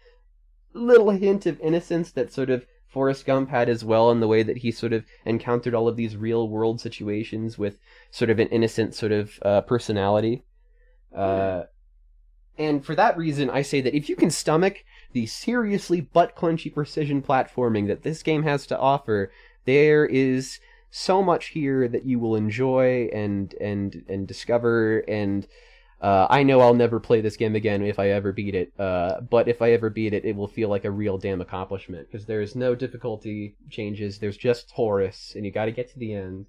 little hint of innocence that sort of Forrest Gump had as well, in the way that he sort of encountered all of these real world situations with sort of an innocent sort of personality. And for that reason, I say that if you can stomach the seriously butt-clenchy precision platforming that this game has to offer, there is so much here that you will enjoy and discover, and I know I'll never play this game again if I ever beat it, but if I ever beat it, it will feel like a real damn accomplishment, because there's no difficulty changes, there's just Horace, and you gotta get to the end.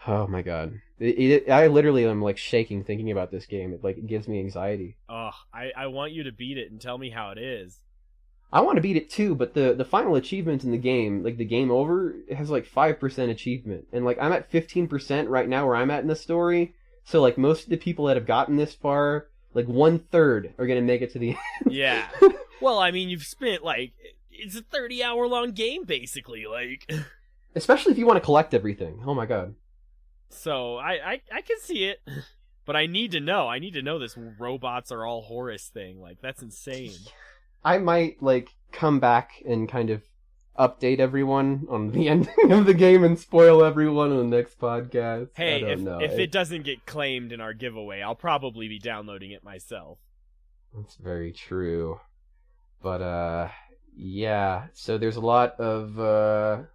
Oh my god. I literally am like shaking thinking about this game. It gives me anxiety.
Oh, I want you to beat it and tell me how it is.
I want to beat it too, but the final achievement in the game, like the game over, it has like 5% achievement. And like I'm at 15% right now where I'm at in the story. So like most of the people that have gotten this far, like 1/3 are gonna make it to the end.
Yeah. Well, I mean, you've spent like, it's a 30-hour long game basically, like.
Especially if you want to collect everything. Oh my god.
So I can see it, but I need to know. I need to know this robots are all Horace thing. Like, that's insane.
I might like come back and kind of update everyone on the ending of the game and spoil everyone on the next podcast.
Hey, if it doesn't get claimed in our giveaway, I'll probably be downloading it myself.
That's very true. But yeah. So there's a lot of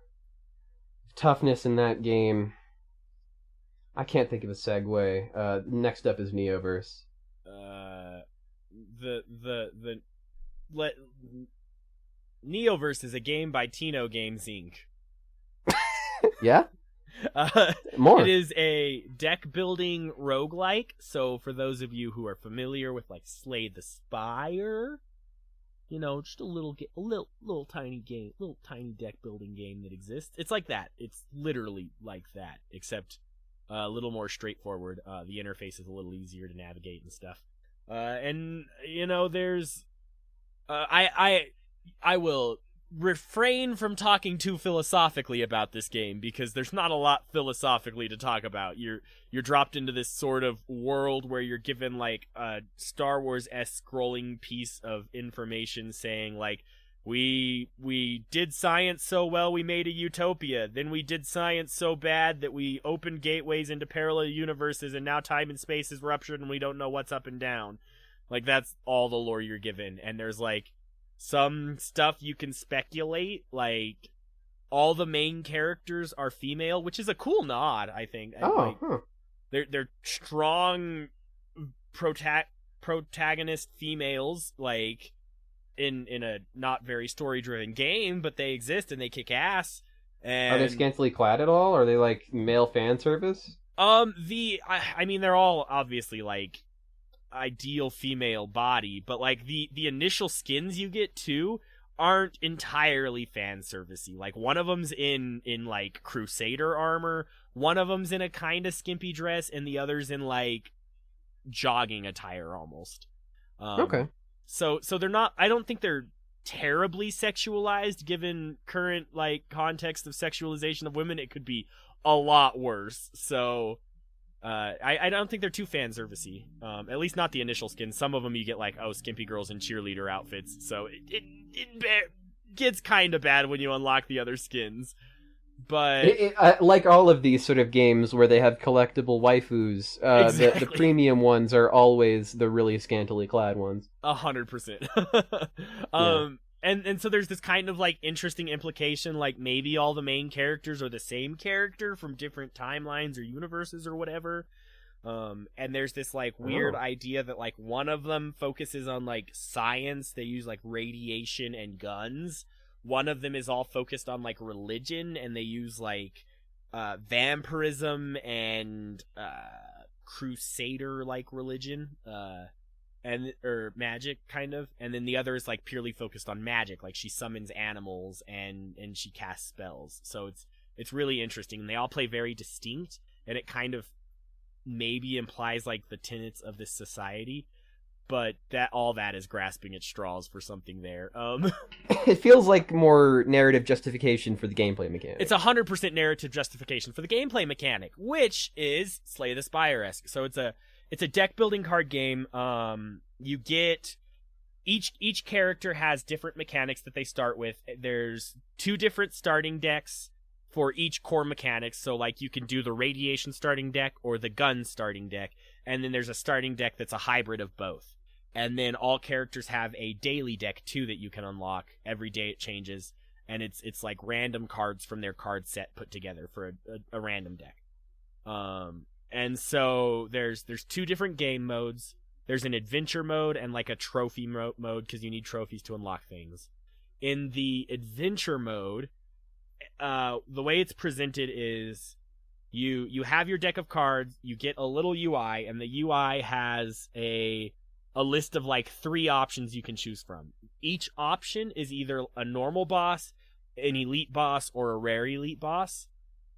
toughness in that game. I can't think of a segue. Next up is Neoverse.
The Neoverse is a game by Tino Games Inc.
Yeah? More.
It is a deck building roguelike. So for those of you who are familiar with like Slay the Spire, you know, just a little tiny game, little tiny deck building game that exists. It's like that. It's literally like that, except a little more straightforward. The interface is a little easier to navigate and stuff. And you know, there's I will refrain from talking too philosophically about this game because there's not a lot philosophically to talk about. You're dropped into this sort of world where you're given like a Star Wars-esque scrolling piece of information saying like, we did science so well we made a utopia, then we did science so bad that we opened gateways into parallel universes, and now time and space is ruptured and we don't know what's up and down. Like, that's all the lore you're given. And there's like some stuff you can speculate, like all the main characters are female, which is a cool nod, I think. They're strong protagonist females, like in a not very story driven game, but they exist and they kick ass. And
are they scantily clad at all? Are they like male fan service?
I mean, they're all obviously like ideal female body, but like the initial skins you get too aren't entirely fan servicey. Like one of them's in like Crusader armor, one of them's in a kind of skimpy dress, and the other's in like jogging attire almost.
Okay.
So they're not, I don't think they're terribly sexualized given current like context of sexualization of women. It could be a lot worse. So I don't think they're too fan servicey. At least not the initial skins. Some of them you get like, oh, skimpy girls in cheerleader outfits. So it gets kind of bad when you unlock the other skins. But
like all of these sort of games where they have collectible waifus,
exactly.
the premium ones are always the really scantily clad ones.
100%. And so there's this kind of like interesting implication, like maybe all the main characters are the same character from different timelines or universes or whatever. And there's this like weird idea that like one of them focuses on like science. They use like radiation and guns. One of them is all focused on like religion, and they use like vampirism and crusader like religion. Or magic kind of, and then the other is like purely focused on magic, like she summons animals and she casts spells. So it's really interesting, and they all play very distinct, and it kind of maybe implies like the tenets of this society, but all that is grasping at straws for something there.
It feels like more narrative justification for the gameplay mechanic.
It's 100% narrative justification for the gameplay mechanic, which is Slay the Spire-esque. So it's a deck building card game. You get each character has different mechanics that they start with. There's 2 different starting decks for each core mechanics. So like you can do the radiation starting deck or the gun starting deck, and then there's a starting deck that's a hybrid of both. And then all characters have a daily deck too that you can unlock. Every day it changes, and it's like random cards from their card set put together for a random deck. And so there's 2 different game modes. There's an adventure mode and like a trophy mode, because you need trophies to unlock things. In the adventure mode, the way it's presented is you have your deck of cards, you get a little UI, and the UI has a list of like 3 options you can choose from. Each option is either a normal boss, an elite boss, or a rare elite boss.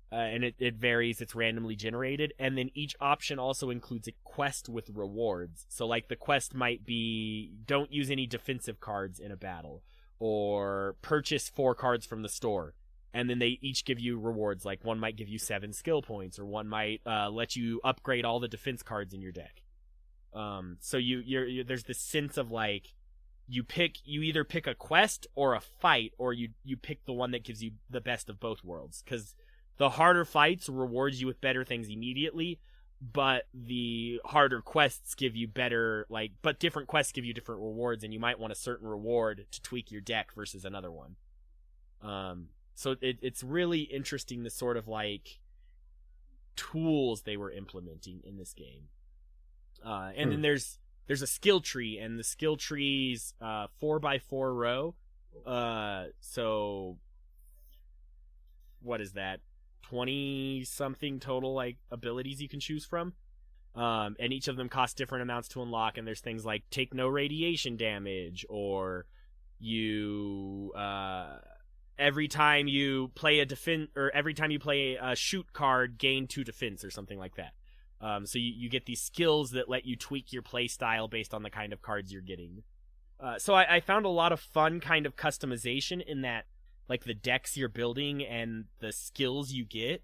And it varies, it's randomly generated. And then each option also includes a quest with rewards. So like the quest might be, don't use any defensive cards in a battle, or purchase 4 cards from the store. And then they each give you rewards, like one might give you 7 skill points, or one might let you upgrade all the defense cards in your deck. So you're there's this sense of like, you either pick a quest or a fight, or you pick the one that gives you the best of both worlds. Because the harder fights rewards you with better things immediately, but the harder quests give you better, like, but different quests give you different rewards, and you might want a certain reward to tweak your deck versus another one. So it's really interesting, the sort of like tools they were implementing in this game. And then there's a skill tree, and the skill tree's 4x4 row. So what is that? 20 something total like abilities you can choose from. And each of them cost different amounts to unlock, and there's things like take no radiation damage, or you every time you play a shoot card, gain 2 defense or something like that. So you get these skills that let you tweak your play style based on the kind of cards you're getting. So I found a lot of fun kind of customization in that, like the decks you're building and the skills you get.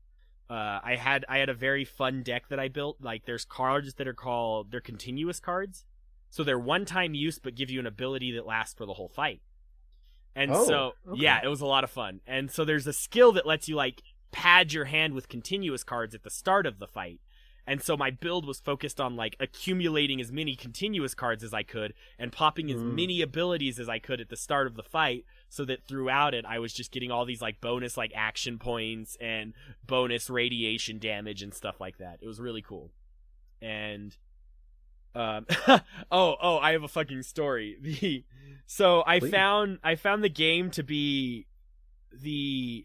I had a very fun deck that I built. Like there's cards that they're continuous cards. So they're one-time use but give you an ability that lasts for the whole fight. And yeah, it was a lot of fun. And so there's a skill that lets you like pad your hand with continuous cards at the start of the fight. And so my build was focused on like accumulating as many continuous cards as I could and popping as many abilities as I could at the start of the fight, so that throughout it I was just getting all these like bonus like action points and bonus radiation damage and stuff like that. It was really cool. And I have a fucking story. So I found the game to be the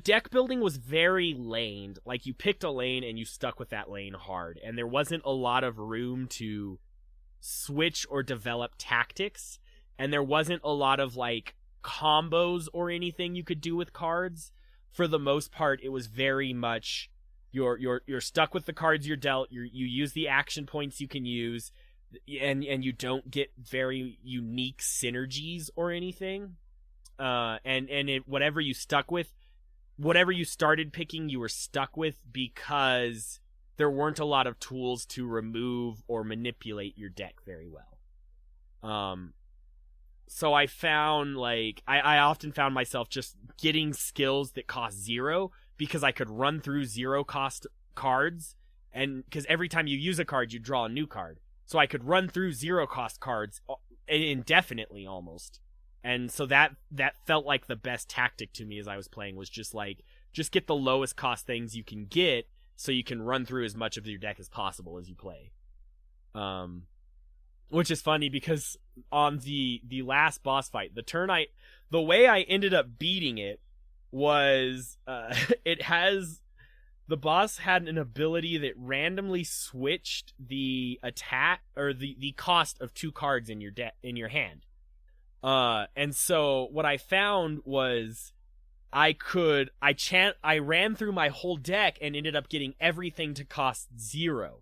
deck building was very laned. Like, you picked a lane and you stuck with that lane hard, and there wasn't a lot of room to switch or develop tactics, and there wasn't a lot of like combos or anything you could do with cards. For the most part, it was very much you're stuck with the cards you're dealt. You use the action points you can use, and you don't get very unique synergies or anything. Whatever you stuck with, whatever you started picking, you were stuck with, because there weren't a lot of tools to remove or manipulate your deck very well. So I found, like, I often found myself just getting skills that cost 0, because I could run through 0 cost cards, and because every time you use a card, you draw a new card. So I could run through 0 cost cards indefinitely almost. And so that felt like the best tactic to me as I was playing, was just get the lowest cost things you can get, so you can run through as much of your deck as possible as you play. Which is funny, because on the last boss fight, the way I ended up beating it was, the boss had an ability that randomly switched the attack, or the cost of 2 cards in your hand. And so what I found was I ran through my whole deck and ended up getting everything to cost 0.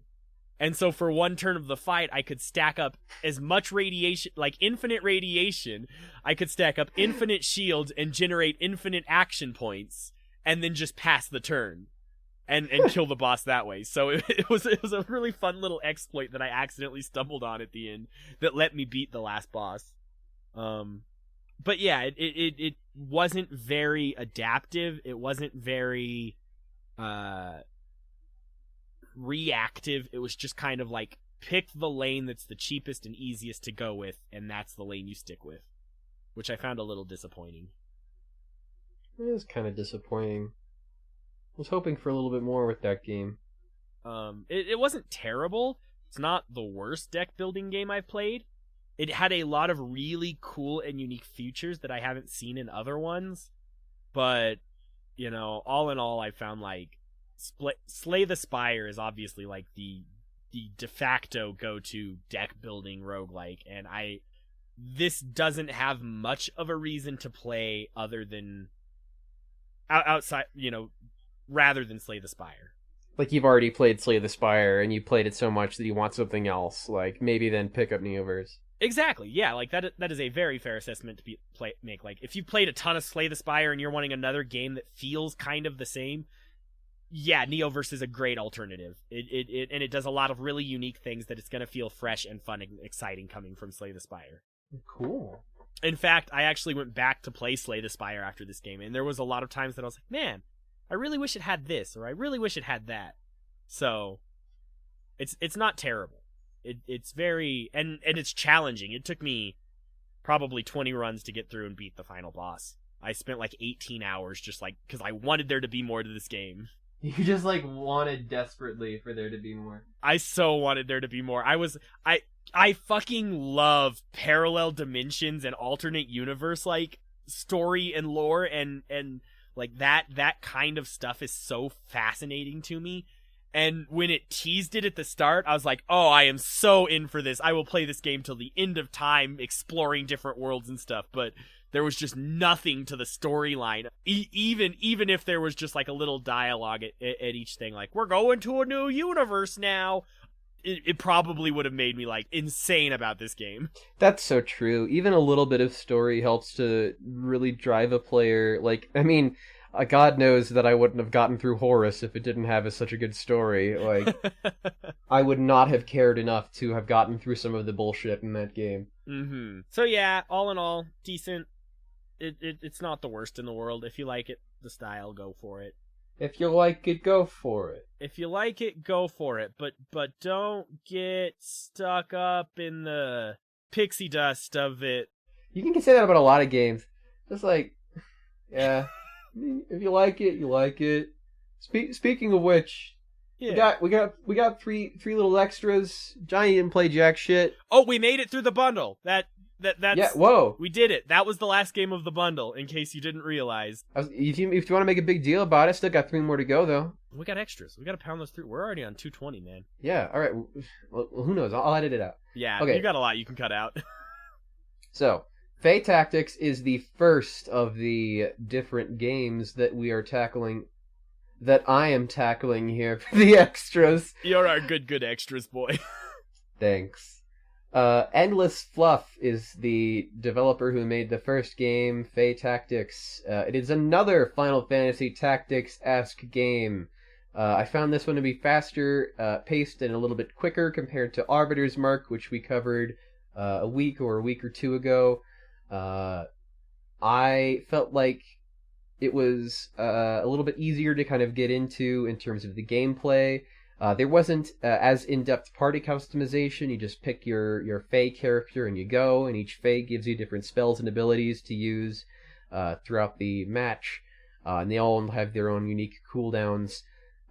And so for one turn of the fight, I could stack up as much radiation, like infinite radiation. I could stack up infinite shields and generate infinite action points, and then just pass the turn and kill the boss that way. So it was a really fun little exploit that I accidentally stumbled on at the end that let me beat the last boss. But yeah, it wasn't very adaptive. It wasn't very reactive. It was just kind of like, pick the lane that's the cheapest and easiest to go with, and that's the lane you stick with, which I found a little disappointing.
It is kind of disappointing. I was hoping for a little bit more with that game.
It wasn't terrible. It's not the worst deck building game I've played. It had a lot of really cool and unique features that I haven't seen in other ones. But, you know, all in all, I found, like, Slay the Spire is obviously, like, the de facto go-to deck building roguelike. And this doesn't have much of a reason to play other than outside, you know, rather than Slay the Spire.
Like, you've already played Slay the Spire, and you played it so much that you want something else. Like, maybe then pick up Neoverse.
Exactly, yeah, like, that is a very fair assessment to make. Like, if you played a ton of Slay the Spire and you're wanting another game that feels kind of the same, yeah, Neoverse is a great alternative. It does a lot of really unique things that it's going to feel fresh and fun and exciting coming from Slay the Spire.
Cool.
In fact, I actually went back to play Slay the Spire after this game, and there was a lot of times that I was like, man, I really wish it had this, or I really wish it had that. So, It's not terrible. It's very and it's challenging. It took me probably 20 runs to get through and beat the final boss. I spent like 18 hours just like because I wanted there to be more to this game.
You just like wanted desperately for there to be more.
I so wanted there to be more. I fucking love parallel dimensions and alternate universe like story and lore and like that kind of stuff is so fascinating to me. And when it teased it at the start, I was like, oh, I am so in for this. I will play this game till the end of time, exploring different worlds and stuff. But there was just nothing to the storyline. Even if there was just like a little dialogue at each thing, like, we're going to a new universe now. It probably would have made me like insane about this game.
That's so true. Even a little bit of story helps to really drive a player. Like, I mean, God knows that I wouldn't have gotten through Horace if it didn't have such a good story. Like, I would not have cared enough to have gotten through some of the bullshit in that game.
Mm-hmm. So yeah, all in all, decent. It's not the worst in the world. If you like it, the style, go for it.
If you like it, go for it.
If you like it, go for it. But don't get stuck up in the pixie dust of it.
You can say that about a lot of games. Just like, yeah. If you like it, you like it. Speaking of which,
yeah.
we got three little extras. Johnny didn't play jack shit.
Oh, we made it through the bundle. That's
yeah. Whoa,
we did it. That was the last game of the bundle. In case you didn't realize.
If you want to make a big deal about it, still got 3 more to go though.
We got extras. We got to pound those through. We're already on 220, man.
Yeah. All right. Well, who knows? I'll edit it out.
Yeah.
Okay.
You got a lot you can cut out.
So, Fey Tactics is the first of the different games that we are tackling, that I am tackling here for the extras.
You're our good extras, boy.
Thanks. Endless Fluff is the developer who made the first game, Fey Tactics. It is another Final Fantasy Tactics-esque game. I found this one to be faster paced and a little bit quicker compared to Arbiter's Mark, which we covered a week or two ago. I felt like it was a little bit easier to kind of get into in terms of the gameplay. There wasn't as in-depth party customization. You just pick your Fey character and you go, and each Fey gives you different spells and abilities to use throughout the match. And they all have their own unique cooldowns.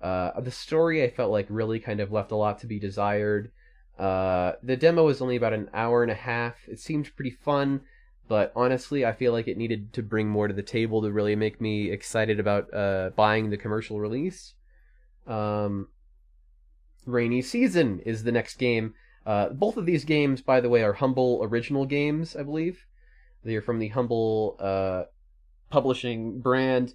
The story, I felt like, really kind of left a lot to be desired. The demo was only about an hour and a half. It seemed pretty fun, but honestly, I feel like it needed to bring more to the table to really make me excited about buying the commercial release. Rainy Season is the next game. Both of these games, by the way, are Humble original games, I believe. They are from the Humble publishing brand.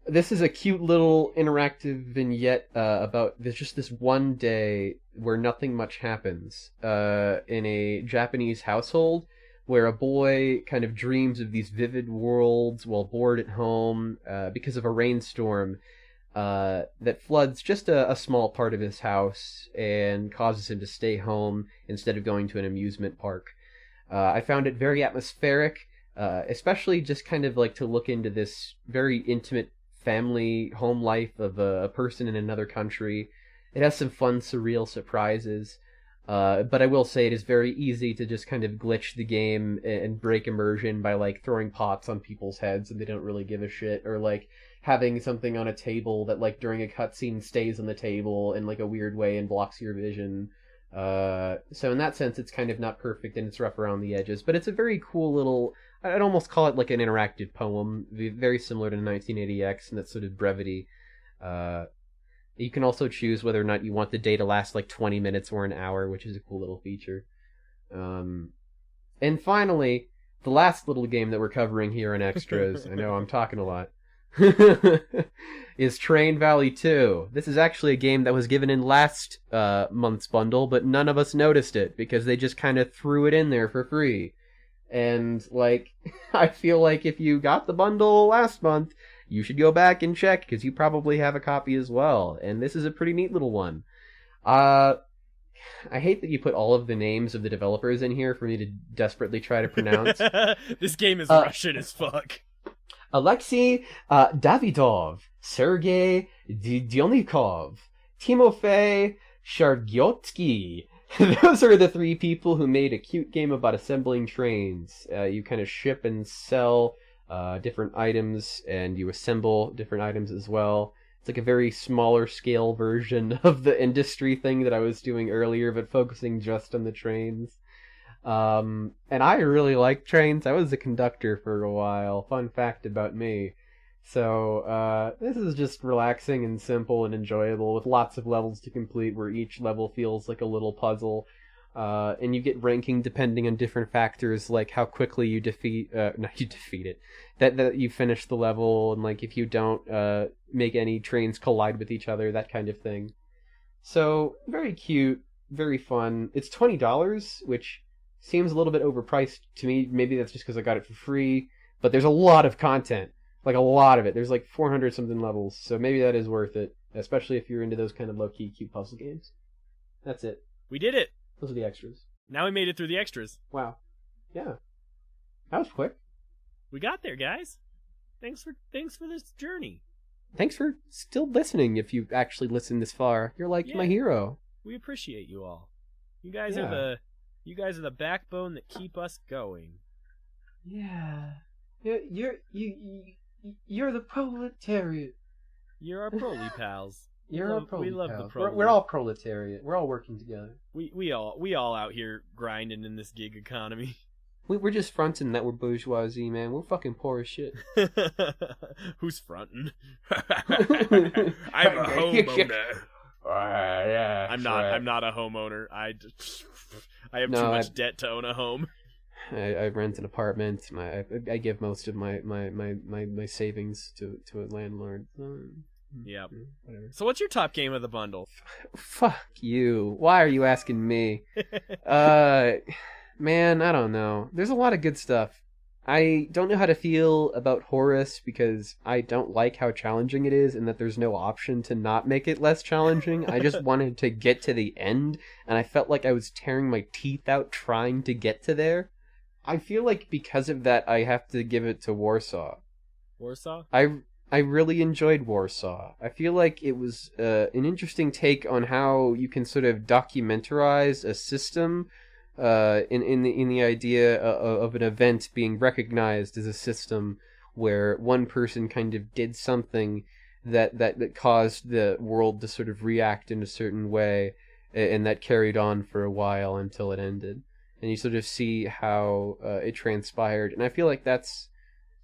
This is a cute little interactive vignette about there's just this one day where nothing much happens in a Japanese household where a boy kind of dreams of these vivid worlds while bored at home because of a rainstorm that floods just a small part of his house and causes him to stay home instead of going to an amusement park. I found it very atmospheric, especially just kind of like to look into this very intimate family home life of a person in another country. It has some fun, surreal surprises. But I will say it is very easy to just kind of glitch the game and break immersion by like throwing pots on people's heads and they don't really give a shit, or like having something on a table that like during a cutscene stays on the table in like a weird way and blocks your vision. So in that sense, it's kind of not perfect and it's rough around the edges, but it's a very cool little, I'd almost call it like an interactive poem, very similar to 1980X and that sort of brevity. You can also choose whether or not you want the day to last like 20 minutes or an hour, which is a cool little feature. And finally, the last little game that we're covering here in Extras, I know I'm talking a lot, is Train Valley 2. This is actually a game that was given in last month's bundle, but none of us noticed it because they just kind of threw it in there for free. And, like, I feel like if you got the bundle last month, you should go back and check, because you probably have a copy as well. And this is a pretty neat little one. I hate that you put all of the names of the developers in here for me to desperately try to pronounce.
This game is Russian as fuck.
Alexei Davidov, Sergei Dionikov, Timofey Shargiotsky. Those are the three people who made a cute game about assembling trains. You kind of ship and sell different items, and you assemble different items as well. It's like a very smaller scale version of the industry thing that I was doing earlier, but focusing just on the trains. And I really like trains. I was a conductor for a while. Fun fact about me. So this is just relaxing and simple and enjoyable with lots of levels to complete where each level feels like a little puzzle. And you get ranking depending on different factors, like how quickly you defeat it, that you finish the level, and like if you don't make any trains collide with each other, that kind of thing. So very cute, very fun. It's $20, which seems a little bit overpriced to me. Maybe that's just because I got it for free, but there's a lot of content, like a lot of it. There's like 400 something levels, so maybe that is worth it, especially if you're into those kind of low-key cute puzzle games. That's it.
We did it.
Those are the extras.
Now we made it through the extras.
Wow. Yeah. That was quick.
We got there, guys. Thanks for this journey.
Thanks for still listening if you actually listened this far. You're like my hero.
We appreciate you all. You guys are the backbone that keep us going.
Yeah. You're the proletariat.
You're our proly pals.
You're our
we love the proly.
We're all proletariat. We're all working together.
We all out here grinding in this gig economy.
We're just fronting that we're bourgeoisie, man. We're fucking poor as shit.
Who's fronting? I'm a homeowner.
Yeah,
I'm not a homeowner. I have too much debt to own a home.
I rent an apartment. I give most of my savings to a landlord.
Yeah.
Whatever.
So what's your top game of the bundle?
Fuck you. Why are you asking me? Man, I don't know. There's a lot of good stuff. I don't know how to feel about Horace because I don't like how challenging it is and that there's no option to not make it less challenging. I just wanted to get to the end, and I felt like I was tearing my teeth out trying to get to there. I feel like because of that, I have to give it to Warsaw.
Warsaw?
I really enjoyed Warsaw. I feel like it was an interesting take on how you can sort of documentarize a system in the idea of an event being recognized as a system where one person kind of did something that caused the world to sort of react in a certain way, and that carried on for a while until it ended. And you sort of see how it transpired. And I feel like that's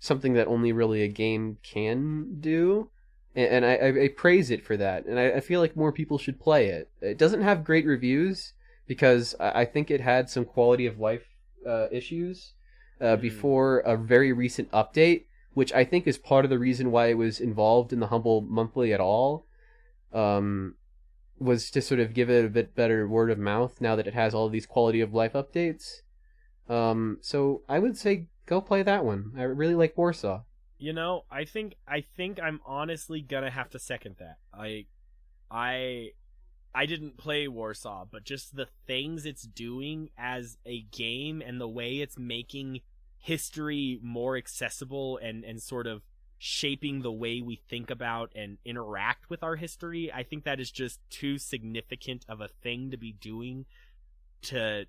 something that only really a game can do. And I praise it for that. And I feel like more people should play it. It doesn't have great reviews because I think it had some quality of life issues before a very recent update, which I think is part of the reason why it was involved in the Humble Monthly at all. Was to sort of give it a bit better word of mouth now that it has all of these quality of life updates. So I would say go play that one. I really like Warsaw.
You know, I think I'm honestly gonna have to second that. I didn't play Warsaw, but just the things it's doing as a game and the way it's making history more accessible and sort of shaping the way we think about and interact with our history, I think that is just too significant of a thing to be doing to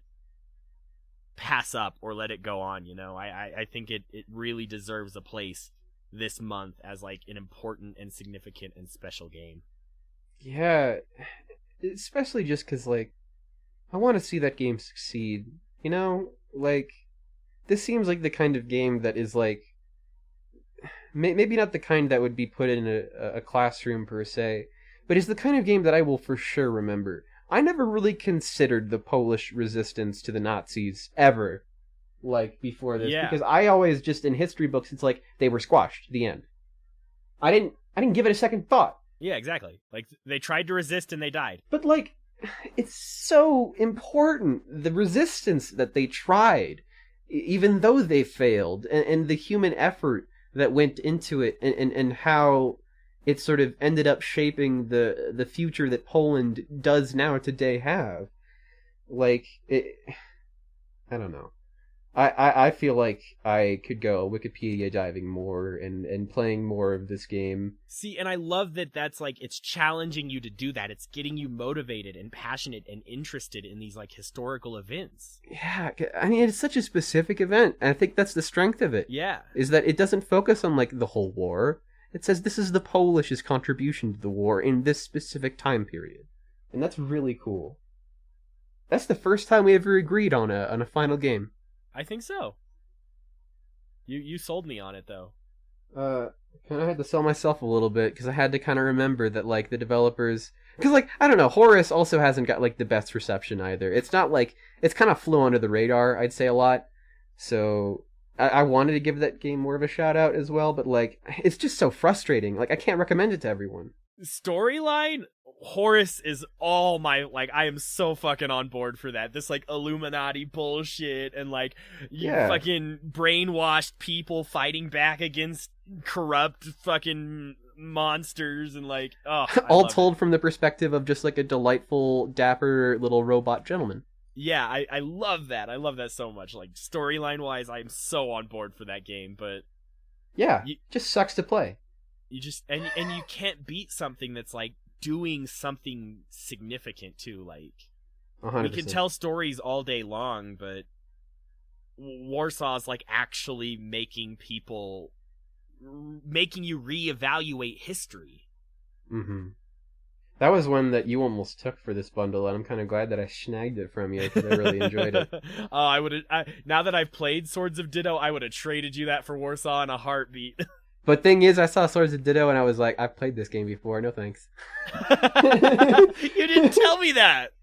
pass up or let it go on, you know? I think it really deserves a place this month as like an important and significant and special game.
Yeah, especially just because, like, I want to see that game succeed, you know? Like, this seems like the kind of game that is, like, maybe not the kind that would be put in a classroom per se, but is the kind of game that I will for sure remember. I never really considered the Polish resistance to the Nazis ever, like, before this, because I always just, in history books, it's like, they were squashed, the end. I didn't give it a second thought.
Yeah, exactly. Like, they tried to resist and they died.
But, like, it's so important, the resistance that they tried, even though they failed, and the human effort that went into it, and how it sort of ended up shaping the future that Poland does now today have. Like, I don't know. I feel like I could go Wikipedia diving more and playing more of this game.
See, and I love that that's like, it's challenging you to do that. It's getting you motivated and passionate and interested in these like historical events.
Yeah, I mean, it's such a specific event, and I think that's the strength of it.
Yeah.
Is that it doesn't focus on like the whole war. It says this is the Polish's contribution to the war in this specific time period. And that's really cool. That's the first time we ever agreed on a final game.
I think so. You sold me on it though.
Kind of had to sell myself a little bit because I had to kind of remember that like the developers, because like I don't know, Horace also hasn't got like the best reception either. It's not like it's kind of flew under the radar, I'd say a lot. So I wanted to give that game more of a shout out as well, but like it's just so frustrating. Like I can't recommend it to everyone.
Storyline, Horace is all my, like, I am so fucking on board for that. This, like, Illuminati bullshit and, like, you fucking brainwashed people fighting back against corrupt fucking monsters and, like, oh.
All told from the perspective of just, like, a delightful, dapper little robot gentleman.
Yeah, I love that. I love that so much. Like, storyline-wise, I'm so on board for that game, but...
Yeah, just sucks to play.
You just, and you can't beat something that's, like, doing something significant too. Like
100%.
We can tell stories all day long, but Warsaw's like actually making you reevaluate history.
Mm-hmm. That was one that you almost took for this bundle, and I'm kind of glad that I snagged it from you because I really enjoyed it.
Oh, now that I've played Swords of Ditto, I would have traded you that for Warsaw in a heartbeat.
But thing is, I saw Swords of Ditto and I was like, I've played this game before, no thanks.
You didn't tell me that!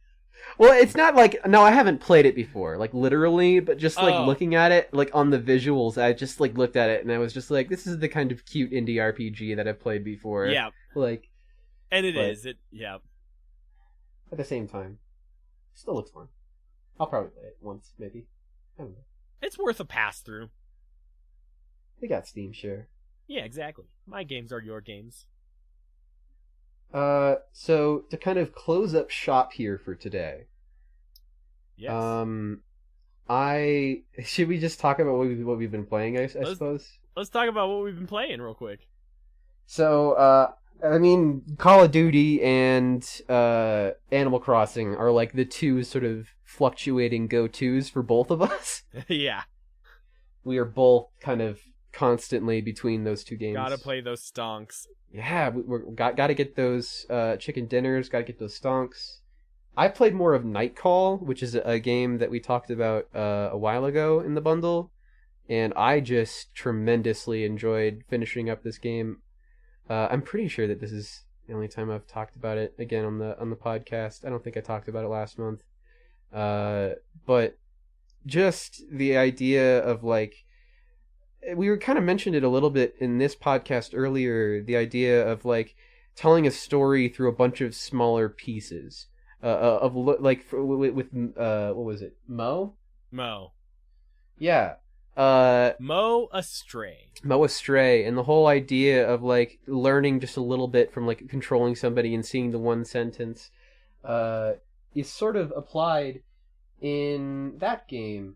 Well, it's not like, no, I haven't played it before, like literally, but just like looking at it, like on the visuals, I just like looked at it and I was just like, this is the kind of cute indie RPG that I've played before.
Yeah.
Like.
And yeah.
At the same time, still looks fun. I'll probably play it once, maybe. I don't know.
It's worth a pass through.
They got Steam, sure.
Yeah, exactly. My games are your games.
So to kind of close up shop here for today.
Yes.
Should we just talk about what we've been playing? I suppose.
Let's talk about what we've been playing real quick.
So, I mean, Call of Duty and Animal Crossing are like the two sort of fluctuating go-tos for both of us.
Yeah.
We are both kind of constantly between those two games.
Gotta play those stonks.
Yeah, we're gotta get those chicken dinners, gotta get those stonks. I played more of Nightcall, which is a game that we talked about a while ago in the bundle, and I just tremendously enjoyed finishing up this game. I'm pretty sure that this is the only time I've talked about it again on the podcast. I don't think I talked about it last month. But just the idea of like, we were kind of mentioned it a little bit in this podcast earlier, the idea of like telling a story through a bunch of smaller pieces of like with what was it? Mo? Yeah.
Astray.
Astray, and the whole idea of like learning just a little bit from like controlling somebody and seeing the one sentence is sort of applied in that game.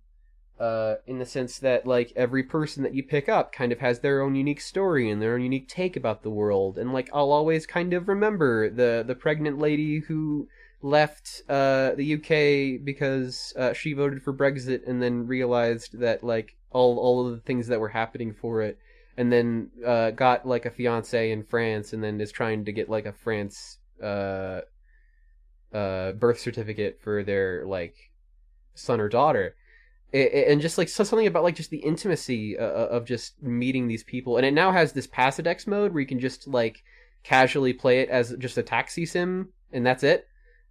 In the sense that like every person that you pick up kind of has their own unique story and their own unique take about the world, and like I'll always kind of remember the pregnant lady who left the UK because she voted for Brexit and then realized that like all of the things that were happening for it, and then got like a fiance in France and then is trying to get like a France birth certificate for their like son or daughter. And just like something about like just the intimacy of just meeting these people, and it now has this Passadex mode where you can just like casually play it as just a taxi sim, and that's it.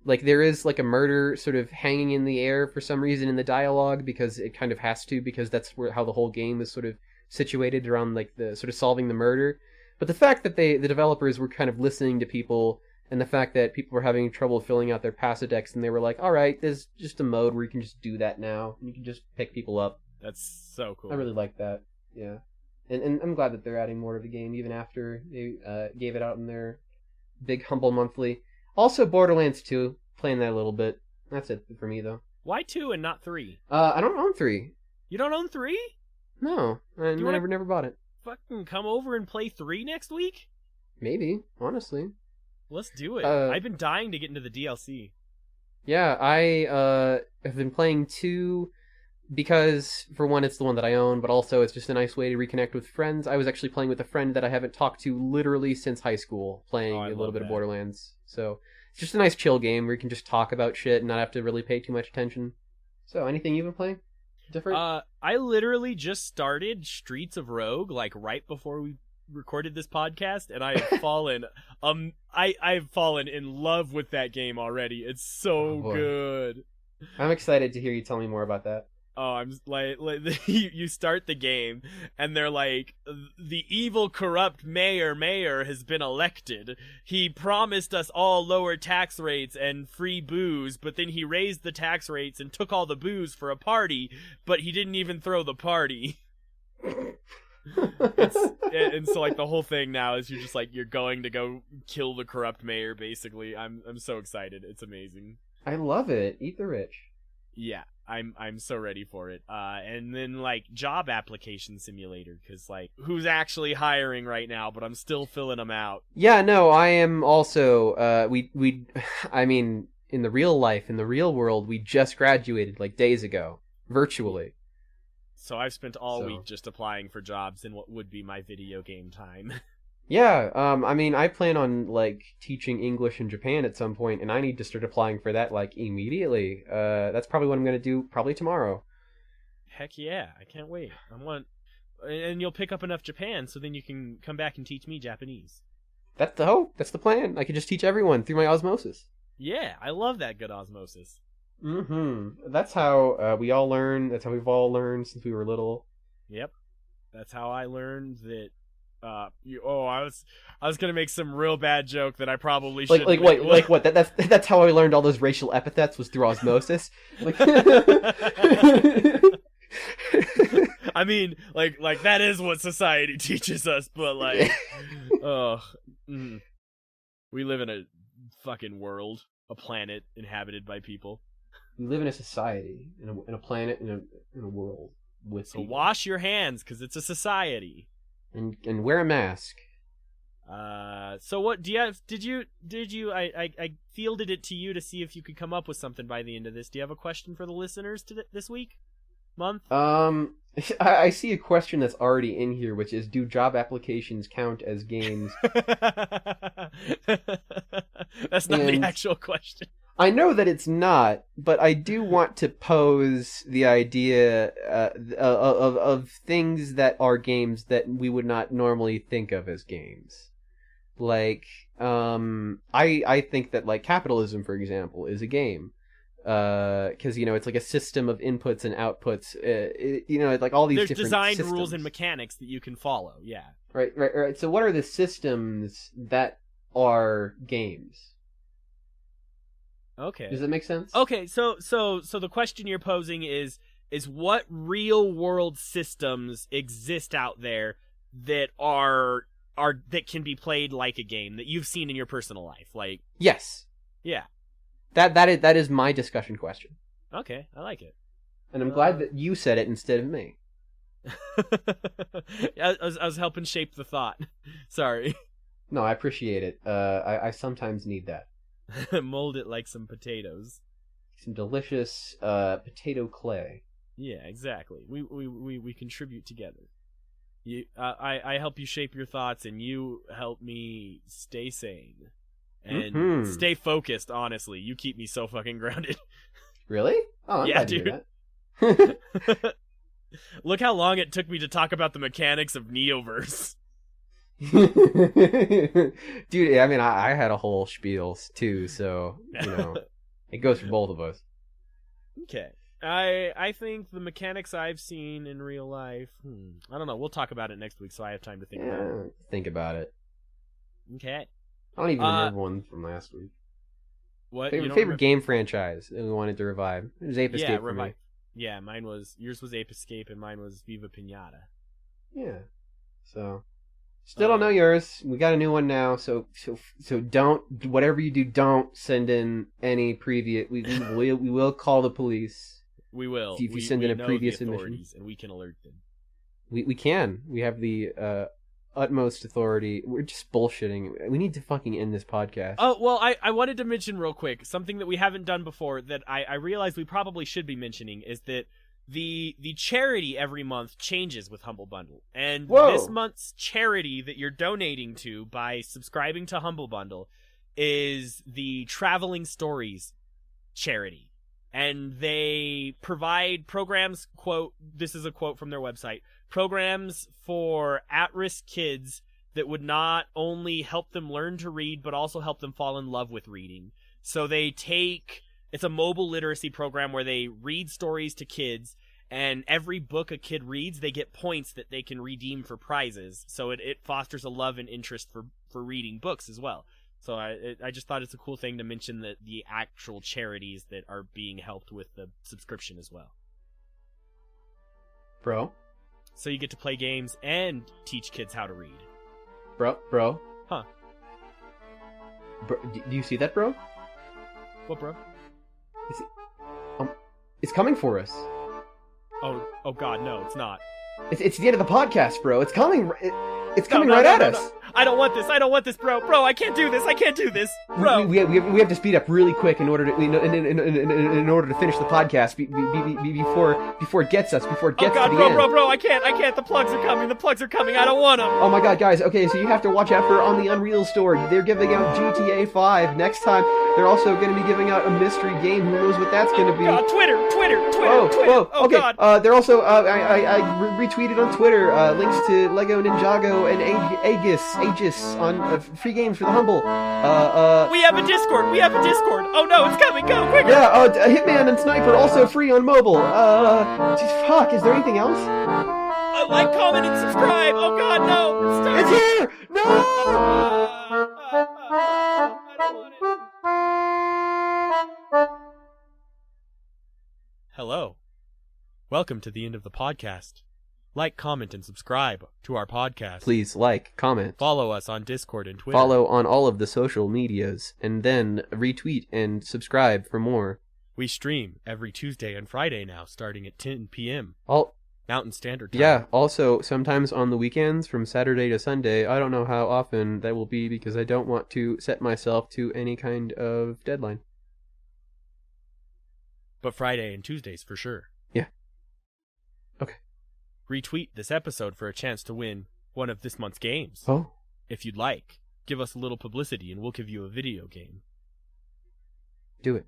Like there is like a murder sort of hanging in the air for some reason in the dialogue, because it kind of has to, because that's how the whole game is sort of situated around like the sort of solving the murder. But the fact that the developers were kind of listening to people, and the fact that people were having trouble filling out their Passadex, and they were like, all right, there's just a mode where you can just do that now, and you can just pick people up.
That's so cool.
I really like that, yeah. And I'm glad that they're adding more to the game, even after they gave it out in their big, humble monthly. Also, Borderlands 2, playing that a little bit. That's it for me, though.
Why 2 and not 3?
I don't own 3.
You don't own 3?
No, I
You wanna-
never bought it.
Fucking come over and play 3 next week?
Maybe, honestly.
Let's do it.
Uh,
I've been dying to get into the DLC.
Yeah, I have been playing 2 because, for one, it's the one that I own, but also it's just a nice way to reconnect with friends. I was actually playing with a friend that I haven't talked to literally since high school, playing
I
a little
love
bit of
that.
Borderlands. So it's just a nice chill game where you can just talk about shit and not have to really pay too much attention. So, anything you've been playing? Different?
I literally just started Streets of Rogue, like, right before we recorded this podcast, and I have fallen I've fallen in love with that game already. It's so
Oh, boy.
good.
I'm excited to hear you tell me more about that.
Oh, I'm like you start the game and they're like, the evil corrupt mayor has been elected. He promised us all lower tax rates and free booze, but then he raised the tax rates and took all the booze for a party, but he didn't even throw the party. And so like the whole thing now is you're just like you're going to go kill the corrupt mayor basically. I'm so excited. It's amazing.
I love it. Eat the rich.
Yeah, I'm so ready for it. And then like job application simulator, because like who's actually hiring right now? But I'm still filling them out.
Yeah, no, I am also. I mean, in the real life, in the real world, we just graduated like days ago, virtually.
So I've spent all
So-
week just applying for jobs in what would be my video game time.
Yeah, I mean, I plan on like teaching English in Japan at some point, and I need to start applying for that like immediately. That's probably what I'm gonna do, probably tomorrow.
Heck yeah, I can't wait. And you'll pick up enough Japan, so then you can come back and teach me Japanese.
That's the hope. That's the plan. I could just teach everyone through my osmosis.
Yeah, I love that good osmosis.
Mm-hmm. That's how we all learn. That's how we've all learned since we were little.
Yep, that's how I learned that. I was gonna make some real bad joke that I probably shouldn't.
Like what? That's how I learned all those racial epithets was through osmosis. Like,
I mean, like that is what society teaches us, but like, we live in a fucking world, a planet inhabited by people.
we live in a society, in a planet, in a world with
So
people.
wash your hands, because it's a society.
and wear a mask.
So what do you have? Did you? I fielded it to you to see if you could come up with something by the end of this. Do you have a question for the listeners this week, month?
I see a question that's already in here, which is: do job applications count as games?
That's not the
And-
actual question.
I know that it's not, but I do want to pose the idea of things that are games that we would not normally think of as games. Like, I think that like capitalism, for example, is a game. Because it's like a system of inputs and outputs. Like all these
There's
different
designed
systems.
rules and mechanics that you can follow. Yeah.
Right. So what are the systems that are games?
Okay.
Does that make sense?
Okay, so the question you're posing is what real world systems exist out there that are that can be played like a game that you've seen in your personal life? Like,
Yes.
yeah.
That is my discussion question.
Okay, I like it.
And I'm glad that you said it instead of me.
I was helping shape the thought. Sorry.
No, I appreciate it. I sometimes need that.
Mold it like some potatoes.
Some delicious potato clay.
Yeah, exactly. We contribute together. I help you shape your thoughts, and you help me stay sane and stay focused. Honestly, you keep me so fucking grounded.
Really? Oh, I'm
Yeah,
glad to hear
dude.
that.
Look how long it took me to talk about the mechanics of Neoverse.
Dude, I mean, I had a whole spiel too, so it goes for both of us.
Okay. I think the mechanics I've seen in real life. I don't know. We'll talk about it next week, so I have time to think about it.
Think about it.
Okay.
I don't even remember one from last week.
What?
Favorite game franchise that we wanted to revive? It was Ape Escape for me.
Yeah, yours was Ape Escape, and mine was Viva Pinata.
Yeah. So, still don't know yours. We got a new one now, so don't, whatever you do, don't send in any previous. We will call the police.
We will.
If you send in a
know
previous
the
submission.
authorities, and we can alert them.
We can. We have the utmost authority. We're just bullshitting. We need to fucking end this podcast.
Oh, well, I wanted to mention real quick something that we haven't done before that I realized we probably should be mentioning is that the charity every month changes with Humble Bundle. And
Whoa.
This month's charity that you're donating to by subscribing to Humble Bundle is the Traveling Stories charity. And they provide programs, quote, this is a quote from their website, programs for at-risk kids that would not only help them learn to read, but also help them fall in love with reading. So it's a mobile literacy program where they read stories to kids, and every book a kid reads, they get points that they can redeem for prizes. So it fosters a love and interest for reading books as well. So I just thought it's a cool thing to mention that the actual charities that are being helped with the subscription as well.
Bro?
So you get to play games and teach kids how to read.
Bro?
Huh.
Bro, do you see that, bro?
What, bro?
It's coming for us.
Oh God, no, it's not.
It's the end of the podcast, bro. It's coming. It's coming
No,
right
no,
at
no,
us.
no. I don't want this, bro. Bro, I can't do this, bro.
We have to speed up really quick in order to in order to finish the podcast before it gets us to the end.
Bro, I can't. The plugs are coming. I don't want them.
Oh my God, guys. Okay, so you have to watch out for on the Unreal Store. They're giving out GTA 5 next time. They're also going to be giving out a mystery game. Who knows what that's going to be?
God, Twitter.
Oh, okay.
God.
They're also I retweeted on Twitter links to Lego Ninjago and Aegis on free games for the humble.
We have a Discord. Oh no, it's coming. Go quicker.
Yeah. Hitman and Sniper also free on mobile. Fuck. Is there anything else?
Like, comment, and subscribe. Oh God, no. Stop.
It's here. No.
I don't want it. Hello. Welcome to the end of the podcast. Like, comment, and subscribe to our podcast.
Please like, comment.
Follow us on Discord and Twitter.
Follow on all of the social medias, and then retweet and subscribe for more.
We stream every Tuesday and Friday now, starting at 10 p.m. Mountain Standard Time.
Yeah, also sometimes on the weekends from Saturday to Sunday. I don't know how often that will be because I don't want to set myself to any kind of deadline.
But Friday and Tuesdays for sure.
Yeah. Okay.
Retweet this episode for a chance to win one of this month's games.
Oh.
If you'd like, give us a little publicity and we'll give you a video game.
Do it.